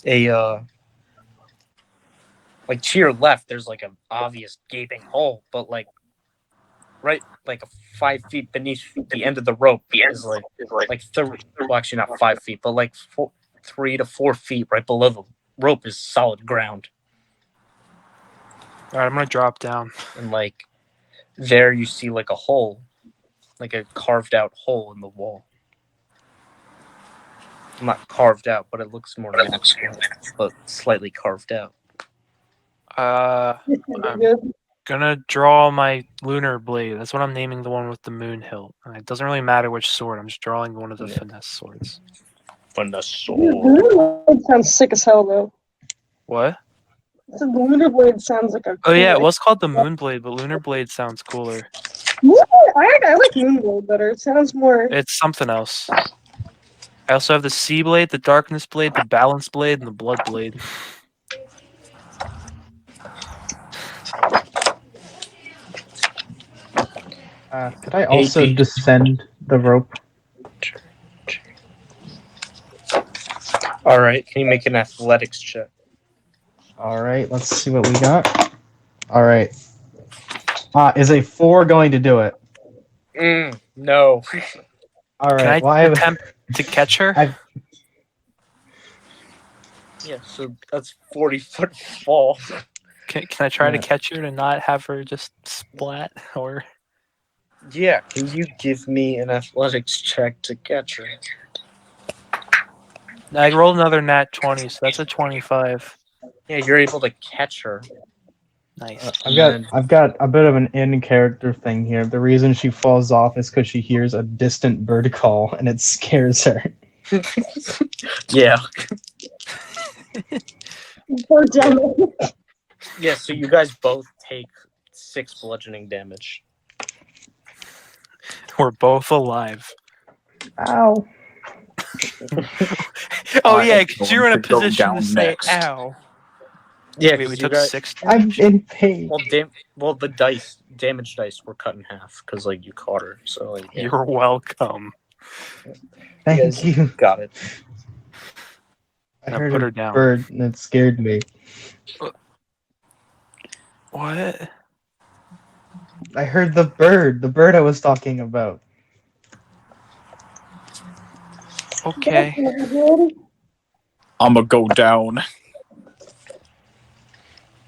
a like to your left there's like an obvious gaping hole, but like right like 5 feet beneath the end of the rope is like well, actually not 5 feet, but like 3 to 4 feet right below the rope is solid ground. All right, I'm gonna drop down. And like there you see like a hole, like a carved out hole in the wall. Not carved out, but it looks more natural, but slightly carved out. I'm gonna draw my lunar blade. That's what I'm naming the one with the moon hilt. It doesn't really matter which sword. I'm just drawing one of the finesse swords. It sounds sick as hell though. What? The lunar blade sounds like a. Oh yeah, it was called the moon blade, but lunar blade sounds cooler. I like moon blade better. It sounds more. It's something else. I also have the sea blade, the darkness blade, the balance blade, and the blood blade. Could I also descend the rope? All right, can you make an athletics check? All right, let's see what we got. All right. Is a 4 going to do it? No. All Can right. I attempt to catch her? Yeah, so that's 40-foot fall. Can I try to Yeah. catch her to not have her just splat? Or Yeah, can you give me an athletics check to catch her? I rolled another nat 20, so that's a 25. Yeah, you're able to catch her. Nice. I've got a bit of an in-character thing here. The reason she falls off is because she hears a distant bird call and it scares her. Yeah. Poor Gemma. Yeah, so you guys both take 6 bludgeoning damage. We're both alive. Ow. Oh I yeah, am because you're in a going to go position to down say next. ow. Yeah, Wait, we 'cause you took guys, 6 I'm damage? in pain. well, the damage dice were cut in half because like you caught her. So like, yeah, You're welcome. Thank guys- you. got it. I Now heard put a her down. bird and it scared me. What? I heard the bird I was talking about. Okay. I'm gonna go down.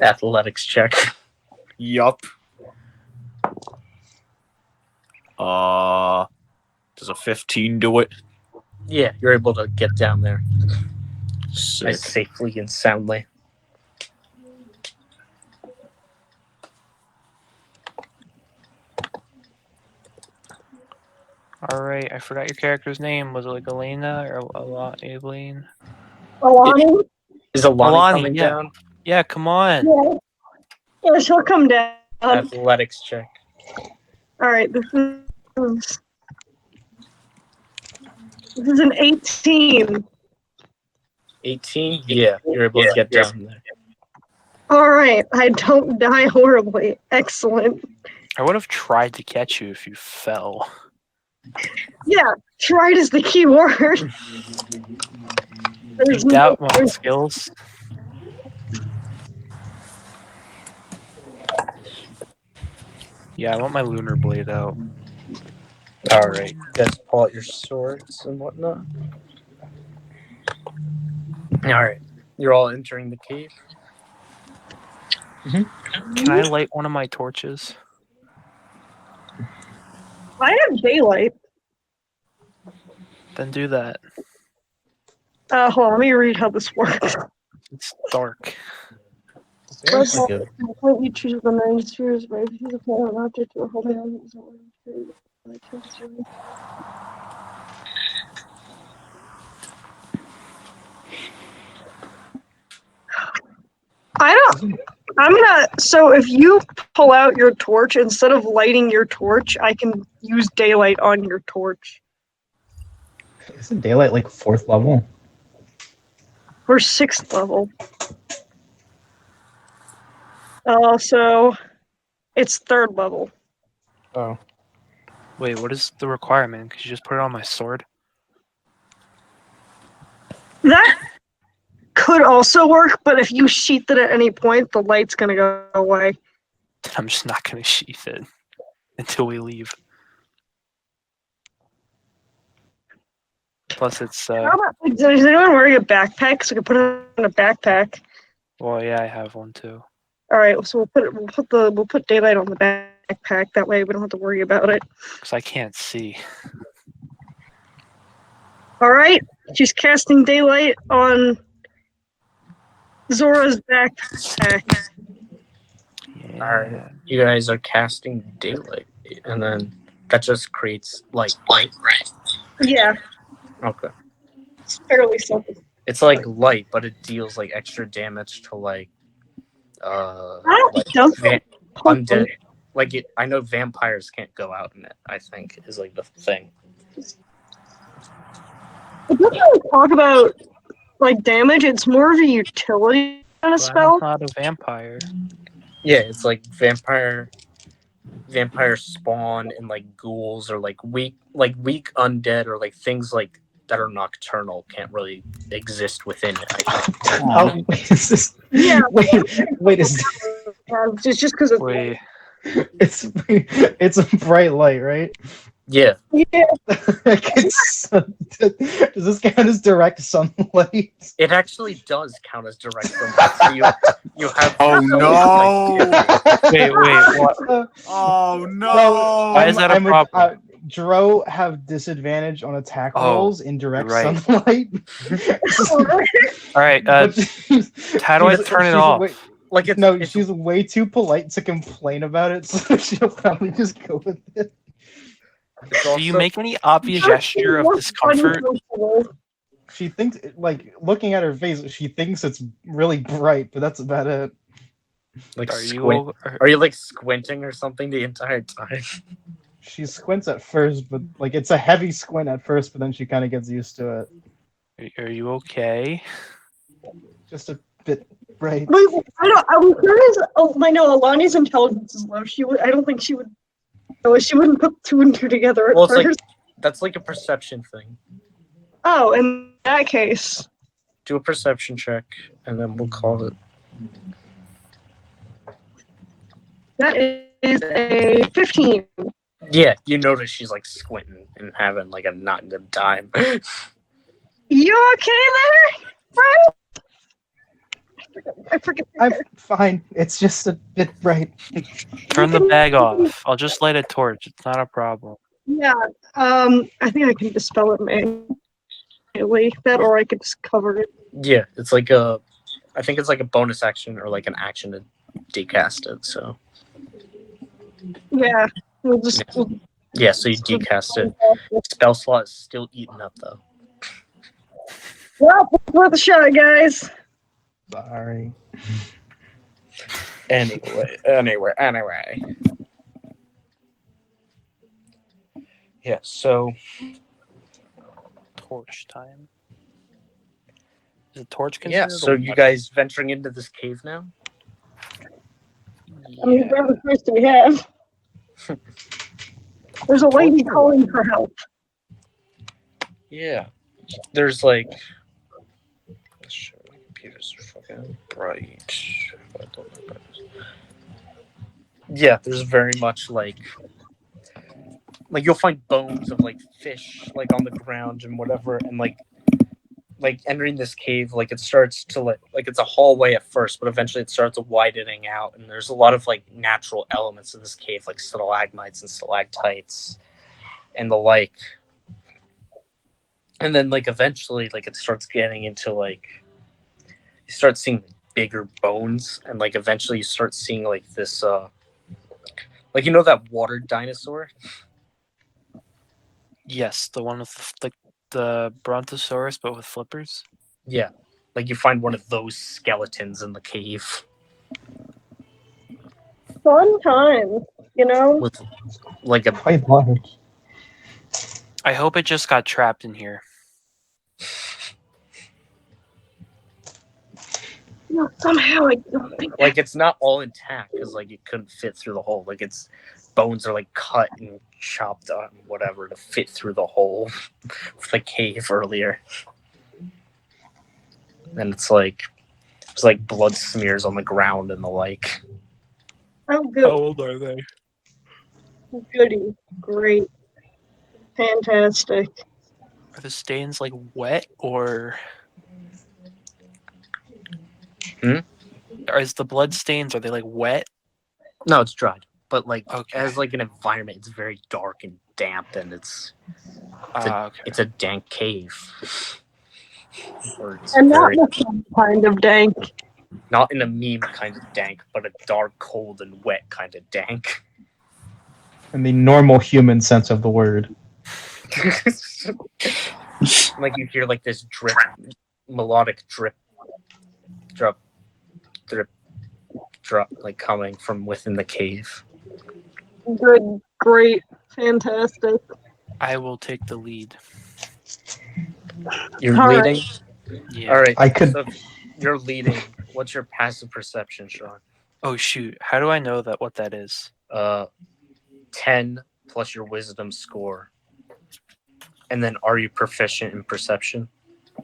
Athletics check. Yup. Does a 15 do it? Yeah, you're able to get down there Sick. nice, safely and soundly. Alright, I forgot your character's name. Was it like Elena or Aileen? Alani? Is Alani Alani, coming yeah. down? Yeah, come on. Yeah. Yeah, she'll come down. Athletics check. Alright, this is an 18. 18? Yeah, you're able to get down there. Alright, I don't die horribly. Excellent. I would have tried to catch you if you fell. Yeah, tried is the key word. You doubt my skills. Yeah, I want my lunar blade out. All right, you guys pull out your swords and whatnot. All right, you're all entering the cave. Can I light one of my torches? I have daylight. Then do that. Hold on, let me read how this works. It's dark. Let's Okay. point you choose the nine spheres, right? If you use a planet or object or holding on to it. So if you pull out your torch, instead of lighting your torch, I can use daylight on your torch. Isn't daylight like 4th level? We're 6th level. So it's 3rd level. Oh. Wait, what is the requirement? Could you just put it on my sword? That could also work, but if you sheath it at any point, the light's gonna go away. Then I'm just not gonna sheath it until we leave. Plus, it's How about, like, does anyone wearing a backpack? So we can put it in a backpack. well, yeah, I have one too. All right, so we'll put daylight on the backpack. That way we don't have to worry about it. Because I can't see. All right, she's casting daylight on Zora's backpack. Yeah. All right, you guys are casting daylight, and then that just creates light. Yeah, Okay. it's fairly simple. It's like light, but it deals like extra damage to like like undead. Like it, I know vampires can't go out in it. I think is like the thing. It doesn't really talk about like damage. It's more of a utility kind of But spell. I'm not a vampire. Yeah, it's like vampire spawn and like ghouls or like weak undead or like things like that are nocturnal can't really exist within it. I think. Oh, is this, Yeah. wait, is It's just because it's Wait, it's a bright light, right? Yeah, yeah. Does this count as direct sunlight? it actually does count as direct sunlight. So you have. Oh no! wait, what? Oh no! Why is that a problem? Dro have disadvantage on attack Oh, rolls in direct right. sunlight. All right, how do I turn it off? Like it's No, it's, she's way too polite to complain about it, so she'll probably just go with it. it's Do you also- make any obvious gesture of discomfort? She thinks, like, looking at her face, she thinks it's really bright, but that's about it. like Are you? squint? Are you like squinting or something the entire time? She squints at first, but like it's a heavy squint at first, but then she kind of gets used to it. Are you okay? Just a bit bright. Wait, I don't. I was I know Alani's intelligence is low. I don't think she would. No, she wouldn't put 2 and 2 together at Well, it's first. like that's like a perception thing. Oh, in that case, Do a perception check, and then we'll call it. that is a 15. Yeah, you notice she's like squinting and having like a not good time. You okay there, Brian? I forget. I'm fine. It's just a bit bright. Turn the bag off. I'll just light a torch. It's not a problem. Yeah. I think I can dispel it manually. That, or I could just cover it. Yeah, it's like a. I think it's like a bonus action or like an action to decast it. So Yeah. We'll just. yeah, so you decast it. Spell slot is still eaten up though. Well, it's worth a shot, guys. Sorry. Anyway. Yeah, so Torch time. Is a torch yeah, considered? so a you weapon? guys venturing into this cave now? I mean, Yeah. they're the first we have. There's a lady calling for help. Yeah. There's like. Shit, my computer's fucking bright. Yeah, there's very much like you'll find bones of like fish like on the ground and whatever, and like entering this cave, like it starts to like it's a hallway at first, but eventually it starts widening out, and there's a lot of like natural elements in this cave, like stalagmites and stalactites and the like. And then like eventually like it starts getting into like you start seeing bigger bones, and like eventually you start seeing like this like, you know that water dinosaur? Yes, the one with the Brontosaurus, but with flippers. Yeah. Like you find one of those skeletons in the cave Fun times, you know? with like a Quite large. I hope it just got trapped in here. No, somehow I don't think like it's not all intact because like it couldn't fit through the hole. Like its bones are like cut and chopped up and whatever to fit through the hole of the cave earlier. And it's like blood smears on the ground and the like. Oh, good. old are they? Goody. Great. Fantastic. Are the stains like wet or? Or is the blood stains? Are they like wet? No, it's dried. But like Okay. as like an environment, it's very dark and damp, and it's Okay. a dank cave. Or it's And not very, the fun kind of dank. not in a meme kind of dank, but a dark, cold, and wet kind of dank. In the normal human sense of the word. Like you hear like this drip, melodic drip, like coming from within the cave. Good. Great. Fantastic. I will take the lead. You're All right. leading. Yeah. All right. I could- So you're leading. What's your passive perception, Sean? Oh shoot! How do I know what that is? 10 plus your wisdom score. And then are you proficient in perception?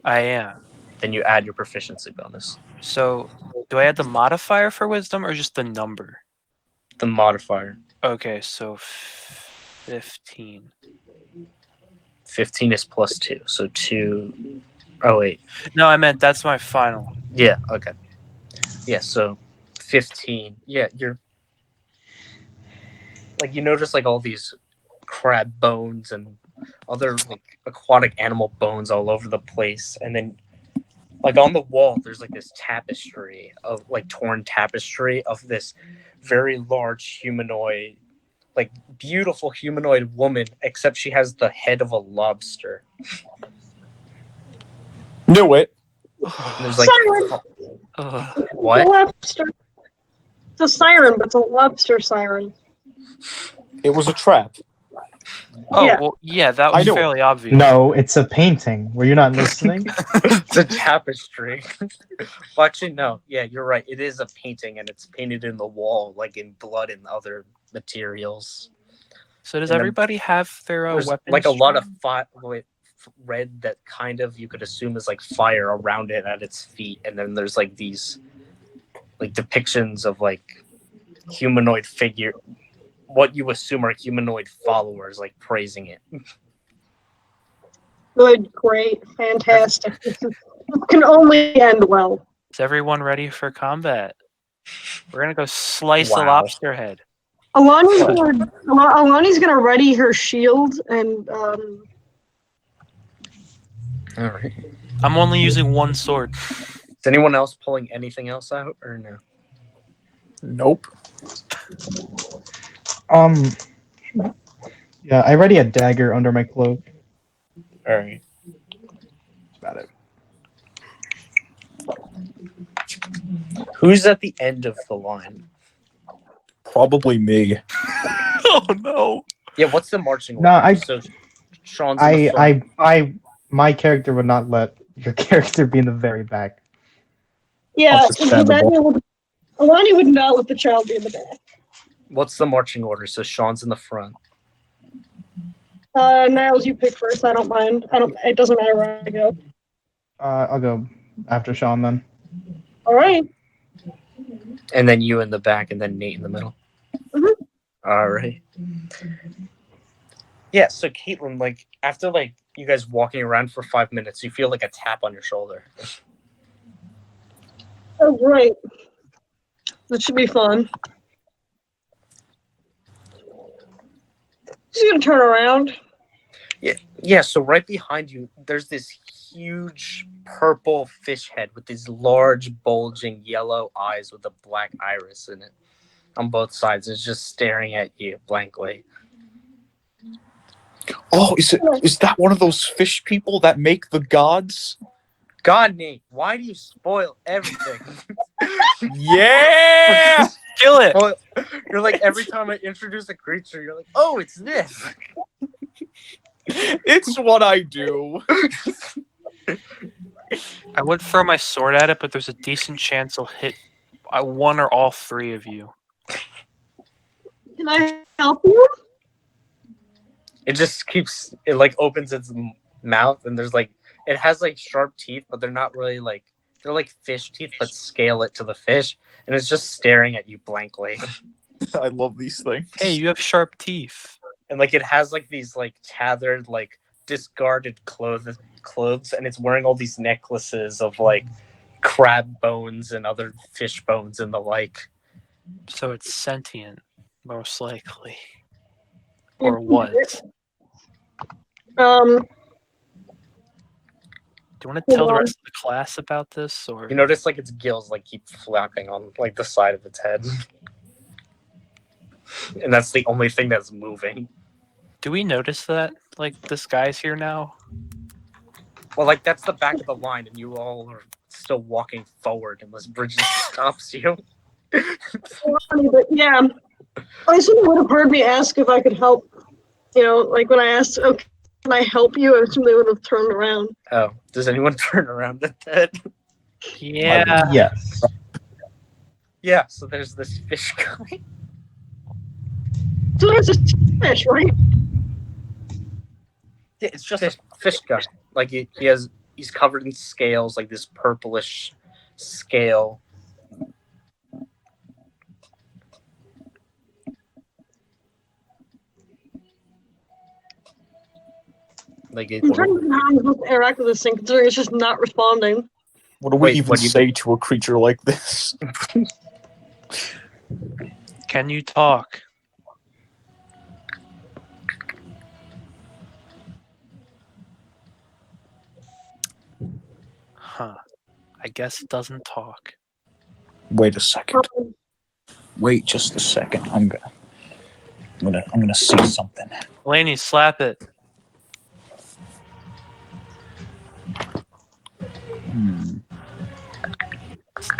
I am. Then you add your proficiency bonus. So, do I add the modifier for wisdom or just the number? The modifier. Okay, so 15. 15 is plus 2. So 2. Oh, wait. No, I meant that's my final. Yeah, okay. Yeah, so 15. Yeah, you're like you notice like all these crab bones and other like aquatic animal bones all over the place, and then like on the wall there's like this tapestry of like torn tapestry of this very large humanoid, like beautiful humanoid woman, except she has the head of a lobster. Knew it. And there's like Siren! Ugh. It's a what? lobster. It's a siren, but it's a lobster siren. It was a trap. Oh, Yeah. well, yeah, that I was know. fairly obvious. No, it's a painting. Were you not listening? It's a tapestry. Well, actually, no. Yeah, you're right. It is a painting, and it's painted in the wall, like in blood and other materials. So does And then everybody have their There's weapons? like a lot of drawn? red that kind of you could assume is like fire around it at its feet, and then there's like these like depictions of like humanoid figure, what you assume are humanoid followers, like praising it. Good, great, fantastic. This can only end well. Is everyone ready for combat? We're gonna go slice the Wow. lobster head. Alani's gonna ready her shield and All right. I'm only using one sword. Is anyone else pulling anything else out or no? Nope. Yeah, I already had dagger under my cloak. All right. About it. Who's at the end of the line? Probably me. Oh no! Yeah. What's the marching order? No, I- So Sean's in the front. My character would not let your character be in the very back. yeah, Understandable. Alani would not let the child be in the back. What's the marching order? So Sean's in the front. Niles, you pick first. I don't mind. It doesn't matter where I go. I'll go after Sean then. All right. And then you in the back, and then Nate in the middle. Mhm. All right. Yeah. So Caitlin, like after like you guys walking around for 5 minutes, you feel like a tap on your shoulder. Oh, great. That should be fun. She's gonna turn around. Yeah. So right behind you, there's this huge purple fish head with these large, bulging yellow eyes with a black iris in it on both sides. It's just staring at you blankly. Oh, is that one of those fish people that make the gods? God, Nate, why do you spoil everything? Yeah! Kill it. Well, you're like every time I introduce a creature, you're like, oh, it's this. It's what I do. I would throw my sword at it, but there's a decent chance it'll hit one or all three of you. Can I help you? It just keeps it like opens its mouth, and there's like it has like sharp teeth, but they're not really like they're like fish teeth, but scale it to the fish, and it's just staring at you blankly. I love these things. Hey, you have sharp teeth. And like it has like these like tethered like discarded clothes, and it's wearing all these necklaces of like crab bones and other fish bones and the like. So it's sentient, most likely. Or what? Do you want to tell the rest of the class about this, or You notice like its gills like keep flapping on like the side of its head. And that's the only thing that's moving. do we notice that like this guy's here now? Well, like that's the back of the line, and you all are still walking forward unless Bridget stops you. But yeah, I assume you would have heard me ask if I could help. You know, like when I asked, "Okay, can I help you?" I assume they would have turned around. Oh, does anyone turn around at that? Yeah. Yes. Yeah, so there's this fish guy. So there's a fish, right? Yeah, it's just a fish guy. Like he's covered in scales, like this purplish scale. Like it, I'm trying to think how I'm supposed to interact with this thing, considering it's just not responding. What do we Wait, even what do you- say to a creature like this? Can you talk? Huh. I guess it doesn't talk. Wait a second. Wait just a second. I'm gonna see something. Laney, slap it.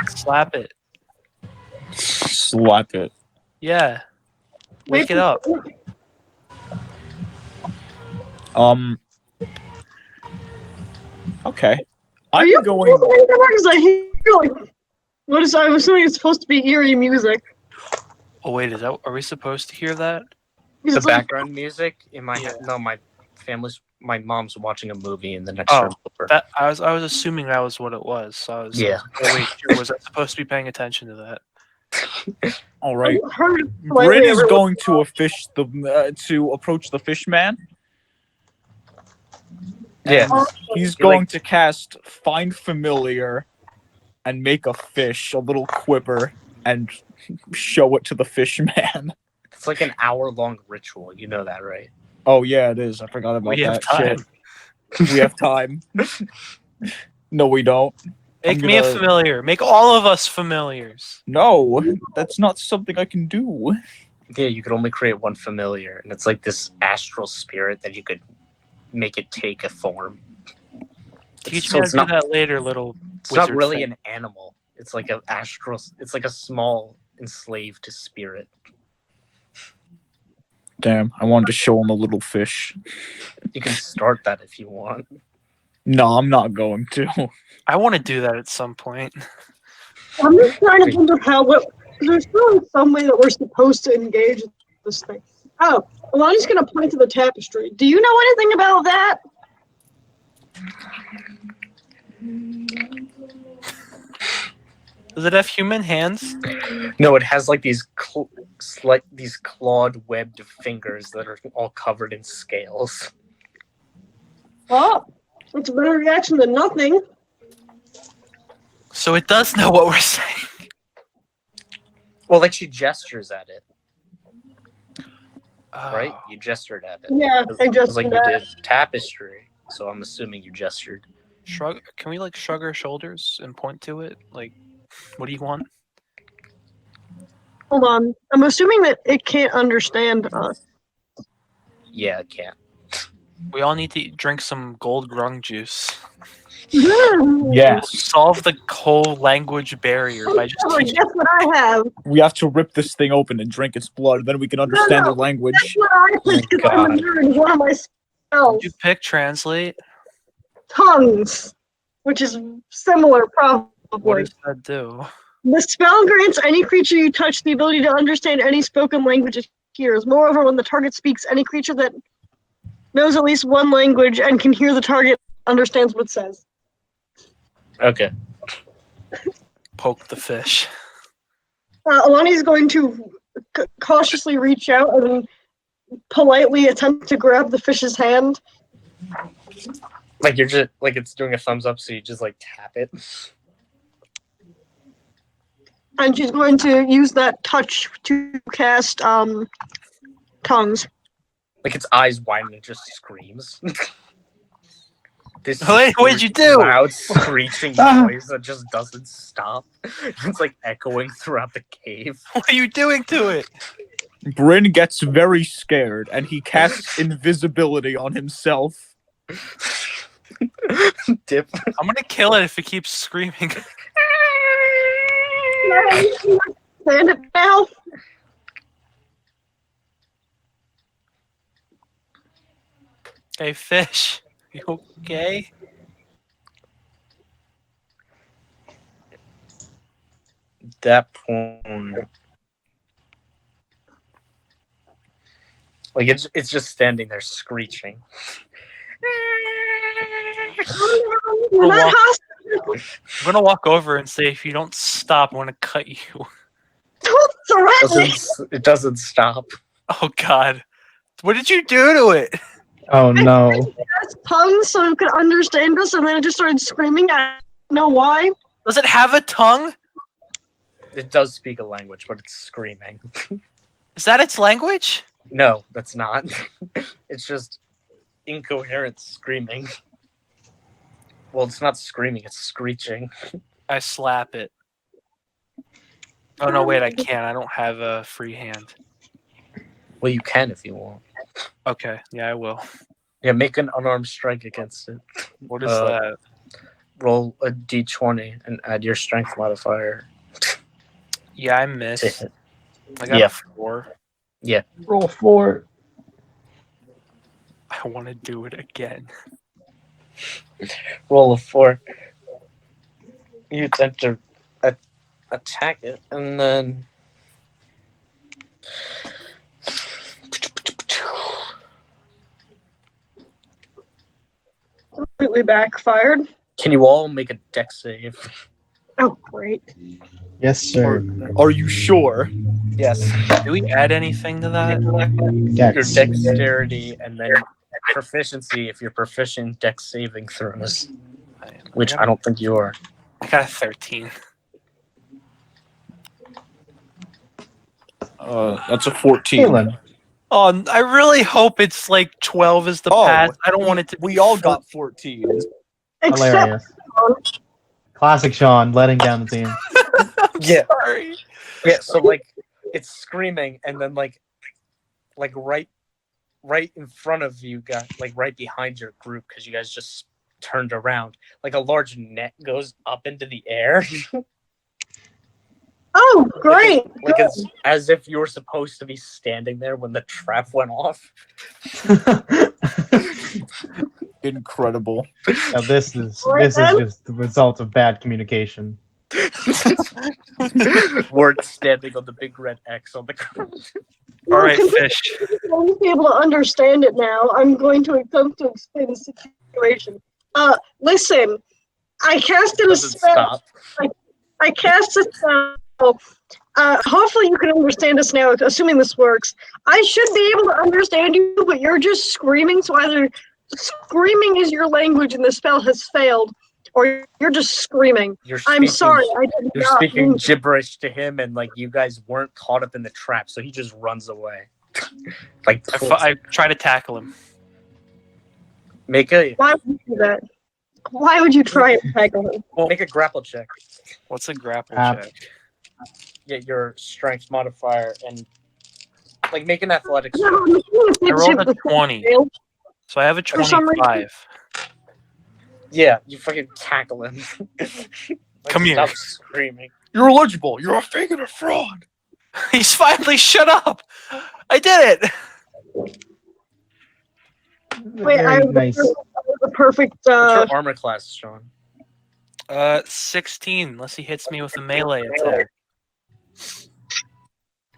Slap it. Slap it. Yeah. Wake it up. Okay. Are I'm you going. Because I hear like, what is? I'm assuming it's supposed to be eerie music. Oh wait, are we supposed to hear that? the It's like, background music in my Yeah. no, my mom's watching a movie in the next Oh, room over. That I was assuming that was what it was. So I was Yeah. Oh, wait, was I supposed to be paying attention to that? All right. I've heard it Bryn slightly is every- going to to approach the fish man. Yeah. He's He, like- going to cast Find Familiar and make a fish, a little quipper, and show it to the fish man. It's like an hour-long ritual. You know that, right? Oh yeah, it is. I forgot about We have that time. shit. We have time. No, we don't. Make I'm me a gonna- familiar. Make all of us familiars. No, that's not something I can do. Yeah, you could only create one familiar, and it's like this astral spirit that you could make it take a form. Teach So me how it's to do not- that later, little It's not wizard really thing. an animal. It's like an astral. It's like a small enslaved spirit. Damn, I wanted to show him a little fish. You can start that if you want. No, I'm not going to. I want to do that at some point. I'm just trying to think of how. There's probably some way that we're supposed to engage with this thing. Oh, Alani's gonna point to the tapestry. Do you know anything about that? Does it have human hands? No, it has like these these clawed webbed fingers that are all covered in scales. Oh, it's a better reaction than nothing. So it does know what we're saying. Well, like she gestures at it, right? Oh. You gestured at it. Yeah, I It's just like you did tapestry. So I'm assuming you gestured. Shrug. Can we like shrug our shoulders and point to it? Like, what do you want? Hold on. I'm assuming that it can't understand us. Yeah, it can't. We all need to drink some gold grung juice. Yes. Solve the whole language barrier by just teaching. Guess what I have? We have to rip this thing open and drink its blood, then we can understand No. the language. Guess what I picked because I'm a God. nerd. One of my spells. You pick translate. Tongues, which is similar, What probably. does that do? The spell grants any creature you touch the ability to understand any spoken language it hears. Moreover, when the target speaks, any creature that knows at least one language and can hear the target understands what it says. Okay. Poke the fish. Alani's going to cautiously reach out and politely attempt to grab the fish's hand. Like you're just like it's doing a thumbs up, so you just like tap it. And she's going to use that touch to cast tongues. Like its eyes widen and just screams. This Wait, what'd you do? Loud screeching Ah. noise that just doesn't stop. It's like echoing throughout the cave. What are you doing to it? Bryn gets very scared, and he casts invisibility on himself. Dip. I'm gonna kill it if it keeps screaming. Stand it now. Hey, fish. You okay? That point, like it's just standing there screeching. You're not walk- hostile. I'm gonna walk over and say, if you don't stop, I'm gonna cut you. Don't threaten me. It doesn't stop. Oh God. What did you do to it? Oh no. Cast tongues so it could understand us, and then it just started screaming. I don't know why. Does it have a tongue? It does speak a language, but it's screaming. Is that its language? No, that's not. It's just incoherent screaming. Well, it's not screaming, it's screeching. I slap it. Oh no, wait, I can't. I don't have a free hand. Well, you can if you want. Okay, yeah, I will. Yeah, make an unarmed strike against it. What is Uh, that? Roll a d20 and add your strength modifier Yeah, I to missed. hit. I got Yeah. a 4. Roll 4. I want to do it again. Roll a 4. You attempt to attack it, and then Completely backfired. can you all make a dex save? Oh, great. Yes, sir. Are you sure? Yes. Do we add anything to that? Your Dex. dexterity and then proficiency if you're proficient in dex saving throws, which I don't think you are. I got a 13. That's a 14. Caitlin. Oh, I really hope it's like 12 is the Oh, pass. I don't want it to be. We all got 14. Except Hilarious. Classic Sean, letting down the team. Yeah. Sorry. Yeah, so like it's screaming and then like right in front of you guys, like right behind your group, because you guys just turned around, like a large net goes up into the air. oh, great. Like it's as if you were supposed to be standing there when the trap went off. Incredible. Now this is just the result of bad communication. Word standing on the big red X on the ground. All right, Well, Fish. I won't be able to understand it now. I'm going to attempt to explain the situation. Listen, I casted a Doesn't spell. stop. I cast a spell. Hopefully you can understand us now, assuming this works. I should be able to understand you, but you're just screaming, so either screaming is your language and the spell has failed, or you're just screaming. You're I'm speaking, sorry, I did You're not speaking mean to. gibberish to him, and like you guys weren't caught up in the trap, so he just runs away. Like I try to tackle him. make a Why would you do that? Why would you try and tackle him? make a grapple check. What's a grapple App. check? Get your strength modifier and like make an athletics. No, check. I rolled a 20, so I have a For some reason- 25. Yeah, you fucking tackle him. Like, Come here. stop screaming. You're illegible. You're a fake and a fraud. He's finally shut up. I did it. Wait, Very I have nice. the perfect. What's your armor class, Sean? 16, unless he hits me with a melee attack.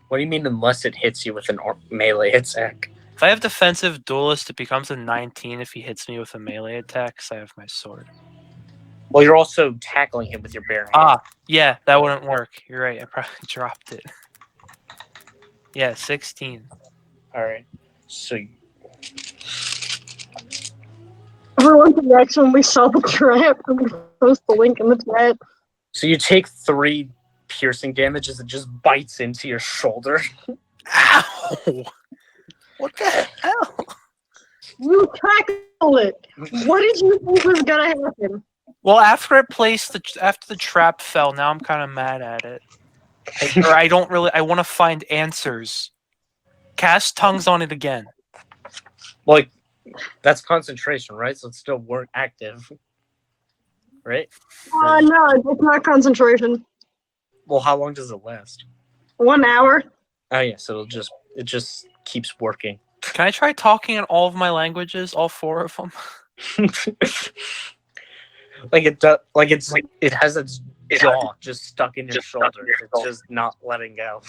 What do you mean unless it hits you with an melee attack? If I have defensive duelist, it becomes a 19 if he hits me with a melee attack, because I have my sword. Well, you're also tackling him with your bare hand. Ah, yeah, that wouldn't work. You're right. I probably dropped it. Yeah, 16. All right. So Everyone reacts when we saw the trap. I'm gonna post the link in the chat. you take 3 piercing damage as it just bites into your shoulder. Ow! What the hell? You tackle it. What did you think was gonna happen? Well, after the trap fell, now I'm kind of mad at it. Or I want to find answers. Cast tongues on it again. Like that's concentration, right? So it's still active, right? No, it's not concentration. Well, how long does it last? 1 hour. Oh yeah, so it just keeps working. Can I try talking in all of my languages, all 4 of them? Like it has its jaw just stuck in your shoulder. It's just not letting go.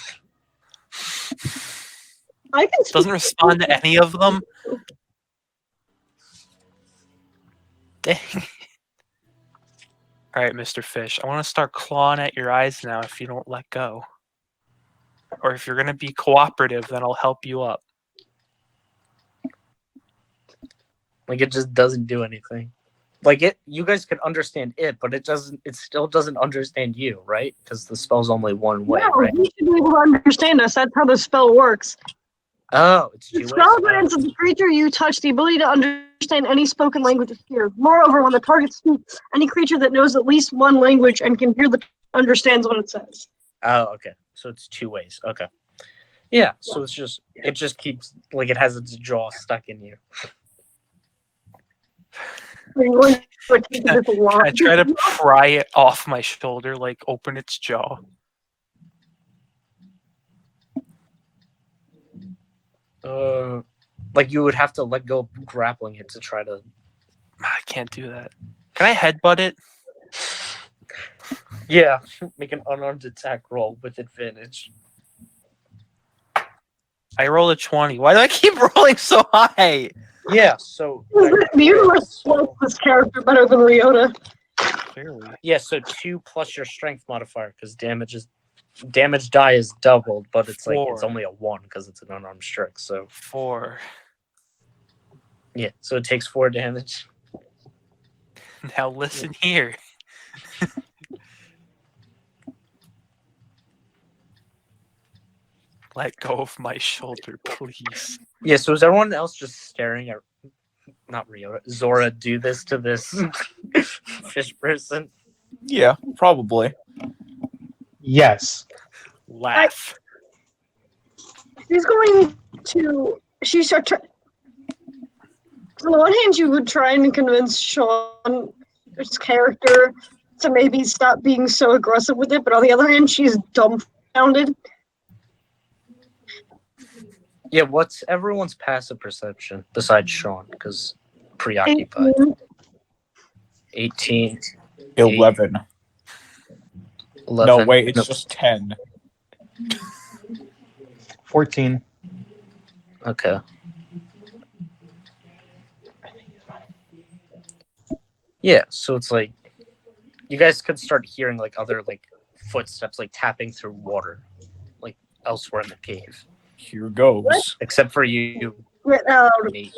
I can. Doesn't respond to any of them. Dang. All right, Mr. Fish. I want to start clawing at your eyes now if you don't let go. Or if you're going to be cooperative, then I'll help you up. Like it just doesn't do anything. Like you guys can understand it, but it still doesn't understand you, right? Because the spell's only one way, No, right? you should be able to understand us. That's how the spell works. Oh, it's The 2 spell ways. grants the creature you touch the ability to understand any spoken language is here. Moreover, when the target speaks, any creature that knows at least one language and can hear understands what it says. Oh, okay. So it's 2 ways. Okay. Yeah. So it just keeps like it has its jaw stuck in you. I try to pry it off my shoulder, like open its jaw. Like you would have to let go of grappling it to try to. I can't do that. Can I headbutt it? Yeah, make an unarmed attack roll with advantage. I roll a 20. Why do I keep rolling so high? Yeah, so You must like this character better than Ryota. Clearly. yeah, so 2 plus your strength modifier because damage die is doubled, but it's like it's 4. only a 1 because it's an unarmed strike. So 4. yeah, so it takes 4 damage. Now listen here. Let go of my shoulder, please. Yeah, so is everyone else just staring at not Rio Zora do this to this fish person? Yeah, probably. Yes. Laugh. She's going to. She's on the one hand, you would try and convince Sean's character to maybe stop being so aggressive with it, but on the other hand, she's dumbfounded. Yeah, what's everyone's passive perception besides Sean? Because preoccupied. 18. 11. No, 11. wait, it's just 10. 14. Okay. Yeah, so it's like you guys could start hearing like other like footsteps like tapping through water, like elsewhere in the cave. Here goes. Except for you, Get out. Nate.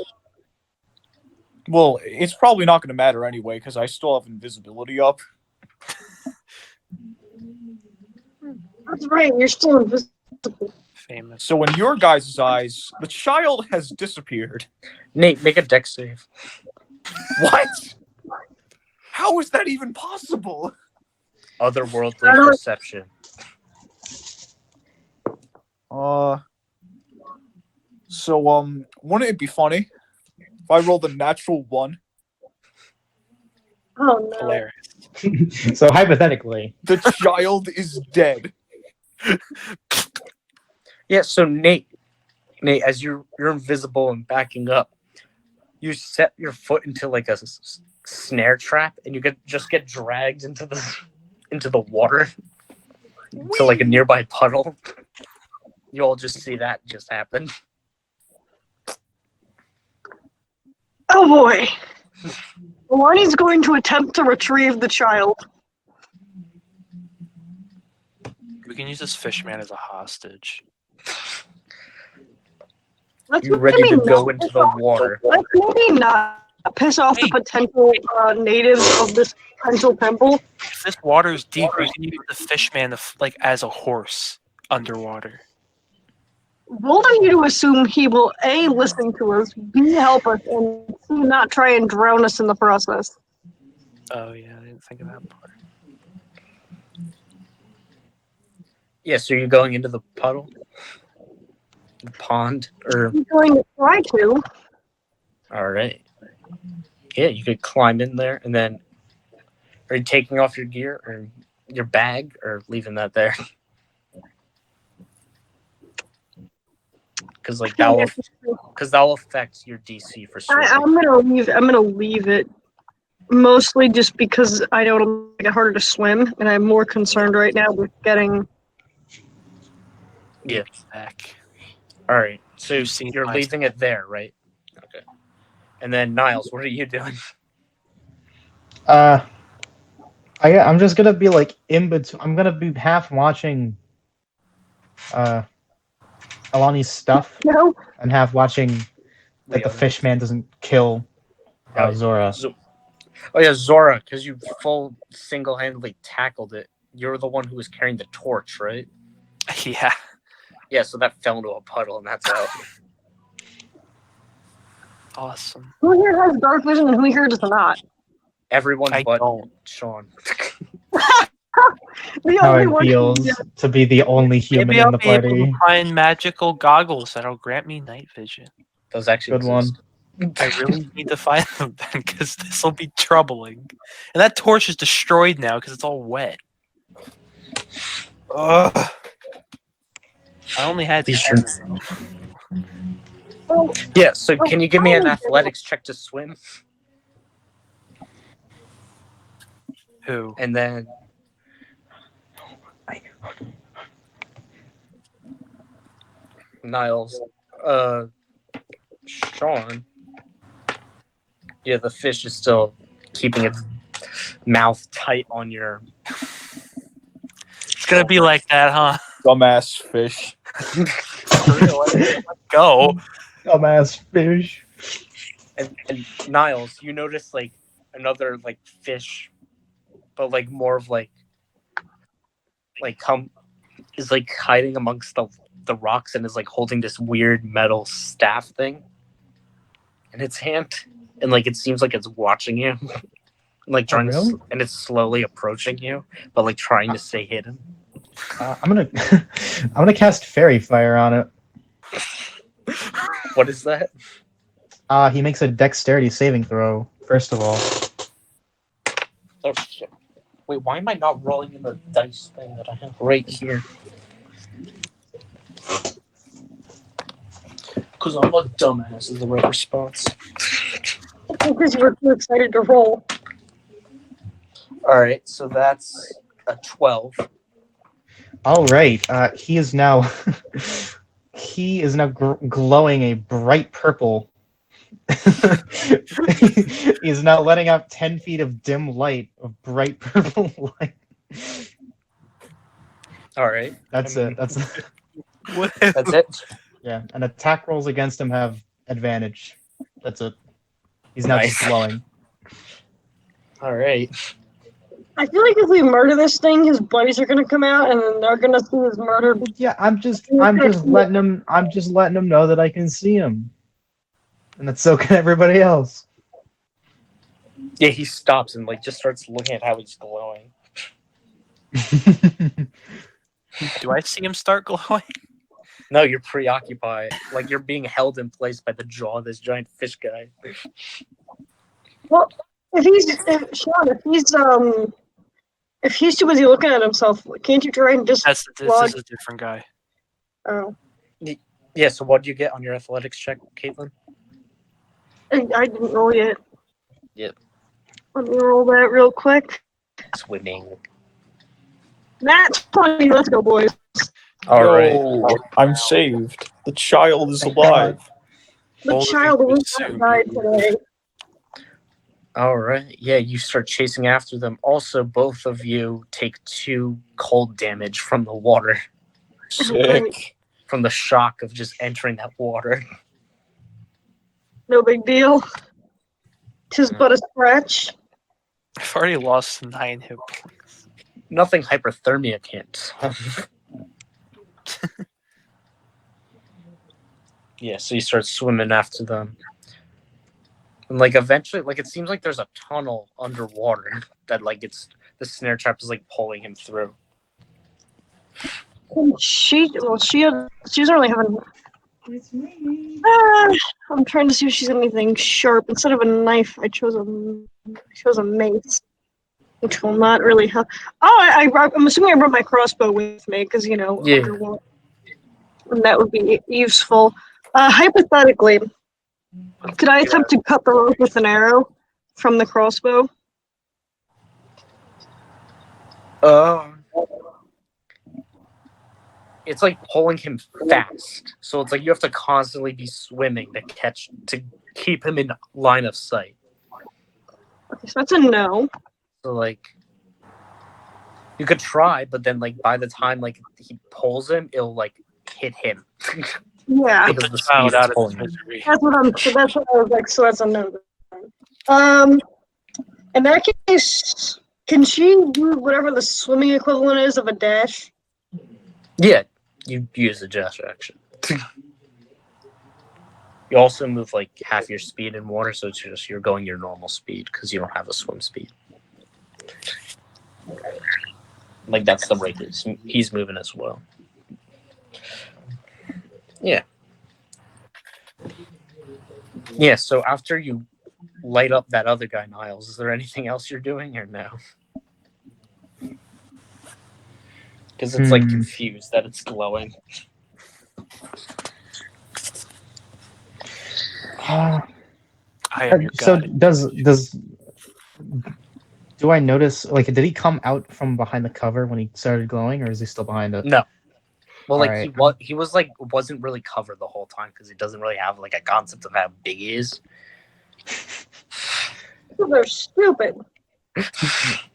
Well, it's probably not going to matter anyway, because I still have invisibility up. That's right. You're still invisible. Famous. So in your guys' eyes, the child has disappeared. Nate, make a deck save. What? How is that even possible? Otherworldly perception. So, wouldn't it be funny if I rolled a natural 1? Oh no. Hilarious. So hypothetically, The child is dead. Yeah, so Nate, as you're invisible and backing up, you set your foot into like a snare trap, and you just get dragged into the water to like a nearby puddle. You all just see that just happen. Oh boy. Lonnie's going to attempt to retrieve the child. We can use this fish man as a hostage. Let's You ready maybe to go not into piss the off- water? Let's maybe not piss off the potential natives of this potential temple. If this water is deep, we can use the fish man like as a horse underwater. Bold of you to assume he will A, listen to us, B, help us, and C, not try and drown us in the process. Oh yeah, I didn't think of that part. Yeah, so you're going into the puddle? The pond? Or He's going to try to. alright. Yeah, you could climb in there and then are you taking off your gear or your bag or leaving that there? Because like that'll affect your DC for swimming. I'm gonna leave it. Mostly just because I know it'll make it harder to swim, and I'm more concerned right now with getting. Yeah. Back. All right. So You've seen you're my leaving it there, right? Okay. And then Niles, what are you doing? I'm just gonna be like in between. I'm gonna be half watching Alani's stuff No. and half watching that the fish man doesn't kill Zora. Oh yeah, Zora, because you full single-handedly tackled it. You're the one who was carrying the torch, right? Yeah. Yeah, so that fell into a puddle, and that's out. Awesome. Who here has dark vision and who here does not? Everyone I but don't. Sean. The How only it one feels to be the only human Maybe in I'll the be able party. to find magical goggles that'll grant me night vision. Those actually Good one. exist. I really need to find them then, because this will be troubling. And that torch is destroyed now because it's all wet. Ugh. I only had These 10. Yeah, so can you give me an athletics check to swim? Who? And then Niles, Sean. Yeah, the fish is still keeping its mouth tight on your. It's gonna be like that, huh? Dumbass fish. Go. Dumbass fish. And Niles, you notice like another like fish, but like more of like is like hiding amongst the rocks and is like holding this weird metal staff thing in its hand, and like it seems like it's watching you, and, like trying really? to, and it's slowly approaching you, but like trying to stay hidden. I'm gonna I'm gonna cast fairy fire on it. What is that? He makes a dexterity saving throw. First of all, Oh shit! Wait, why am I not rolling in the dice thing that I have right here? Because I'm a dumbass is the right response. because you were too excited to roll. All right, so that's a 12. All right. He is now glowing a bright purple. He is now letting out 10 feet of dim light, of bright purple light. All right. That's I it. mean, That's That's it. yeah. And attack rolls against him have advantage. That's it. He's now just Nice. glowing. All right. I feel like if we murder this thing, his buddies are gonna come out, and then they're gonna see his murder. Yeah, I'm just letting him know that I can see him. And that's so can everybody else. Yeah, he stops and like just starts looking at how he's glowing. Do I see him start glowing? No, you're preoccupied. Like you're being held in place by the jaw of this giant fish guy. Well, if he's too busy looking at himself, can't you try and just? This is a different guy. Oh, Yeah. So what do you get on your athletics check, Caitlin? I didn't roll yet. Yep. Let me roll that real quick. Swimming. That's 20. Let's go, boys. All right. No, I'm saved. The child is alive. The Both of child you was soon. died today. All right. Yeah, you start chasing after them. Also, both of you take 2 cold damage from the water, Sick. from the shock of just entering that water. No big deal. 'Tis but a scratch. I've already lost 9 hit points. Nothing hyperthermia can't solve. Yeah, so you start swimming after them. And like eventually, like it seems like there's a tunnel underwater that like the snare trap is like pulling him through. She doesn't really have a. I'm trying to see if she's got anything sharp. Instead of a knife, I chose a mace, which will not really help. Oh, I'm assuming I brought my crossbow with me because Yeah. underwater, and that would be useful. Hypothetically, could I attempt to cut the rope with an arrow from the crossbow? It's like pulling him fast, so it's like you have to constantly be swimming to keep him in line of sight. Okay, so that's a no. So like you could try, but then like by the time like he pulls him, it'll like hit him. Yeah. Because the Child speed out is of pulling his him. misery. That's what I was like, so that's a no. In that case, can she do whatever the swimming equivalent is of a dash? Yeah, you use the dash action. You also move like half your speed in water, so it's just you're going your normal speed because you don't have a swim speed. Like that's the rate he's moving as well. Yeah. Yeah, so after you light up that other guy, Niles, is there anything else you're doing or no? Because it's like confused that it's glowing. I am your So god. do I notice, like, did he come out from behind the cover when he started glowing, or is he still behind it? No. Well, like Alright. he was like wasn't really covered the whole time because he doesn't really have like a concept of how big he is. They're stupid.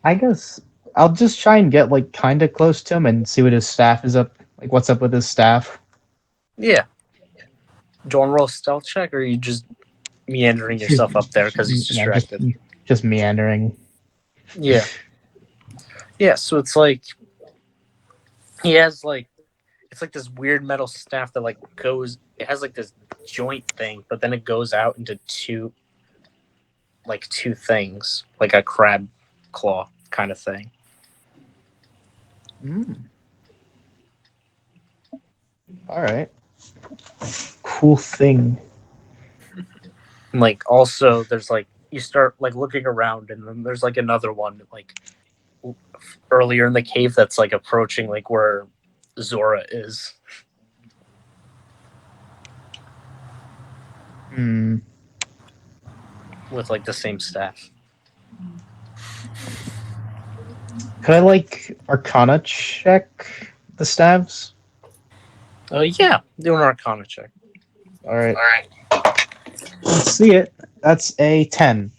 I guess I'll just try and get, like, kind of close to him and see what his staff is up. Like, what's up with his staff? Yeah. Do you want to roll a stealth check, or are you just meandering yourself up there because he's Yeah, distracted? just meandering. Yeah. Yeah, so it's like he has like it's like this weird metal staff that like it has like this joint thing, but then it goes out into two things, like a crab claw kind of thing. All right. Cool thing. And, like also there's like you start like looking around and then there's like another one like earlier in the cave that's like approaching like where Zora is. With like the same staff. Could I, like, Arcana check the stabs? Yeah, do an Arcana check. All right. Let's see it. That's a 10.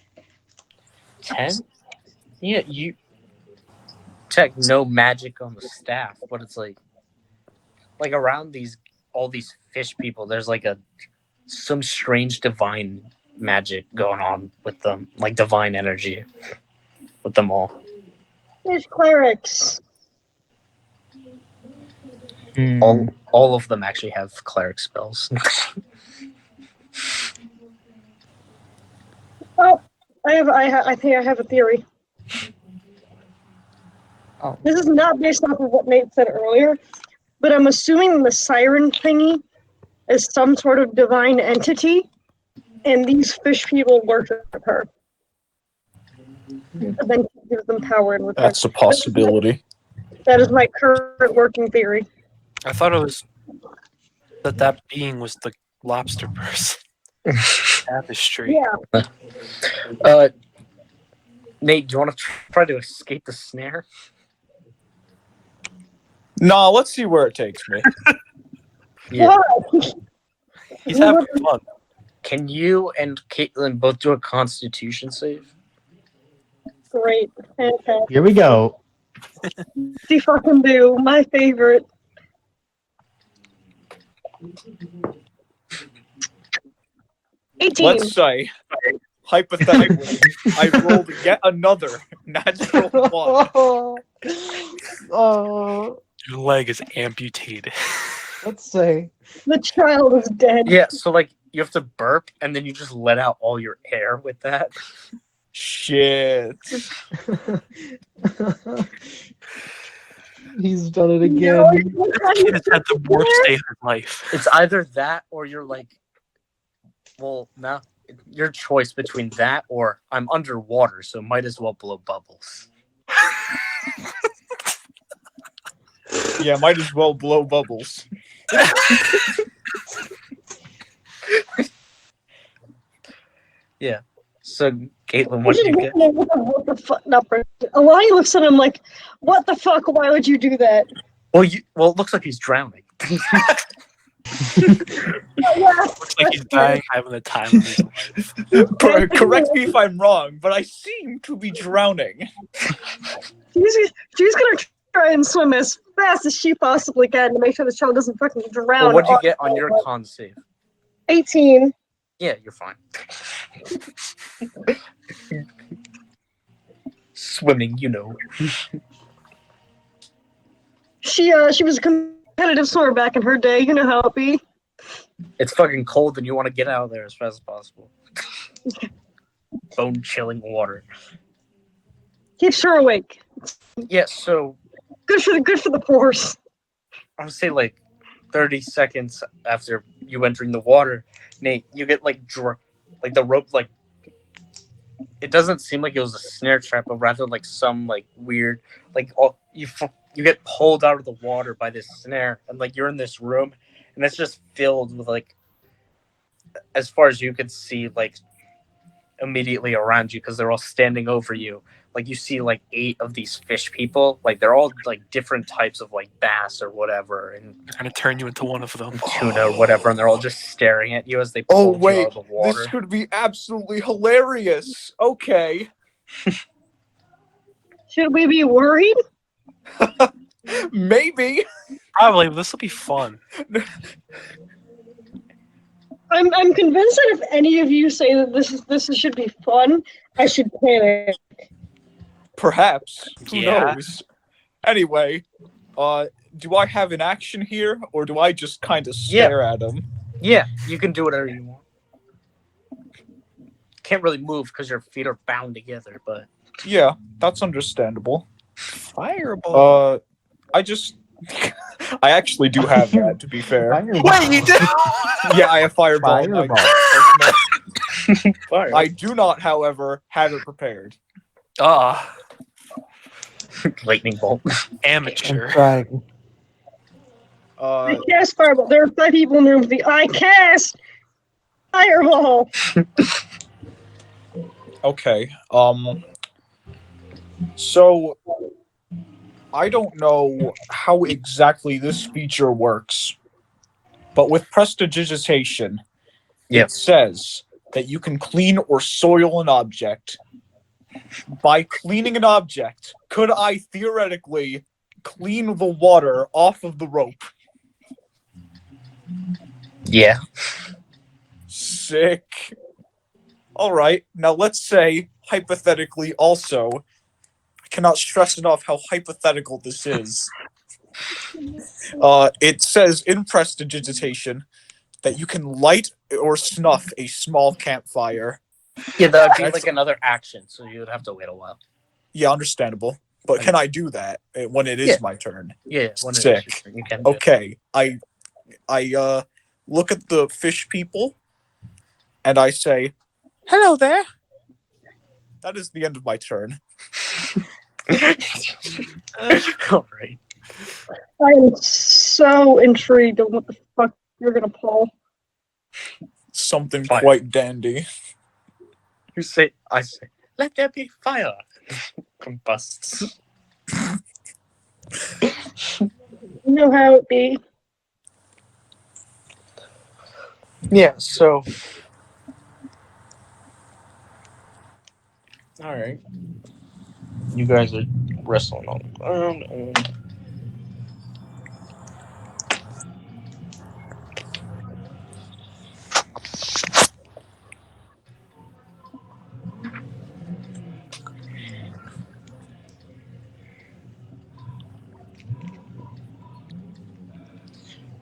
10? Yeah, you check no magic on the staff, but it's like around all these fish people, there's like some strange divine magic going on with them, like divine energy with them all. There's clerics. All of them actually have cleric spells. Oh, I think I have a theory. Oh. This is not based off of what Nate said earlier, but I'm assuming the siren thingy is some sort of divine entity, and these fish people worship her. And then she gives them power in return. That's a possibility. That is my current working theory. I thought it was that being was the lobster person. Tapestry. Yeah. Nate, do you want to try to escape the snare? Nah, let's see where it takes me. Yeah. Why? He's having fun. Can you and Caitlin both do a Constitution save? Great. Fantastic. Here we go. See fucking do. My favorite. Let's say, hypothetically, I rolled yet another natural one. Oh, Your leg is amputated. let's say. The child is dead. Yeah, so like you have to burp and then you just let out all your air with that. Shit. He's done it No, again. Kid has had the worst day of his life. It's either that or you're like, well, no, your choice between that or I'm underwater, so might as well blow bubbles. Yeah, might as well blow bubbles. Yeah. So, Caitlin, what did you get? What the fuck? No, Alani looks at him like, what the fuck? Why would you do that? Well, it looks like he's drowning. Looks like he's dying, having the time of his life. Correct me if I'm wrong, but I seem to be drowning. She's gonna try and swim as fast as she possibly can to make sure the child doesn't fucking drown. Well, what'd you get on your con save? 18. Yeah, you're fine. Swimming, you know. She was a competitive swimmer back in her day. You know how it be. It's fucking cold and you want to get out of there as fast as possible. Bone chilling water. Keeps her awake. Yeah, so Good for the pores. I would say like 30 seconds after you entering the water, Nate, you get like the rope like it doesn't seem like it was a snare trap, but rather like some like weird like you get pulled out of the water by this snare, and like you're in this room, and it's just filled with like, as far as you could see, like immediately around you because they're all standing over you. Like you see like 8 of these fish people, like they're all like different types of like bass or whatever, and They're gonna turn you into one of them. tuna or whatever, and they're all just staring at you as they Oh, pull you out of the wait, water. this could be absolutely hilarious. Okay. Should we be worried? Maybe. Probably, but this will be fun. I'm convinced that if any of you say that this should be fun, I should panic. Perhaps. Who Yeah. knows? Anyway, do I have an action here, or do I just kind of stare at him? Yeah, you can do whatever you want. Can't really move because your feet are bound together, but Yeah, that's understandable. Fireball. I just... I actually do have that, to be fair. Fireball. Wait, you did? Yeah, I have Fireball. Fireball. fire. I do not, however, have it prepared. Lightning bolt. Amateur. I'm trying. I cast Fireball. There are 5 people in the room with me. I cast Fireball. Okay. So I don't know how exactly this feature works, but with prestidigitation, Yeah. it says that you can clean or soil an object. By cleaning an object, could I theoretically clean the water off of the rope? Yeah. Sick. All right, now let's say, hypothetically, also, I cannot stress enough how hypothetical this is. It says in prestidigitation that you can light or snuff a small campfire. Yeah, that would be That's- like another action, so you would have to wait a while. Yeah, understandable. But can I do that when it is Yeah. my turn? Yeah, when it is Sick. your turn, you can do it. Okay, I look at the fish people and I say, "Hello there." That is the end of my turn. All right. I am so intrigued on what the fuck you're gonna pull. Something Fire. quite dandy. You say, I say, let there be fire. Combusts. You know how it be. Yeah, so. Alright. You guys are wrestling on the ground. And...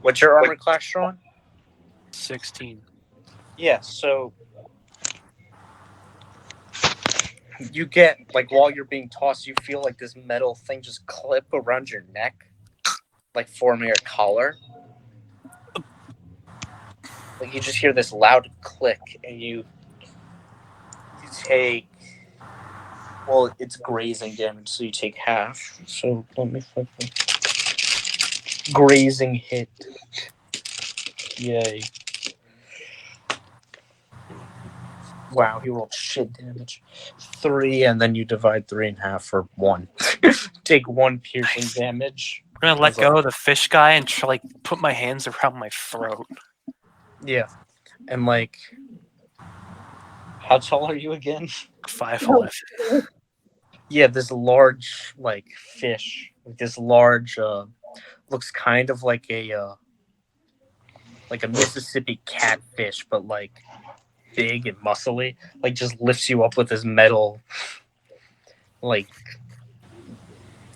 What's your armor class, Sean? 16. Yeah, so you get, like, while you're being tossed, you feel like this metal thing just clip around your neck, like forming a collar. Like, you just hear this loud click, and you take, well, it's grazing damage, so you take half. So let me fucking grazing hit. Yay. Wow, he rolled shit damage. 3, and then you divide 3 in half for 1. Take 1 piercing damage. I'm gonna let That's all. go of the fish guy and try, like, put my hands around my throat. Yeah. And, like, how tall are you again? 5'11". Yeah, this large, like, fish. This large, looks kind of like a Mississippi catfish, but, like, big and muscly. Like, just lifts you up with this metal, like,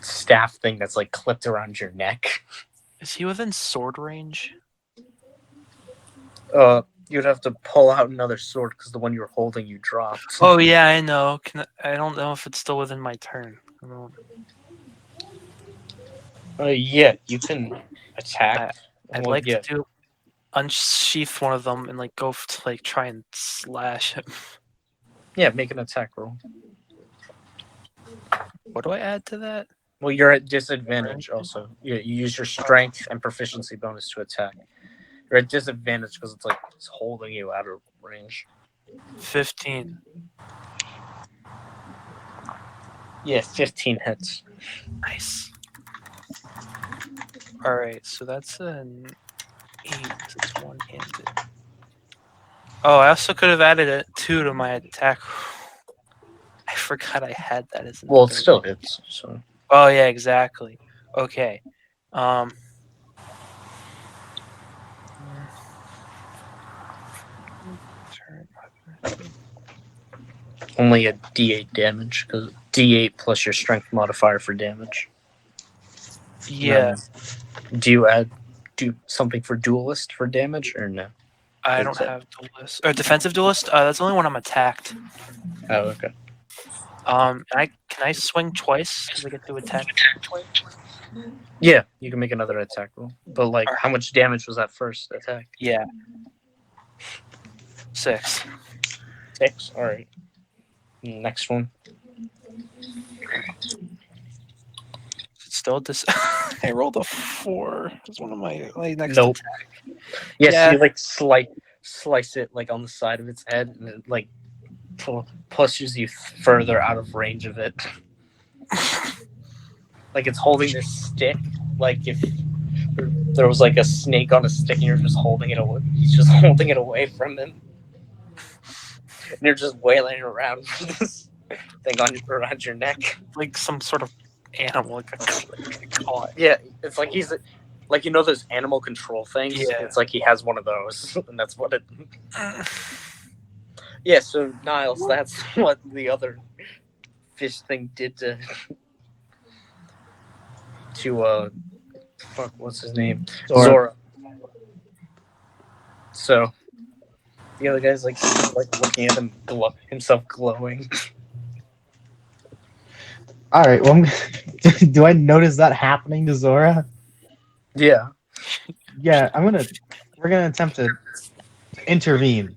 staff thing that's, like, clipped around your neck. Is he within sword range? You'd have to pull out another sword because the one you were holding you dropped. Oh yeah, I know. I don't know if it's still within my turn. I don't- Yeah, you can attack. I'd Well, like yeah. to unsheath one of them and like go to like try and slash him. Yeah, make an attack roll. What do I add to that? Well, you're at disadvantage also. You use your strength and proficiency bonus to attack. You're at disadvantage because it's like it's holding you out of range. 15. Yeah, 15 hits. Nice. All right, so that's an 8. It's one-handed. Oh, I also could have added a 2 to my attack. I forgot I had that as an Well, it ability. still hits. So Oh yeah, exactly. Okay. only a D8 damage because D8 plus your strength modifier for damage. Yeah, Do you do something for duelist for damage or no? I don't have duelist or defensive duelist. That's only when I'm attacked. Oh, okay. Can I swing twice? Because I get to attack twice. Yeah, you can make another attack roll. But like, how much damage was that first attack? Yeah. 6. 6. All right. Next one. Still I rolled a 4. It's one of my next Nope. attack. Yes, Yeah. you like slice it like on the side of its head, and it like pushes you further out of range of it. Like it's holding this stick. Like if there was like a snake on a stick and you're just holding it away. He's just holding it away from him. And you're just wailing around with this thing around your neck. Like some sort of animal, like a claw. Yeah, it's like he's like, you know those animal control things? Yeah. It's like he has one of those, and that's what it. Yeah, so Niles, that's what the other fish thing did to fuck, what's his name? Zora. So the other guy's like looking at him himself glowing. All right. Well, do I notice that happening to Zora? Yeah. Yeah, we're gonna attempt to intervene.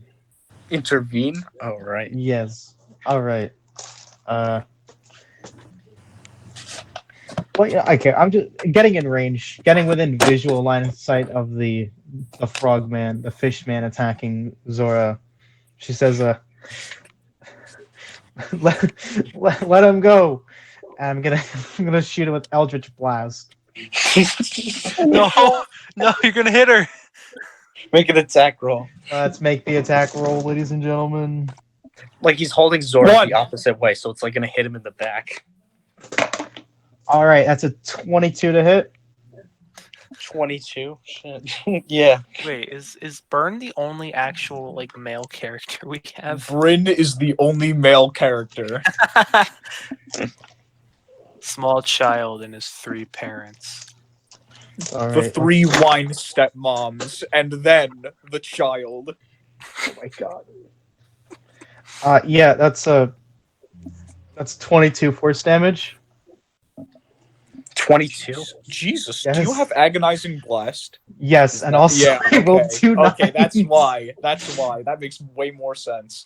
Intervene? Oh, right. Yes. All right. Well, yeah, okay. I'm just getting in range, getting within visual line of sight of the frogman, the fish man attacking Zora. She says, let him go. And I'm gonna shoot him with Eldritch Blast. No, no, you're gonna hit her. Make an attack roll. Let's make the attack roll, ladies and gentlemen. Like he's holding Zora One. the opposite way, so it's like gonna hit him in the back. All right, that's a 22 to hit. 22. Shit. Yeah. Wait, is Burn the only actual like male character we have? Bryn is the only male character. Small child and his 3 parents. All The right. 3 wine stepmoms, and then the child. Oh my god. Yeah, that's 22 force damage. 22. Jesus, Yes. do you have agonizing blast? Yes, and also Yeah, I rolled okay. 2 Okay, that's nines. why. That's why. That makes way more sense.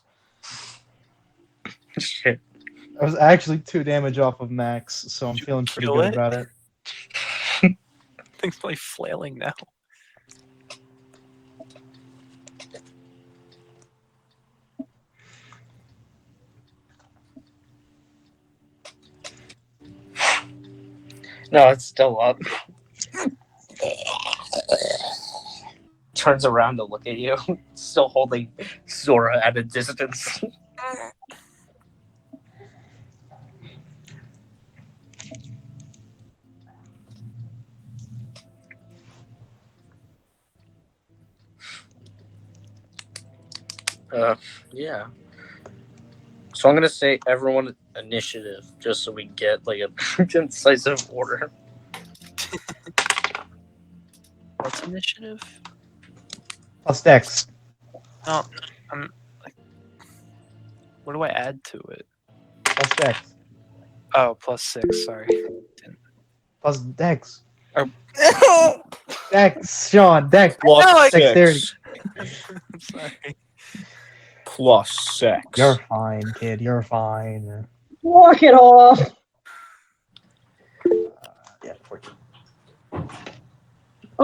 Shit. I was actually 2 damage off of max, so I'm feeling pretty feel good it? about it. Things like flailing now. No, it's still up. Turns around to look at you, still holding Zora at a distance. Yeah. So I'm gonna say everyone initiative, just so we get like a decisive order. What's initiative? Plus dex. No, I'm like, what do I add to it? Plus dex. Oh, +6. Sorry. Plus dex. Oh. Dex, Sean, dex. Plus Dexterity. 6. Sorry. Plus 6. You're fine, kid. You're fine. Walk it off. Yeah, 14. Oh,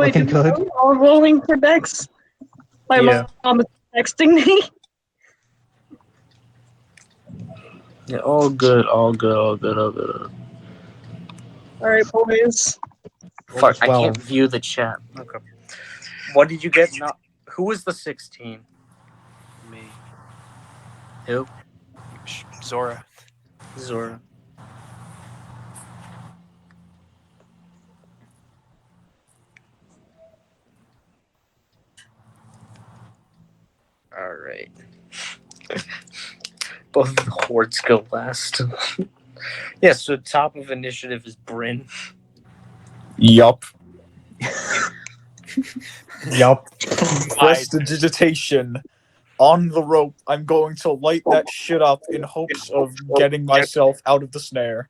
wait, Looking did good. we all rolling for Dex? My Yeah. mom is texting me. Yeah, all good, all good, all good, all good. All right, boys. Fuck, I 12. can't view the chat. Okay. What did you get? Not who was the 16? Me. Who? Zora. Zora. All right. Both of the hordes go last. Yeah, so top of initiative is Bryn. Yup. Yup. Prestidigitation. On the rope, I'm going to light that shit up in hopes of getting myself out of the snare.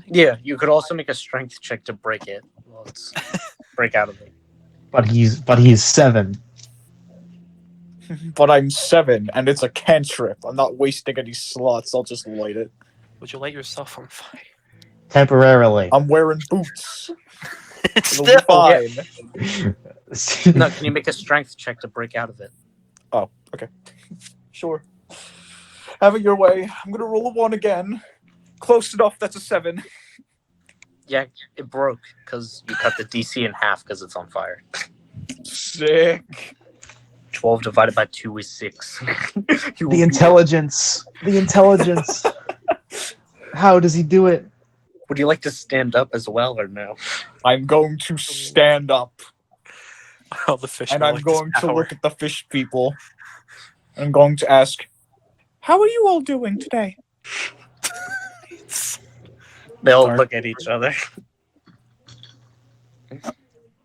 Yeah, you could also make a strength check to break it. Well, let's break out of it. But he's 7. But I'm 7, and it's a cantrip. I'm not wasting any slots. I'll just light it. Would you light yourself on fire? Temporarily. I'm wearing boots. It'll be Still. fine. No, can you make a strength check to break out of it? Sure. Have it your way. I'm gonna roll a 1 again. Close enough. That's a 7. Yeah, it broke because you cut the DC in half because it's on fire. Sick. 12 divided by 2 is 6. The intelligence. The intelligence. How does he do it? Would you like to stand up as well or no? I'm going to stand up, All the fish. and I'm going to look at the fish people. I'm going to ask, "How are you all doing today?" They'll Dark. look at each other.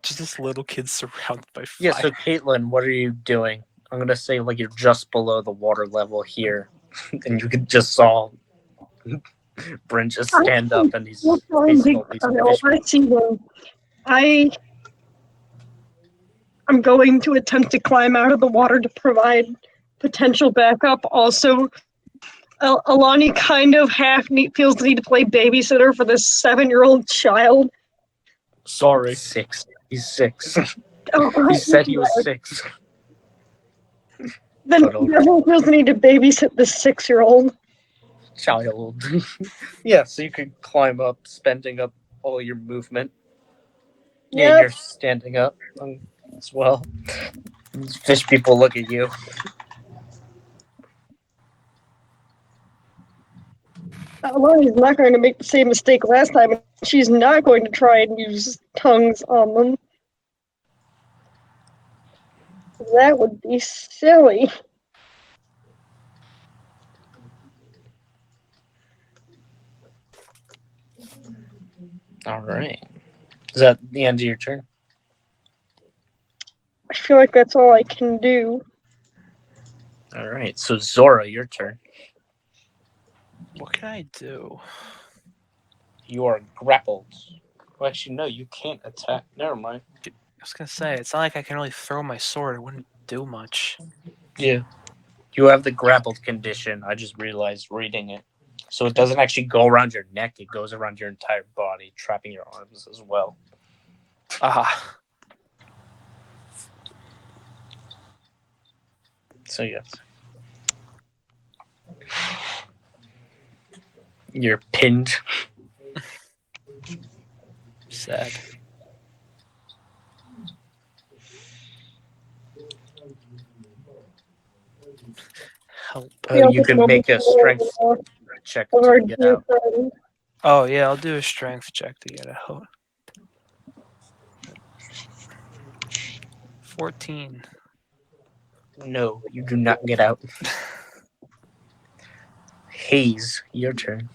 Just this little kid surrounded by fire. Yeah, so Caitlin, what are you doing? I'm going to say like you're just below the water level here. And you can just saw Bryn just stand up and he's facing all these fish. I'm going to attempt to climb out of the water to provide potential backup. Also, Alani kind of feels the need to play babysitter for this 7-year-old child. Sorry. 6. He's 6. Oh, He said he was 6. Then everyone feels the need to babysit this 6-year-old. Child. Yeah, so you can climb up, spending up all your movement. Yeah, Yep. you're standing up as well. These fish people look at you. Alani's not going to make the same mistake last time. And she's not going to try and use tongues on them. That would be silly. All right. Is that the end of your turn? I feel like that's all I can do. All right. So Zora, your turn. What can I do? You are grappled. Well, actually, no, you can't attack. Never mind. I was gonna say, it's not like I can really throw my sword. It wouldn't do much. Yeah. You have the grappled condition. I just realized reading it. So it doesn't actually go around your neck. It goes around your entire body, trapping your arms as well. Ah, So, yes. You're pinned. sad. Help. You can make a strength check to get out. Oh yeah, I'll do a strength check to get out. 14. No, you do not get out. Hayes, your turn.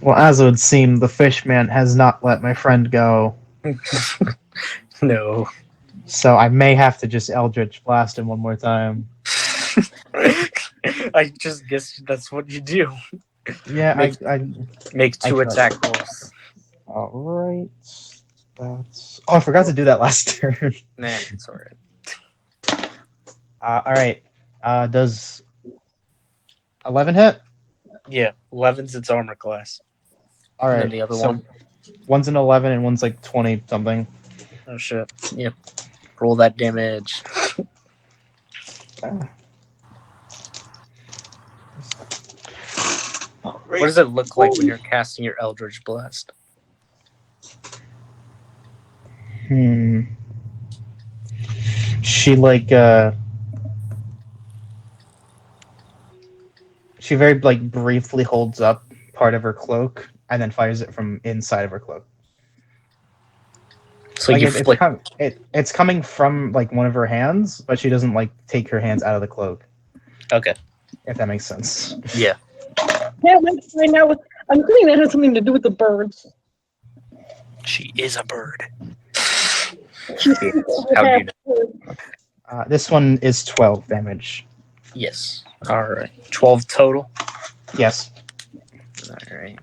Well, as it would seem, the fishman has not let my friend go, No. so I may have to just Eldritch Blast him one more time. I just guess that's what you do. Yeah, Make 2 I attack rolls. all right. That's. Oh, I forgot to do that last turn. Nah, it's alright. All right. Does 11 hit? Yeah, 11's its armor class. All And right. then the other so one. One's an 11 and one's like 20 something. Oh shit. Yep. Roll that damage. What does it look like when you're casting your Eldritch Blast? She she very briefly holds up part of her cloak and then fires it from inside of her cloak. So you flick. It's coming from one of her hands, but she doesn't take her hands out of the cloak. Okay. If that makes sense. Yeah. Yeah, let's find out. I'm thinking that has something to do with the birds. She is a bird. How do you know? This one is 12 damage. Yes. All right. 12 total. Yes. All right.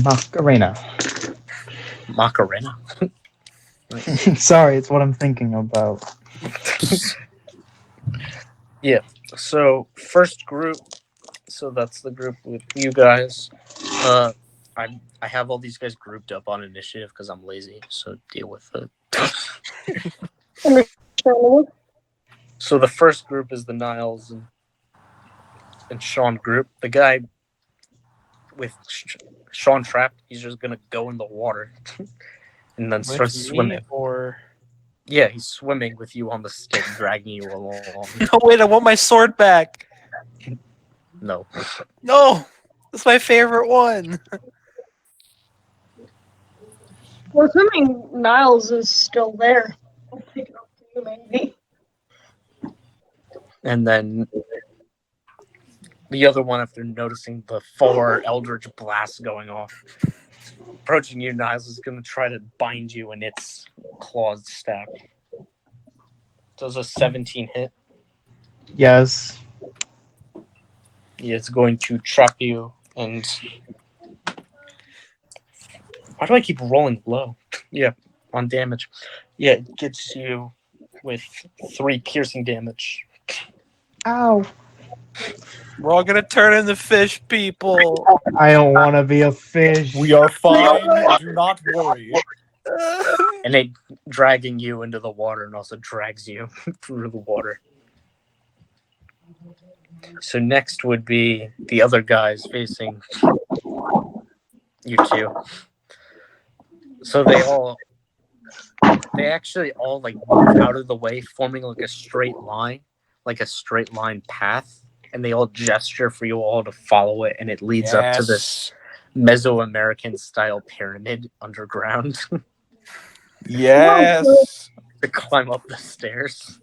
Macarena. Macarena. Sorry, it's what I'm thinking about. Yeah. So first group. So that's the group with you guys. I have all these guys grouped up on initiative because I'm lazy. So deal with it. Understandable. So the first group is the Niles and Sean group. The guy with Sean trapped, he's just gonna go in the water and then start With me swimming. or Yeah, he's swimming with you on the stick, dragging you along. no? Wait, I want my sword back. No. No, that's my favorite one. Well, assuming Niles is still there. I'll pick it up for you, maybe. And then the other one, after noticing the 4 Eldritch blasts going off, approaching you, Niles is going to try to bind you in its clawed stack. Does a 17 hit? Yes. Yeah, it's going to trap you, and why do I keep rolling low? Yeah, on damage. Yeah, it gets you with 3 piercing damage. Ow. We're all gonna turn into fish people. I don't want to be a fish. We are fine. Do not worry. And it dragging you into the water and also drags you through the water. So next would be the other guys facing you two. So they actually all like move out of the way, forming like a straight line path, and they all gesture for you all to follow it, and it leads up to this Mesoamerican style pyramid underground Yes. to climb up the stairs.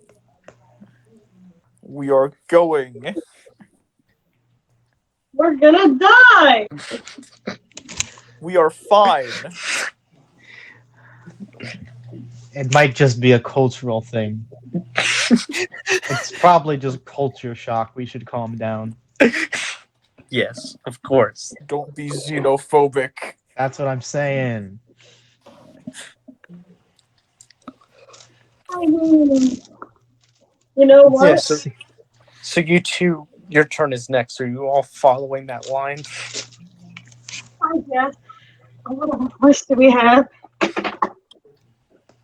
We are going. We're gonna die! We are fine. It might just be a cultural thing. It's probably just culture shock. We should calm down. Yes, of course. Don't be xenophobic. That's what I'm saying. I mean, you know what? Yeah, so you two, your turn is next. Are you all following that line? I guess. What else do we have?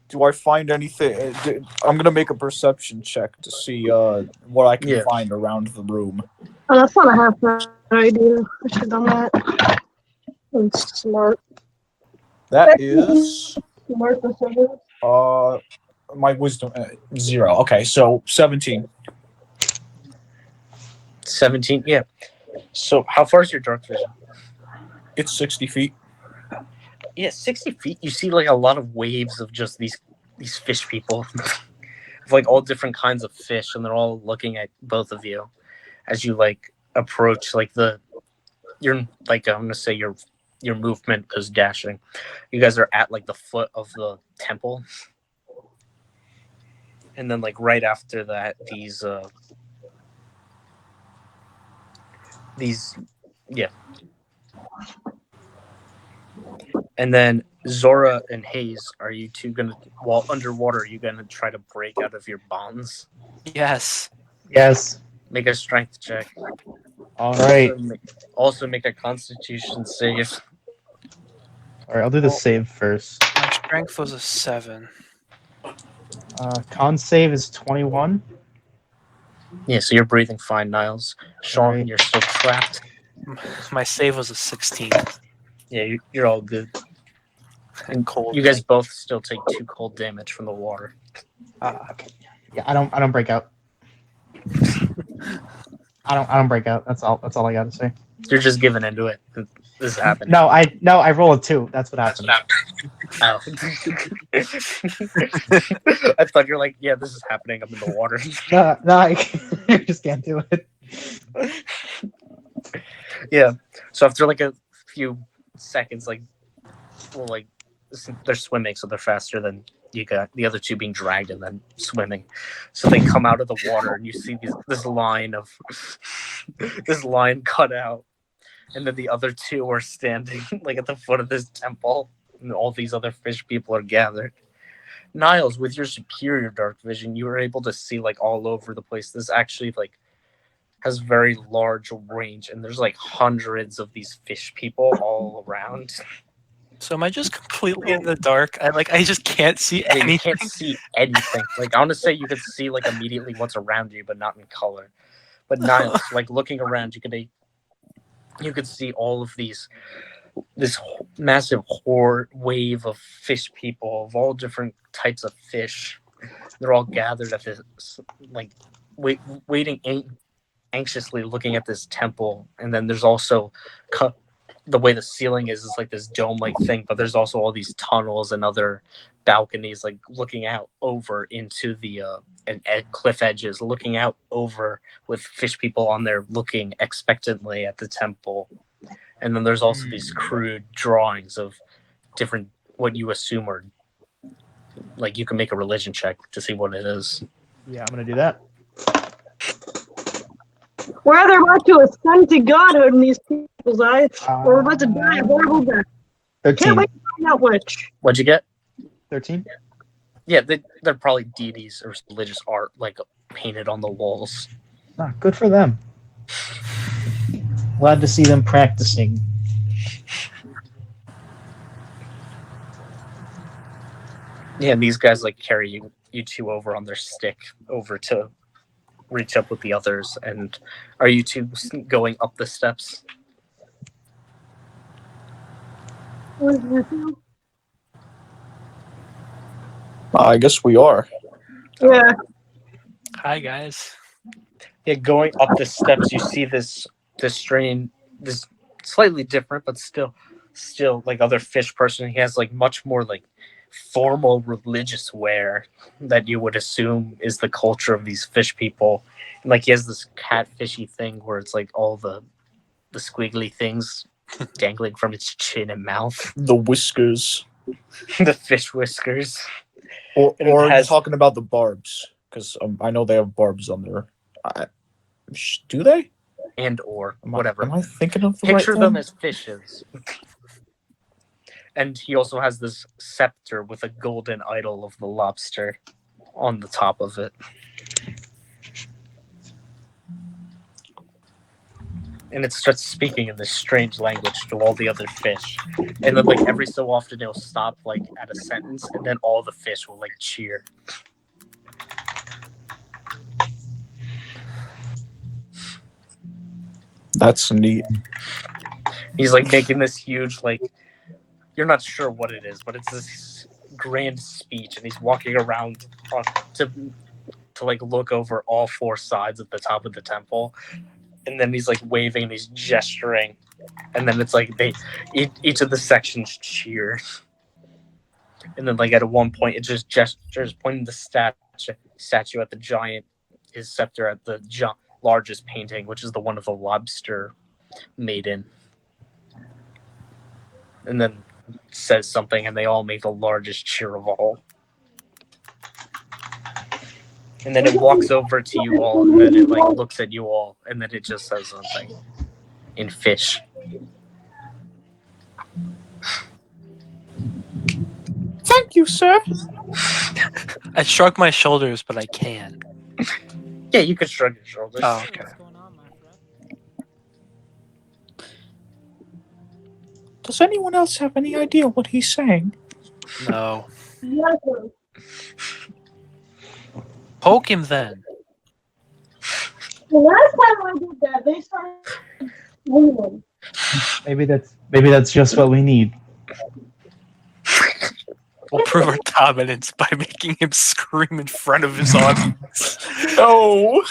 Do I find anything? I'm gonna make a perception check to see what I can Yeah. find around the room. Oh, that's not a half bad idea. I should have done that. I'm smart. That is Smart decision. my wisdom 0. Okay, so 17. 17, yeah. So how far is your dark vision? It's 60 feet. Yeah, 60 feet. You see like a lot of waves of just these fish people. Of like all different kinds of fish, and they're all looking at both of you as you like approach like I'm gonna say your movement is dashing. You guys are at like the foot of the temple. And then like right after that, these yeah. And then Zora and Hayes, are you two gonna, while underwater, are you gonna try to break out of your bonds? Yes. Yes. Make a strength check. All right. Also make a Constitution save. All right. I'll do the save first. My strength was a 7. Con save is 21. Yeah, so you're breathing fine, Niles. Sean, Alright. you're still trapped. My save was a 16. Yeah, you're all good. And cold. You guys both still take 2 cold damage from the water. Okay. Yeah. I don't break out. I don't break out. That's all I got to say. You're just giving into it. This is happening. No, I roll a 2. That's what happened. Oh. I thought you're like, yeah, this is happening. I'm in the water. No, I just can't do it. Yeah. So after like a few seconds, like, well, like they're swimming, so they're faster than you got the other two being dragged and then swimming. So they come out of the water, and you see this line cut out, and then the other two are standing like at the foot of this temple, and all these other fish people are gathered. Niles, with your superior dark vision, you were able to see like all over the place. This actually like has very large range, and there's like hundreds of these fish people all around. So am I just completely in the dark? I just can't see Yeah, you anything. can't see anything. Like I want to say you could see like immediately what's around you, but not in color. But Niles, like looking around, you could see all of this massive horde wave of fish people of all different types of fish. They're all gathered at this like waiting anxiously looking at this temple, and then there's also the way the ceiling is like this dome-like thing, but there's also all these tunnels and other balconies like looking out over into the and cliff edges, looking out over with fish people on there looking expectantly at the temple. And then there's also these crude drawings of different what you assume are like you can make a religion check to see what it is. Yeah, I'm gonna do that. We're either about to ascend to godhood in these people's eyes, or we're about to die a horrible death. 13. Can't wait to find out which. What'd you get? 13. Yeah, they're probably deities or religious art like painted on the walls. Ah, good for them. Glad to see them practicing. Yeah, and these guys like carry you two over on their stick over to reach up with the others. And are you two going up the steps? I guess we are. Yeah. Hi guys. Yeah, going up the steps, you see this slightly different, but still like other fish person. He has like much more like formal religious wear that you would assume is the culture of these fish people. And like he has this catfishy thing where it's like all the squiggly things dangling from its chin and mouth. The whiskers. The fish whiskers. Or And it are you has- talking about the barbs? Because I know they have barbs on there. Do they? And or Am whatever. I thinking of the Picture right them thing? as fishes. And he also has this scepter with a golden idol of the lobster on the top of it. And it starts speaking in this strange language to all the other fish. And then like every so often it'll stop like at a sentence and then all the fish will like cheer. That's neat. He's like making this huge like you're not sure what it is, but it's this grand speech, and he's walking around to like look over all four sides at the top of the temple, and then he's like waving and he's gesturing, and then it's like each of the sections cheer, and then like at one point it just gestures pointing the statue at the giant, his scepter at the largest painting, which is the one of the lobster maiden, and then says something, and they all make the largest cheer of all. And then it walks over to you all, and then it like looks at you all, and then it just says something in fish. Thank you, sir. I shrug my shoulders, but I can't. Yeah, you could shrug your shoulders. Oh, okay. Does anyone else have any idea what he's saying? No. Poke him then. The last time I did that, they started moving. Maybe that's just what we need. We'll prove our dominance by making him scream in front of his audience. No.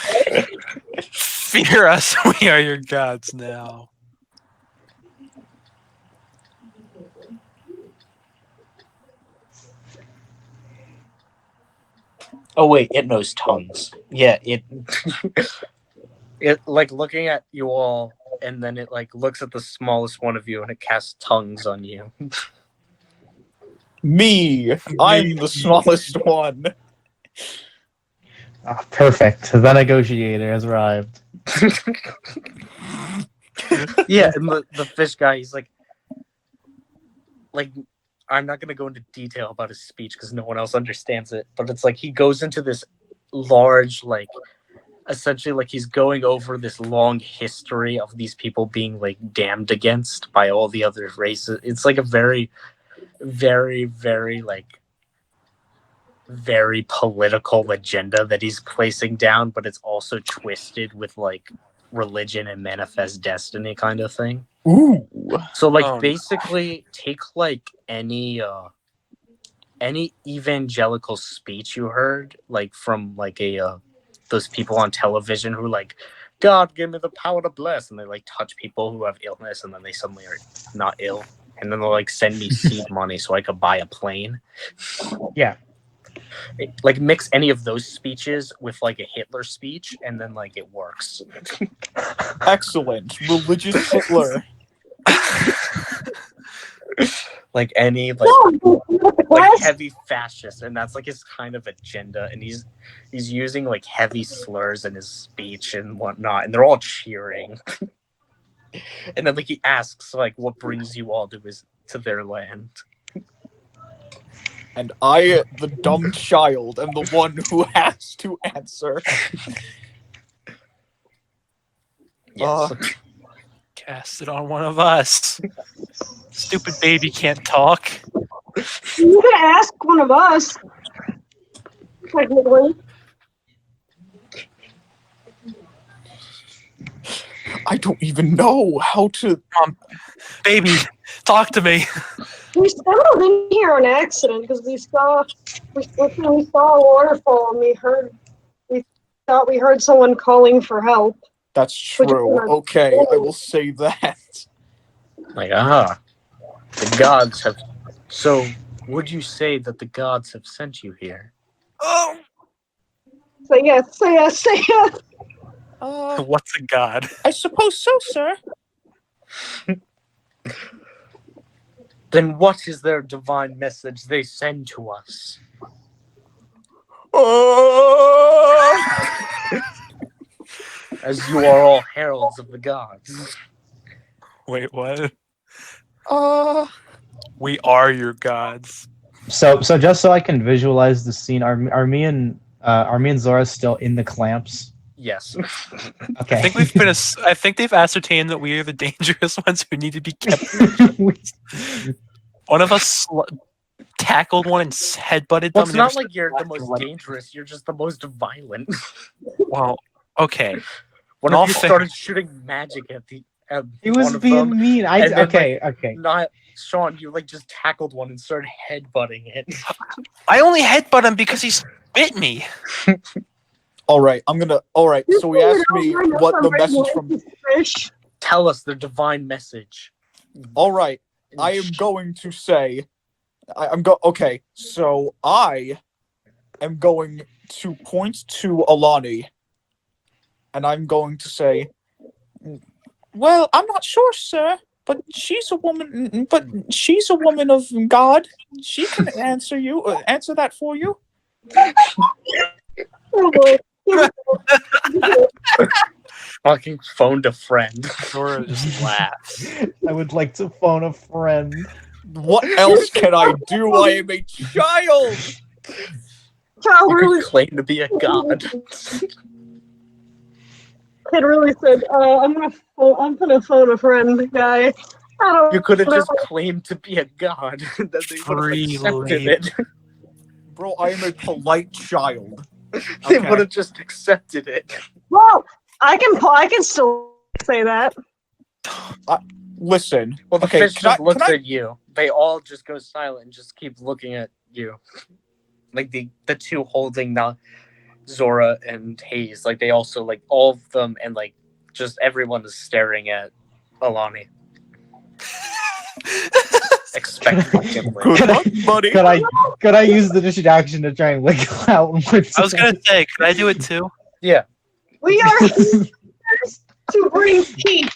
Fear us, we are your gods now. Oh wait, it knows tongues. Yeah, it it like looking at you all, and then it like looks at the smallest one of you, and it casts tongues on you. Me. I'm the smallest one. Ah, perfect. The negotiator has arrived. Yeah, and the fish guy, he's like I'm not gonna go into detail about his speech because no one else understands it, but it's like he goes into this large, like essentially like he's going over this long history of these people being like damned against by all the other races. It's like a very very, very like very political agenda that he's placing down, but it's also twisted with like religion and manifest destiny kind of thing. Ooh. So like Oh, no. basically take like any evangelical speech you heard like from like a those people on television who like, God give me the power to bless, and they like touch people who have illness and then they suddenly are not ill, and then they'll like send me seed money so I could buy a plane. Yeah. Like mix any of those speeches with like a Hitler speech and then like it works. Excellent. Religious Hitler. Like any like No, not the like class. heavy fascist, and that's like his kind of agenda, and he's using like heavy slurs in his speech and whatnot, and they're all cheering. And then like he asks like, what brings you all to their land? And I, the dumb child, am the one who has to answer. Yes. Cast it on one of us. Stupid baby can't talk. You could ask one of us. Technically. I don't even know how to. Baby, talk to me. We stumbled in here on accident because we saw a waterfall and we thought we heard someone calling for help. That's true. Okay, I will say that. Like, the gods have. So, would you say that the gods have sent you here? Oh, Say yes, say yes, say yes. what's a god? I suppose so, sir. Then what is their divine message they send to us? As you are all heralds of the gods. Wait, what? Uh, We are your gods. So just so I can visualize the scene, are me and Zora still in the clamps? Yes. Okay. I think they've ascertained that we are the dangerous ones who need to be kept. One of us tackled one and headbutted Well, them. it's and not the other like you're the slapped most their leg. dangerous, you're just the most violent. Well, okay. One In all of you fair- started shooting magic at He was one of being them. mean. and then, Okay. Not Sean, you like just tackled one and started headbutting it. I only headbutt him because he bit me. all right, so he asked me what the message from. Fish. Tell us the divine message. All right, I am going to say, Okay, so I am going to point to Alani, and I'm going to say, well, I'm not sure, sir, but she's a woman. But she's a woman of God. She can answer that for you. Oh boy. Fucking phoned a friend. Zora just laughs. I would like to phone a friend. What else can I do? I am a child. Child You really, could claim to be a god. kid really said, I'm gonna phone a friend, guy. I don't You could have know. just claimed to be a god. Then they would have Free accepted labor. it. Bro, I am a polite child. They Okay. would have just accepted it. Well, I can still say that. Listen. Well, the Okay, fish can I- just looks can I- at you. They all just go silent and just keep looking at you. Like the two holding the Zora and Hayes. Like they also like all of them and like just everyone is staring at Alani. Expectantly. Good luck, buddy. Could I use the distraction to try and wiggle out? I was gonna say, could I do it too? Yeah. We are here to bring peace.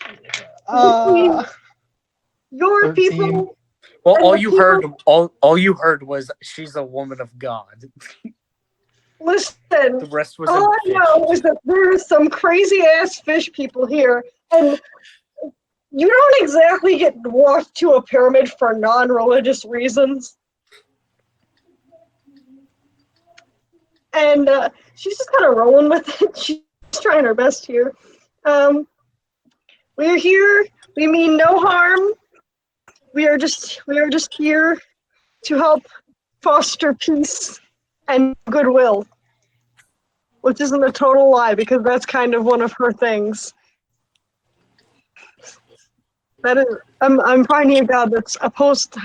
Your 13. people. Well, And all the you heard, all you heard was she's a woman of God. Listen. The rest was All I in fish. know is that there are some crazy ass fish people here, and you don't exactly get walked to a pyramid for non-religious reasons. And she's just kind of rolling with it. She's trying her best here. We're here. We mean no harm. We are just here to help foster peace and goodwill, which isn't a total lie because that's kind of one of her things. That is, I'm finding a god that's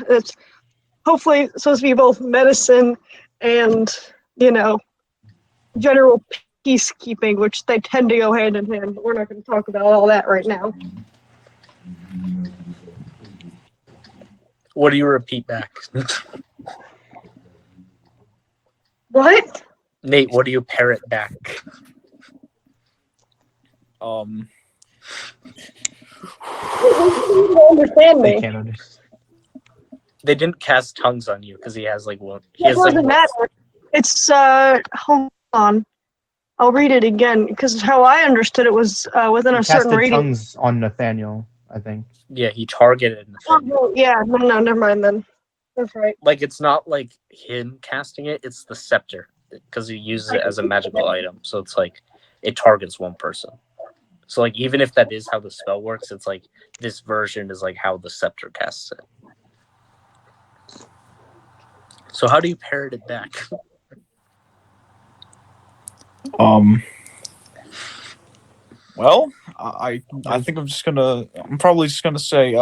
that's hopefully supposed to be both medicine and, general peacekeeping, which they tend to go hand in hand. But we're not going to talk about all that right now. What do you repeat back? What? Nate, what do you parrot back? You don't understand They me. can't understand. They didn't cast tongues on you because he has like one. He It has like doesn't matter. It's hold on. I'll read it again because how I understood it was within He a certain casted radius. tongues on Nathaniel, I think. yeah, he targeted. Oh, Nathaniel. no, yeah, no, never mind then. That's right. Like it's not like him casting it; it's the scepter because he uses it as a magical item. So it's like it targets one person. So like even if that is how the spell works, it's like this version is like how the scepter casts it. So how do you parrot it back? Well, I think I'm probably just gonna say,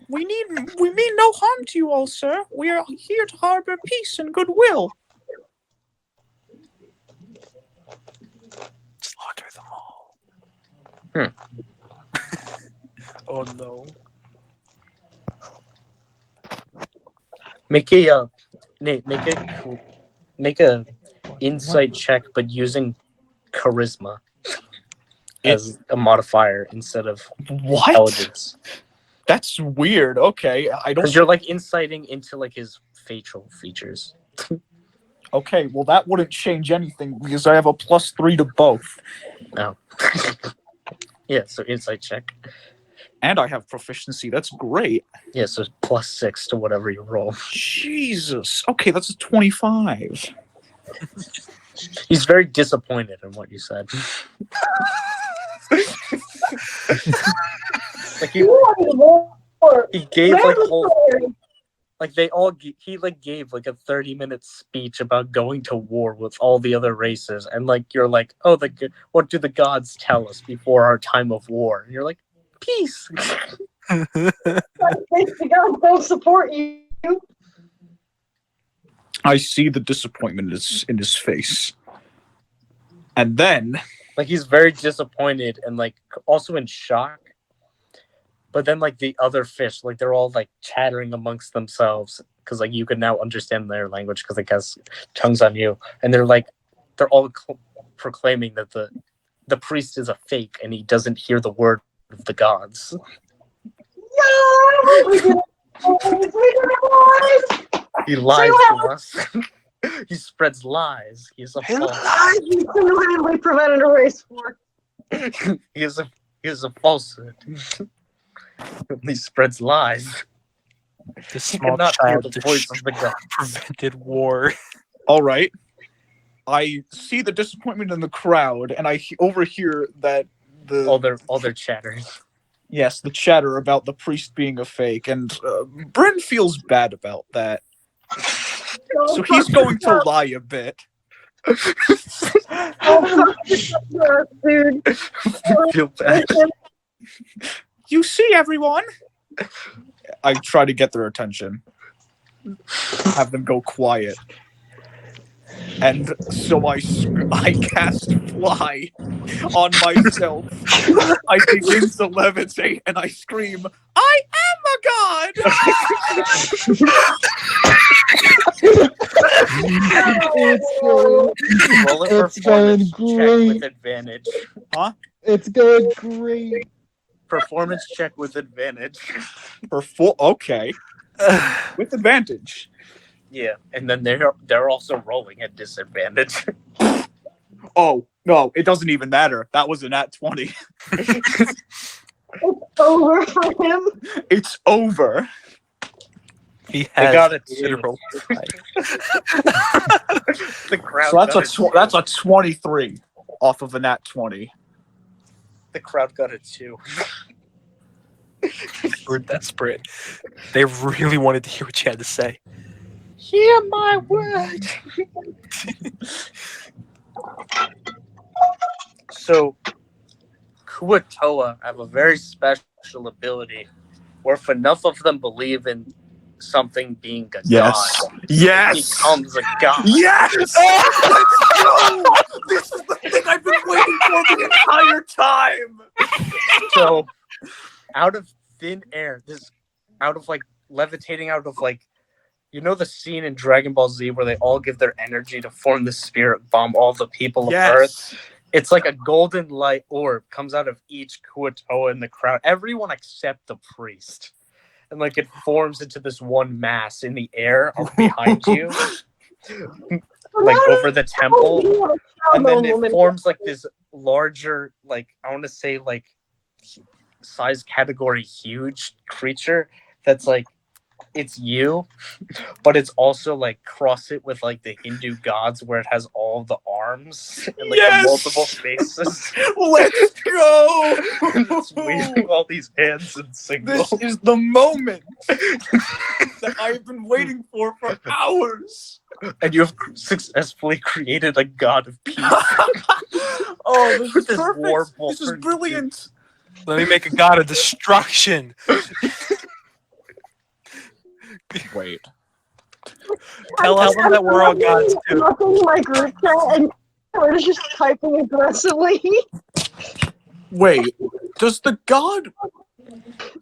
we mean no harm to you all, sir. We are here to harbor peace and goodwill. Slaughter them all. Hmm. Oh no. Make a Nate, make a insight check, but using charisma as a modifier instead of What? intelligence. That's weird. Okay, I don't. Because you're like inciting into like his facial features. Okay, well that wouldn't change anything because I have a +3 to both, No. Yeah, so insight check. and I have proficiency. That's great. Yeah, so +6 to whatever you roll. Jesus. Okay, that's a 25. He's very disappointed in what you said. Like he gave like whole like they all he like gave like a 30-minute speech about going to war with all the other races, and like you're like, oh, what do the gods tell us before our time of war? And you're like, peace. The gods don't support you. I see the disappointment in his face, and then Like he's very disappointed and like also in shock. But then like the other fish, like they're all like chattering amongst themselves because like you can now understand their language because they cast tongues on you, and they're all proclaiming that the priest is a fake and he doesn't hear the word of the gods. He lies to us. He spreads lies. He's a false. You single-handedly prevented a race war. He is a falsehood. He spreads lies. This He small cannot hear child the voice of the god. prevented war. all right, I see the disappointment in the crowd, and I overhear that All their chattering. yes, the chatter about the priest being a fake, and Bryn feels bad about that, so he's going to lie a bit. Dude. Feel bad. You see, everyone. I try to get their attention, have them go quiet, and so I cast fly on myself. I begin to levitate, and I scream, "I am a god!" Roll a It's going performance check great. with advantage. It's going great. Performance check with advantage. Okay, with advantage. Yeah, and then they're also rolling at disadvantage. Oh no, it doesn't even matter. That was a nat 20. Over for him. It's over. He They has got it too. literal The crowd. So got it that's a 23 off of a nat 20. The crowd got it too. We're desperate. They really wanted to hear what you had to say. Hear my word. So, Kuatoa have a very special ability where if enough of them believe in something being a Yes. god, it Yes. becomes a god. Yes. Let's go. This is the thing I've been waiting for the entire time. So, out of thin air, levitating out of you know the scene in Dragon Ball Z where they all give their energy to form the spirit bomb all the people of Earth? It's like a golden light orb comes out of each Kuatoa in the crowd. Everyone except the priest. And it forms into this one mass in the air behind you. Over the temple. And then it forms this larger, I want to say size category huge creature that's it's you, but it's also cross it with the Hindu gods where it has all the arms and the multiple faces. Let's go. It's waving all these hands and signals. This is the moment that I've been waiting for hours. And you have successfully created a god of peace. Oh, this is This perfect. war This is bullshit. brilliant. Let me make a god of destruction. Wait. Tell them that we're all gods too. Looking in my group chat and we're just typing aggressively. Wait. Does the god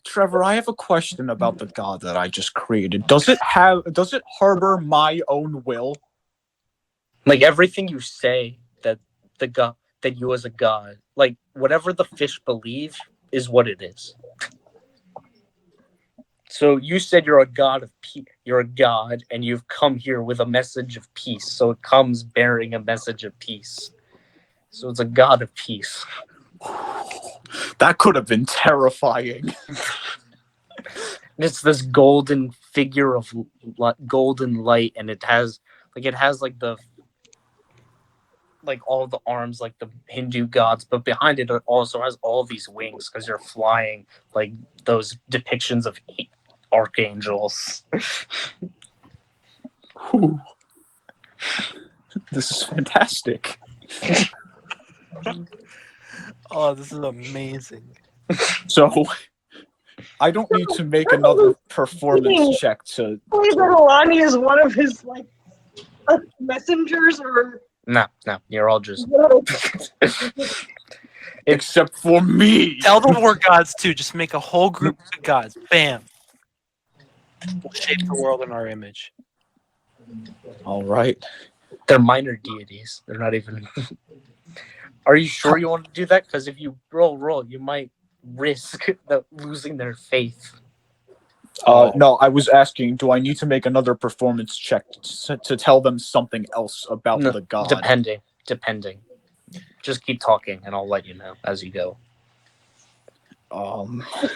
Trevor, I have a question about the god that I just created. Does it harbor my own will? Everything you say that you as a god, whatever the fish believe is what it is. So you said you're a god of peace. You're a god, and you've come here with a message of peace. So it comes bearing a message of peace. So it's a god of peace. That could have been terrifying. And it's this golden figure of golden light, and it has the all the arms like the Hindu gods, but behind it also has all these wings because you're flying those depictions of archangels. This is fantastic. Oh, this is amazing. So, I don't need to make another performance check to. Believe that Alani is one of his messengers or No, you're all just. Except for me. Tell them we're gods too. Just make a whole group of gods. Bam. We'll shape the world in our image. All right. They're minor deities. They're not even. Are you sure you want to do that? Because if you roll, you might risk losing their faith. No, I was asking, do I need to make another performance check to tell them something else about No, the god? Depending. Just keep talking, and I'll let you know as you go.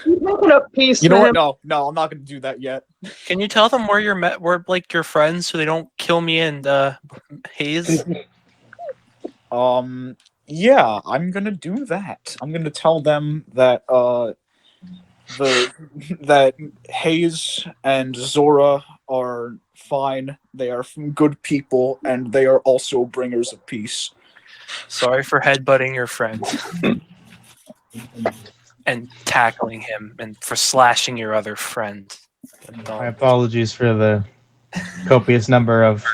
he's making up peace. You know man. what? No, I'm not going to do that yet. Can you tell them where we're your friends so they don't kill me and Hayes? Yeah, I'm going to do that. I'm going to tell them that that Hayes and Zora are fine. They are good people, and they are also bringers of peace. Sorry for headbutting your friend. And tackling him and for slashing your other friend. My apologies for the copious number of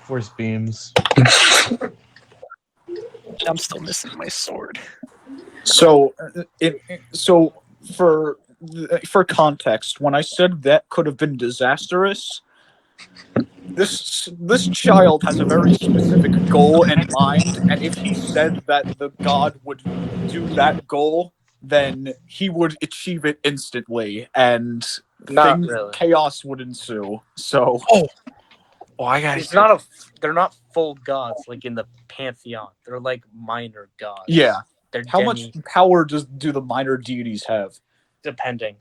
force beams. I'm still missing my sword. So, for context, when I said that could have been disastrous, this child has a very specific goal in mind, and if he said that the god would do that goal, then he would achieve it instantly, and Not really. chaos would ensue. So, Oh, I got It's they're not full gods like in the pantheon. They're like minor gods. yeah. They're How much power do the minor deities have? depending.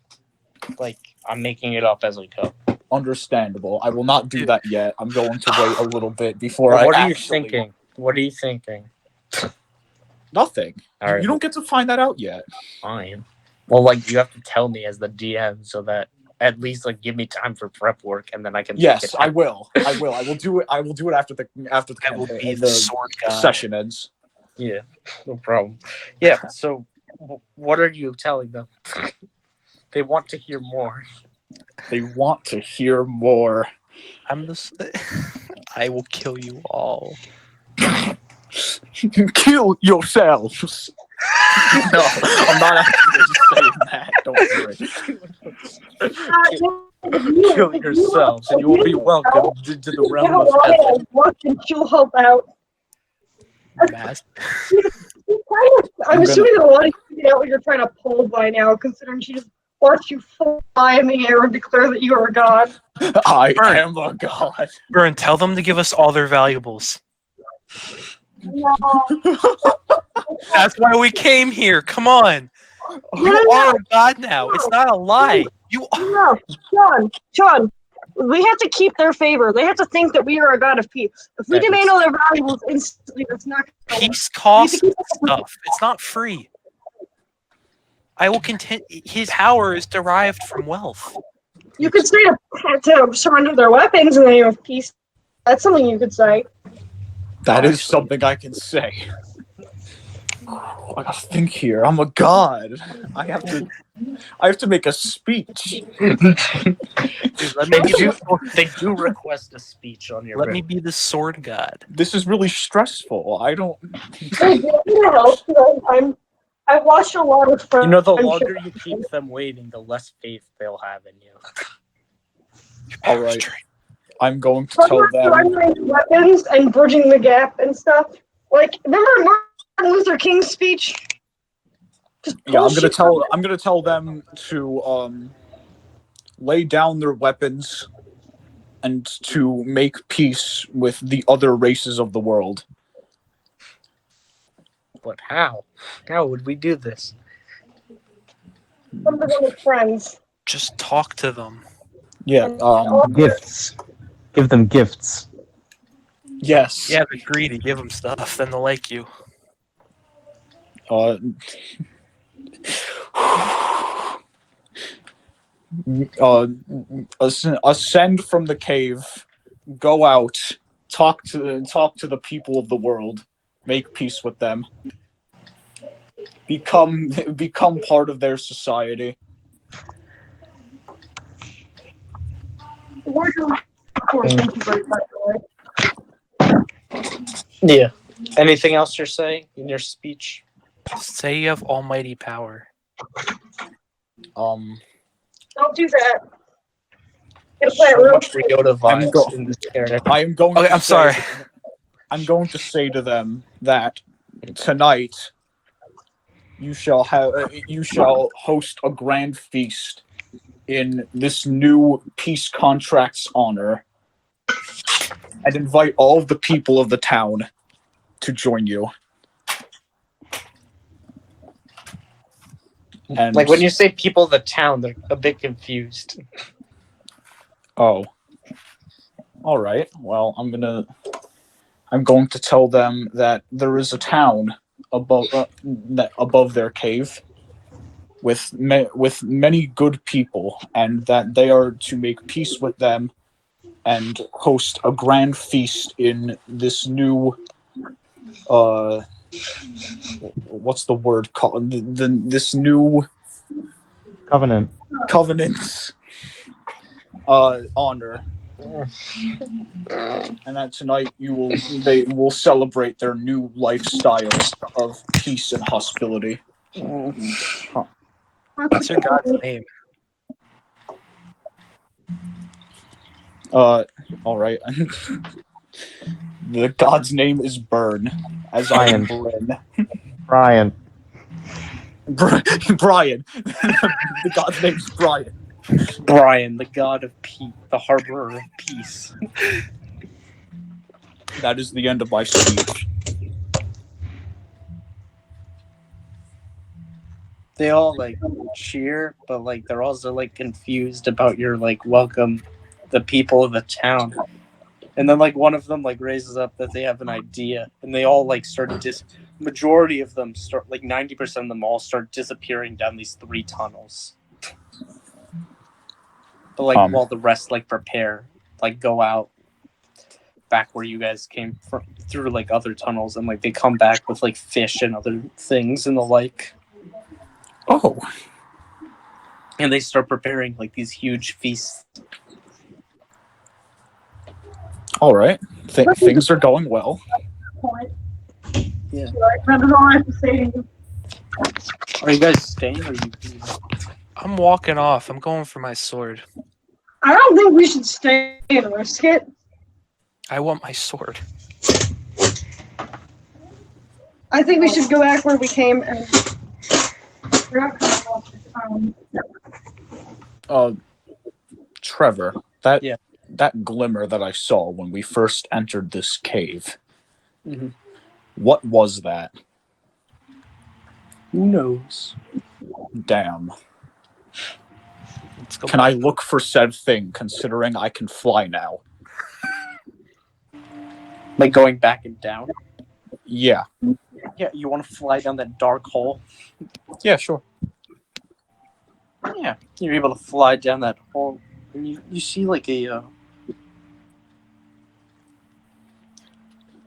I'm making it up as we go. Understandable. I will not do that yet. I'm going to wait a little bit before What I are you actually- thinking? What are you thinking? Nothing. All right, You don't get to find that out yet. fine. Well, like you have to tell me as the DM so that at least like give me time for prep work, and then I can. Yes, I will. I will do it. I will do it after the I will be the the sword god. session ends. Yeah, no problem. Yeah. So, what are you telling them? They want to hear more. They want to hear more. I'm the. I will kill you all. Kill yourselves. No, I'm not actually saying that. Don't worry. Kill yourselves, and you will be welcome to the realm of heaven. What can she'll help out? Mass. I'm assuming that a lot of you figured out what you're trying to pull by now, considering she just watched you fly in the air and declare that you are a god. I am a god. Burn, tell them to give us all their valuables. That's why we came here. Come on. You are a god now. It's not a lie. You are. No, Sean, we have to keep their favor. They have to think that we are a god of peace. If we That demand is- all their valuables instantly, that's not going to Peace costs stuff. It's not free. I will contend. His power is derived from wealth. You could say to surrender their weapons in the name of peace. That's something you could say. That is something I can say. I gotta think here. I'm a god. I have to make a speech. Dude, let me be They do request a speech on your. Let me be the sword god. This is really stressful. I don't. I've watched a lot of friends. You know, the longer you keep them waiting, the less faith they'll have in you. All right. I'm going to tell them. Surrendering weapons and bridging the gap and stuff. Like, remember Martin Luther King's speech? Just Yeah, bullshit. I'm gonna tell them to lay down their weapons and to make peace with the other races of the world. But how? How would we do this? Some of them with friends. Just talk to them. Yeah. Gifts. Give them gifts. Yes. Yeah, they're greedy. Give them stuff, then they'll like you. Uh, ascend from the cave, go out, talk to the people of the world, make peace with them, become part of their society. Where's your course? Thank you very much, by the way. Yeah. Anything else you're saying in your speech? Say you have almighty power. Um, Don't do that. Gonna play it So real much Ryota I'm go- vibes in this character. I am going. Okay, to I'm say- sorry. I'm going to say to them that tonight you shall host a grand feast in this new peace contract's honor, and invite all of the people of the town to join you. And Like when you say people of the town, they're a bit confused. oh, all right. Well, I'm going to tell them that there is a town above their cave with many good people, and that they are to make peace with them and host a grand feast in this new what's the word called? This new Covenant. covenant's honor. And that tonight they will celebrate their new lifestyle of peace and hospitality. What's your god's name? All right. The god's name is Burn, as I am Bryn. Brian. Brian. The god's name is Brian. Brian, the god of peace, the harborer of peace. That is the end of my speech. They all like cheer, but like they're also like confused about your like welcome the people of the town. And then like one of them like raises up that they have an idea, and they all like start majority of them start like 90% of them all start disappearing down these 3 tunnels. But like while the rest like prepare, like go out back where you guys came from through like other tunnels, and like they come back with like fish and other things and the like. Oh, And they start preparing like these huge feasts. all right. Things are going well. Yeah. That is all I have to say to you. Are you guys staying, or are you? I'm walking off. I'm going for my sword. I don't think we should stay and risk it. I want my sword. I think we should go back where we came and. We're not coming off the Trevor, that glimmer that I saw when we first entered this cave. Mm-hmm. What was that? Who knows? Damn. Let's go. Can I look for said thing, considering I can fly now? Like going back and down? Yeah. Yeah, you want to fly down that dark hole? Yeah, sure. Yeah, you're able to fly down that hole, and you see like a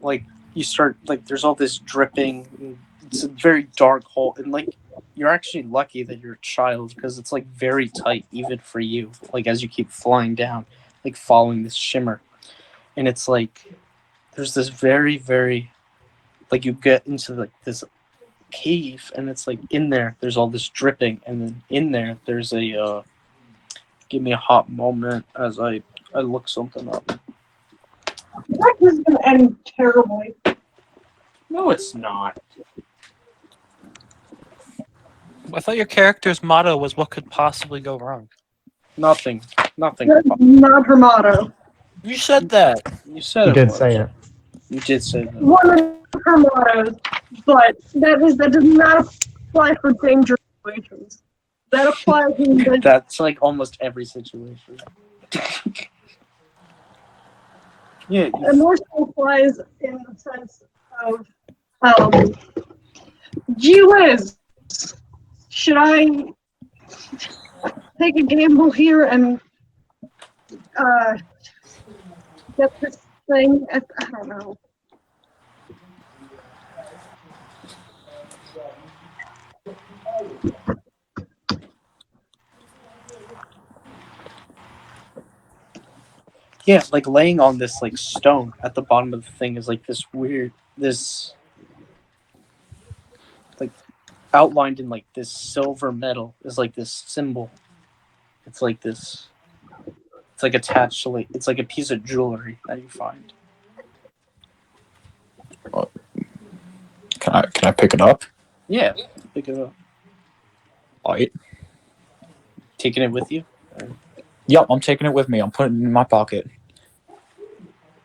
like you start like there's all this dripping. It's a very dark hole, and like you're actually lucky that you're a child because it's like very tight even for you. Like as you keep flying down, like following this shimmer, and it's like there's this very like you get into like this cave, and it's like in there's all this dripping, and then in there's a give me a hot moment as I look something up. That is going to end terribly. No, it's not. I thought your character's motto was "What could possibly go wrong." Nothing. That's not her motto. You said that. You said You it did was. say it. You did say that. One of her mottos, but that does not apply for dangerous situations. That applies in the That's like almost every situation. Yeah. and more so applies in the sense of gee whiz, should I take a gamble here and get this thing? I don't know. Yeah, like laying on this like stone at the bottom of the thing is like this weird like outlined in like this silver metal is like this symbol. It's like this. It's like attached to like it's like a piece of jewelry that you find. Can I pick it up? Yeah, pick it up. Alright. Taking it with you. Yep, I'm taking it with me. I'm putting it in my pocket.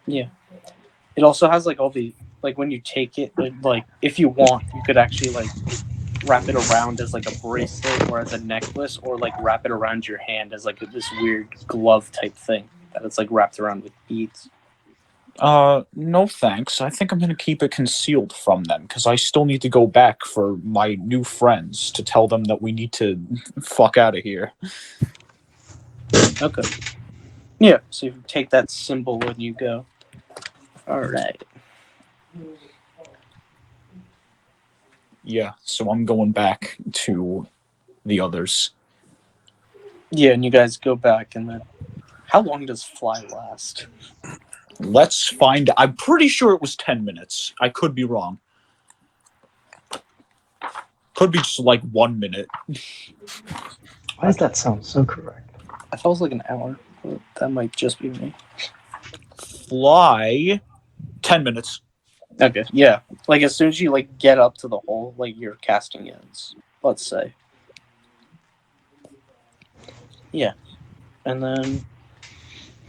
Yeah. It also has like all the like when you take it, like if you want, you could actually like wrap it around as like a bracelet or as a necklace, or like wrap it around your hand as like this weird glove type thing that it's like wrapped around with beads. No thanks. I think I'm gonna keep it concealed from them because I still need to go back for my new friends to tell them that we need to fuck out of here. Okay. Yeah, so you take that symbol when you go. Alright. Yeah, so I'm going back to the others. Yeah, and you guys go back, and then how long does fly last? Let's find. I'm pretty sure it was 10 minutes. I could be wrong. Could be just like 1 minute. Why does that sound so correct? I thought it was like an hour, but that might just be me. Fly 10 minutes. Okay, yeah. Like as soon as you like get up to the hole, like your casting ends. Let's say. Yeah, and then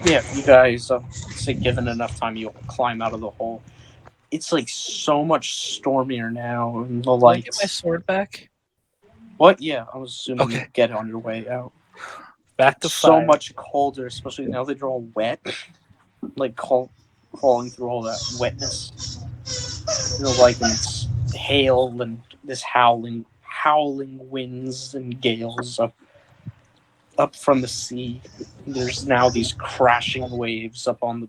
yeah, you guys say given enough time, you'll climb out of the hole. It's like so much stormier now, and the Can I get my lights. sword back? What? Yeah, I was assuming Okay. you get it on your way out. Back to So fire. much colder, especially now that you're all wet. Like cold, crawling through all that wetness. Like it's hail and this howling winds and gales up from the sea. There's now these crashing waves up on the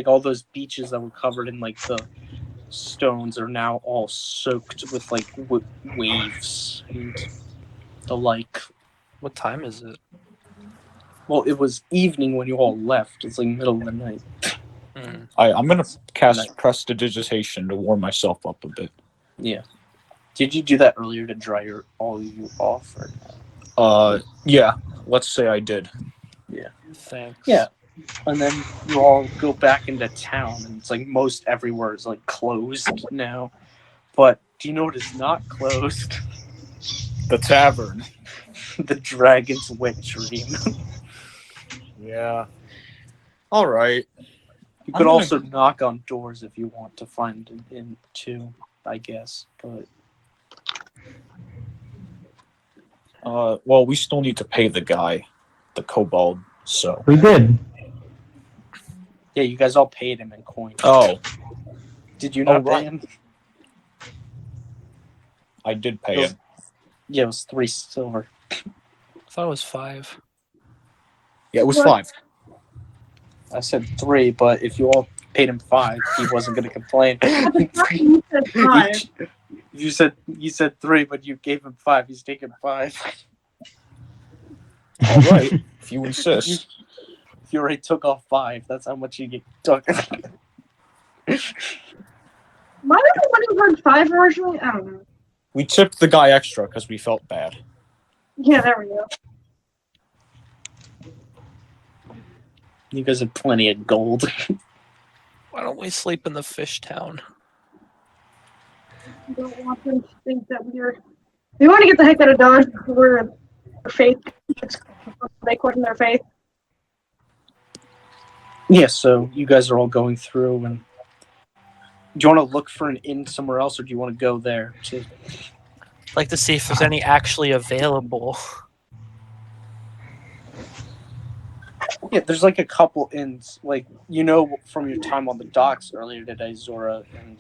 all those beaches that were covered in the stones are now all soaked with waves and the like. What time is it? Well, it was evening when you all left. It's middle of the night. I'm gonna cast Nice. prestidigitation to warm myself up a bit. Yeah. Did you do that earlier to dry all you off? Or? Yeah. Let's say I did. Thanks. Yeah. And then you all go back into town, and it's most everywhere is closed now. But do you know what is not closed? The tavern. The Dragon's Wet Dream. Yeah. All right. You I'm could gonna- also knock on doors if you want to find an in too, I guess. But Well, we still need to pay the guy, the kobold. So. We did. yeah, you guys all paid him in coin. Oh, Did you not Oh, right. pay him? I did pay Those- him. Yeah, it was 3 silver. I thought it was 5. Yeah, it was What? 5. I said 3, but if you all paid him 5, he wasn't going to complain. You said 5. You said 3, but you gave him 5. He's taking 5. All right, if you insist. If you already took off 5, that's how much you get took. Why did everybody run 5 originally? I don't know. We tipped the guy extra because we felt bad. Yeah, there we go. You guys have plenty of gold. Why don't we sleep in the fish town? We don't want them to think that we want to get the heck out of Dodge before their faith. They question their faith. Yeah, so you guys are all going through, and do you want to look for an inn somewhere else, or do you want to go there? I'd like to see if there's any actually available. Yeah, there's a couple inns, from your time on the docks earlier today, Zora, and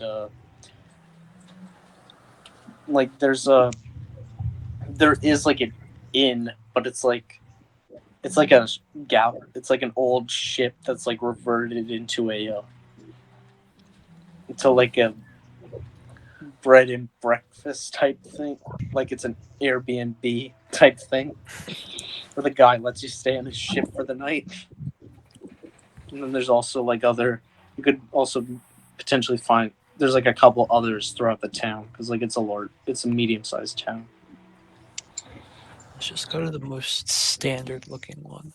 there is an inn, but it's a gallery. It's an old ship that's reverted into a bread and breakfast type thing. It's an Airbnb type thing. Where the guy lets you stay on his ship for the night. And then there's also you could also potentially find there's a couple others throughout the town because it's a medium-sized town. Let's just go to the most standard looking one.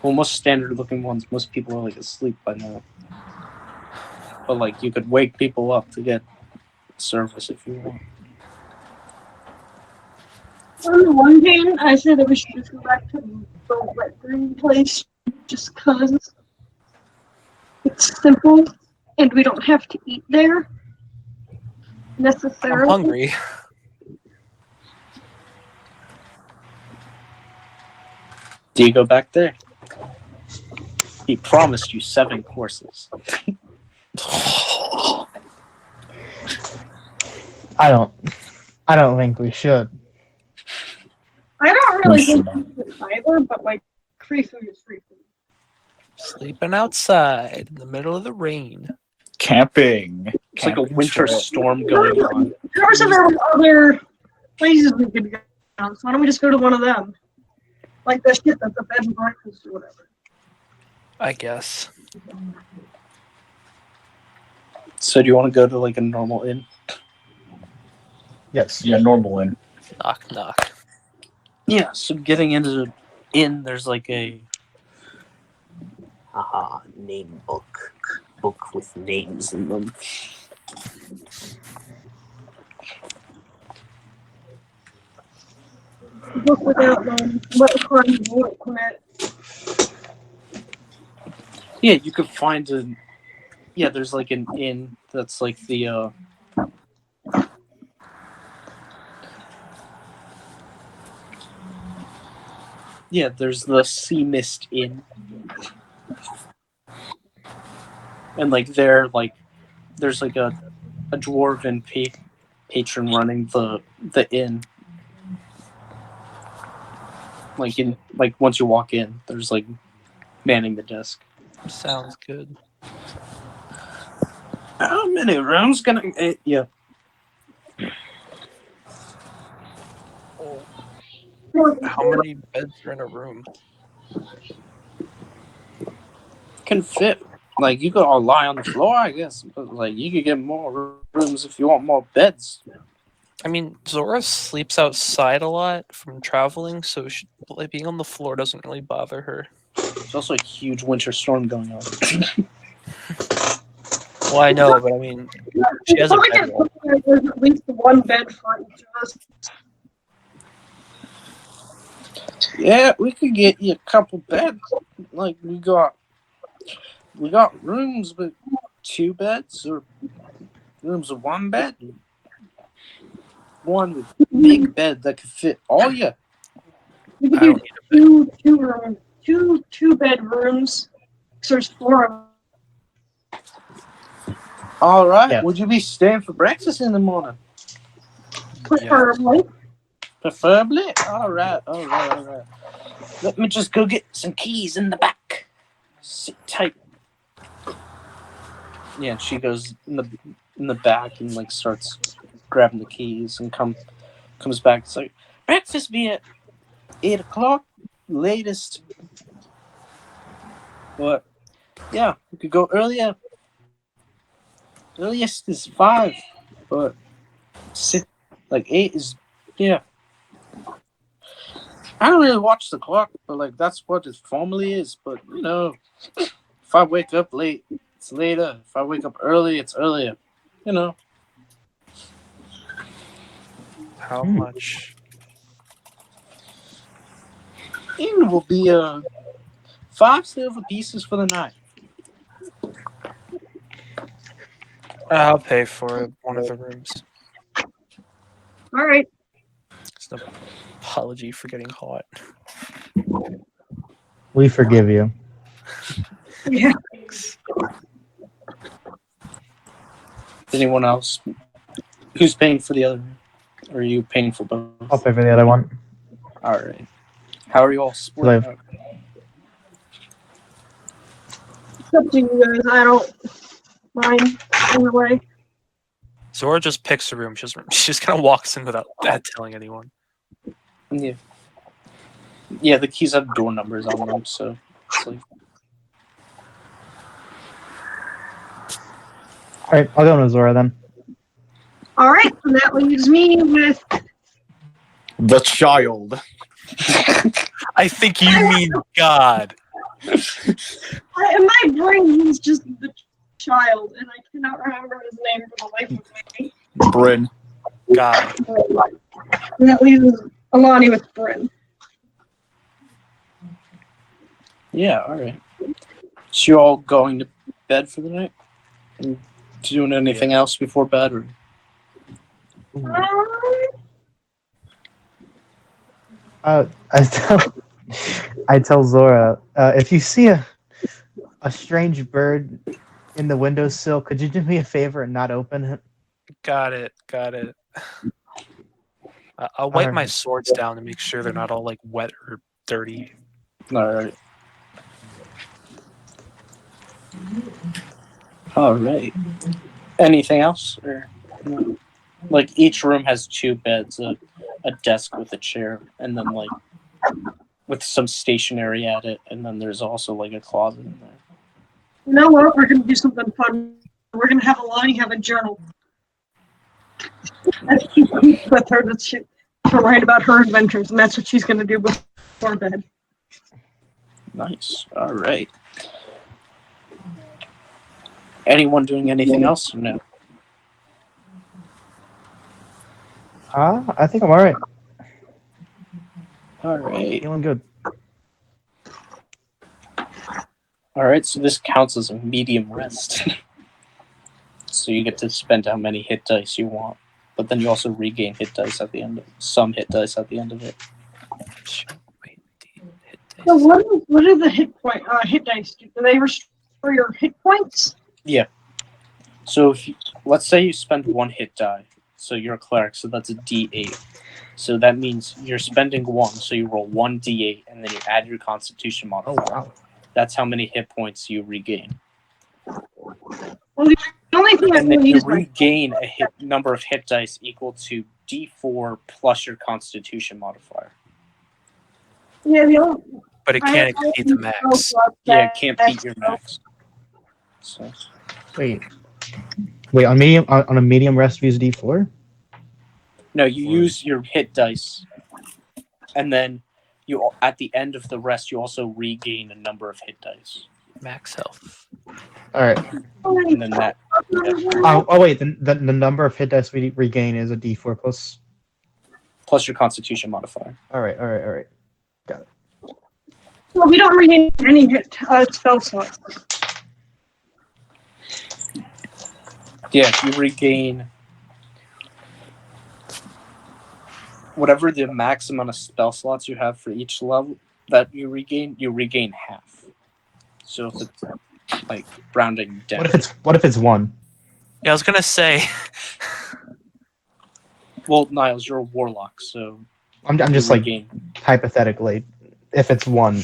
Well, most standard looking ones, most people are asleep by now. But you could wake people up to get service if you want. On the one hand, I say that we should just go back to the wet dream place just because it's simple and we don't have to eat there I'm necessarily. hungry. Do you go back there? He promised you 7 courses. I don't think we should. I don't really We think should. we should either, but free food is free food. Sleeping outside in the middle of the rain. Camping. It's a Camping winter trip. storm going on. There are some other places we could go, so why don't we just go to one of them? Like the shit that's a bed and breakfast or whatever. I guess. So do you want to go to a normal inn? Yes. Yeah, normal in. Knock, knock. Yeah, so getting into the inn, there's a name book with names in them. Book without what crimes you won't commit. Yeah, you could find an. Yeah, there's an inn that's the. Yeah, there's the Sea Mist Inn. And like there's like a dwarven patron running the inn. Like once you walk in, there's like manning the desk. Sounds good. How many rooms can I? Yeah. How many beds are in a room? Can fit. Like you could all lie on the floor, I guess. But like you could get more rooms if you want more beds. I mean, Zora sleeps outside a lot from traveling, so like, being on the floor doesn't really bother her. There's also a huge winter storm going on. Well, I know, but I mean, she has a bedroll. There's at least one bed for each of us. Yeah, we could get you a couple beds. Like we got rooms with 2 beds or rooms with 1 bed. One with big bed that could fit all you. We I could don't do two bedrooms. So there's 4 of them. All right. Yeah. Would you be staying for breakfast in the morning? Preferably. Preferably. All right. Let me just go get some keys in the back. Sit tight. Yeah, she goes in the back and like starts grabbing the keys and comes back. It's like breakfast be at 8 o'clock latest. But yeah, we could go earlier. Earliest is 5, but 6, like 8 is yeah. I don't really watch the clock, but like that's what it formally is. But you know, if I wake up late, it's later. If I wake up early, it's earlier. You know. How much? It will be 5 silver pieces for the night. I'll pay for one of the rooms. All right. It's an apology for getting hot. We forgive you. Yeah. Anyone else? Who's paying for the other room? Or are you paying for both? I'll pay for the other one. All right. How are you all split up? It's up to you guys. I don't mind either way. Zora just picks a room. She just kind of walks in without telling anyone. Yeah. Yeah, the keys have door numbers on them, so it's like All right, I'll go to Zora then. All right. And that leaves me with. The child. I think you mean God. In my brain, he's just the child, and I cannot remember his name for the life of me. Bryn. God. And that leaves Alani with Bryn. yeah, all right. So you all going to bed for the night? And doing anything else before bed? Or? I tell Zora, if you see a strange bird in the windowsill, could you do me a favor and not open it? Got it. I'll wipe my Alright. swords down to make sure they're not all like wet or dirty. All right. All right. Anything else? Or no? Like each room has 2 beds, a desk with a chair, and then like with some stationery at it, and then there's also like a closet in there. You know what? We're going to do something fun. We're going to have Alani have a journal. And she keeps with her to write about her adventures, and that's what she's going to do before bed. Nice. All right. Anyone doing anything else? No. I think I'm all right. All right. Feeling good. All right. So this counts as a medium rest. So you get to spend how many hit dice you want, but then you also regain hit dice at the end of some hit dice at the end of it. Wait, hit So what are the hit dice do? Do they restore your hit points? So let's say you spend 1 hit die, so you're a cleric, so that's a D8. So that means you're spending 1, so you roll 1 D8, and then you add your Constitution Oh modifier. wow. That's how many hit points you regain. Well, the only thing I And then really you use my regain a number of hit dice equal to D4 plus your Constitution modifier. the only But it can't exceed the max. Yeah, it can't beat your max. So Wait, on a medium rest we use D4. no, you use your hit dice, and then you at the end of the rest you also regain a number of hit dice, Max health. All right. and then that Oh wait, the number of hit dice we regain is a D4 plus. plus your Constitution modifier. All right. Well, we don't regain any hit spell slots. Yeah, you regain whatever the max amount of spell slots you have for each level that you regain half. So if it's like rounding down. What if it's 1? Yeah, I was gonna say. Well, Niles, you're a warlock, so I'm you just like regain. hypothetically, if it's 1.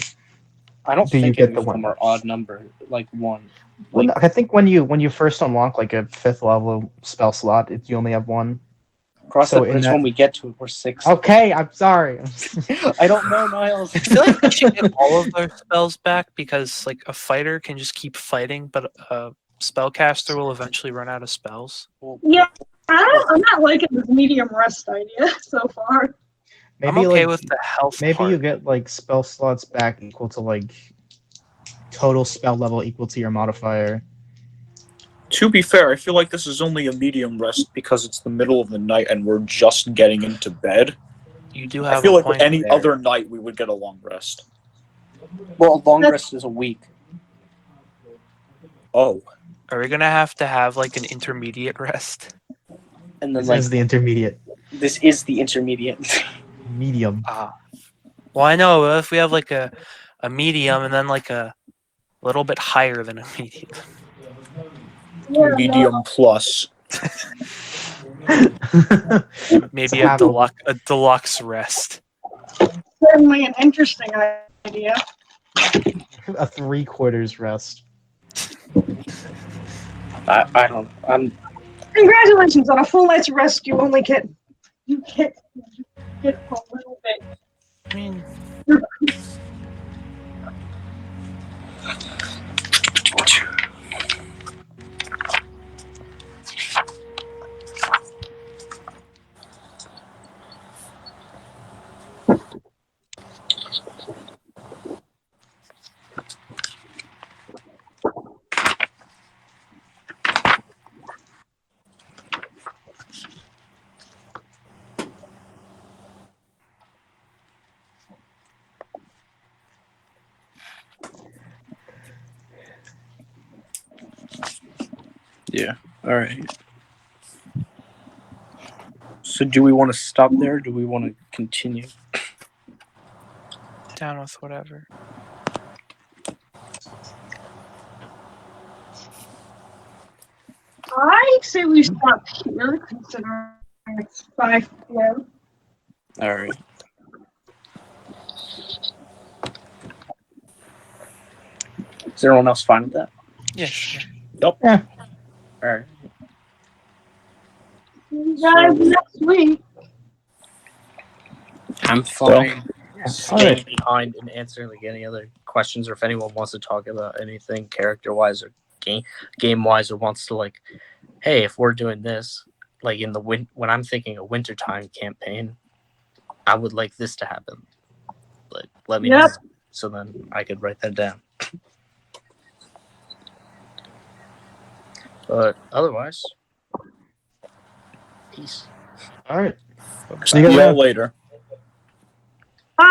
I don't do you think get any the of them one? are odd number, like 1. Well, Like, no, I think when you first unlock like a 5th level spell slot, you only have 1. cross so that in bridge that- when we get to it. We're 6. Okay, I'm sorry. I don't know, Niles. I feel like they should get all of their spells back because, like, a fighter can just keep fighting, but a spellcaster will eventually run out of spells. Yeah, I'm not liking this medium rest idea so far. I'm okay with the health maybe part. you get like spell slots back equal to like total spell level equal to your modifier. To be fair, I feel like this is only a medium rest because it's the middle of the night and we're just getting into bed. You do I have feel a like point any there. other night we would get a long rest. Well, a long rest is a week. Oh, Are we gonna have to have like an intermediate rest? And then This like is the intermediate this is the intermediate. medium. Well, I know but if we have like a medium and then like a little bit higher than a medium. medium plus. Maybe Have a deluxe rest. Certainly an interesting idea. a 3/4 rest. I don't. I'm. Congratulations on a full night's rest. You only get a little bit. I mean, Yeah. All right. So, do we want to stop there? Or do we want to continue? down with whatever. I say we stop here, considering it's 5 p.m. All right. Is everyone else fine with that? Yeah, sure. All right. See you guys next week. I'm fine. All Staying right. behind and answering like any other questions, or if anyone wants to talk about anything character-wise or game-wise, or wants to like, hey, if we're doing this, like in the when I'm thinking a wintertime campaign, I would like this to happen. Like, let me know, Yep. so then I could write that down. But otherwise, peace. All right. See y'all later. Bye.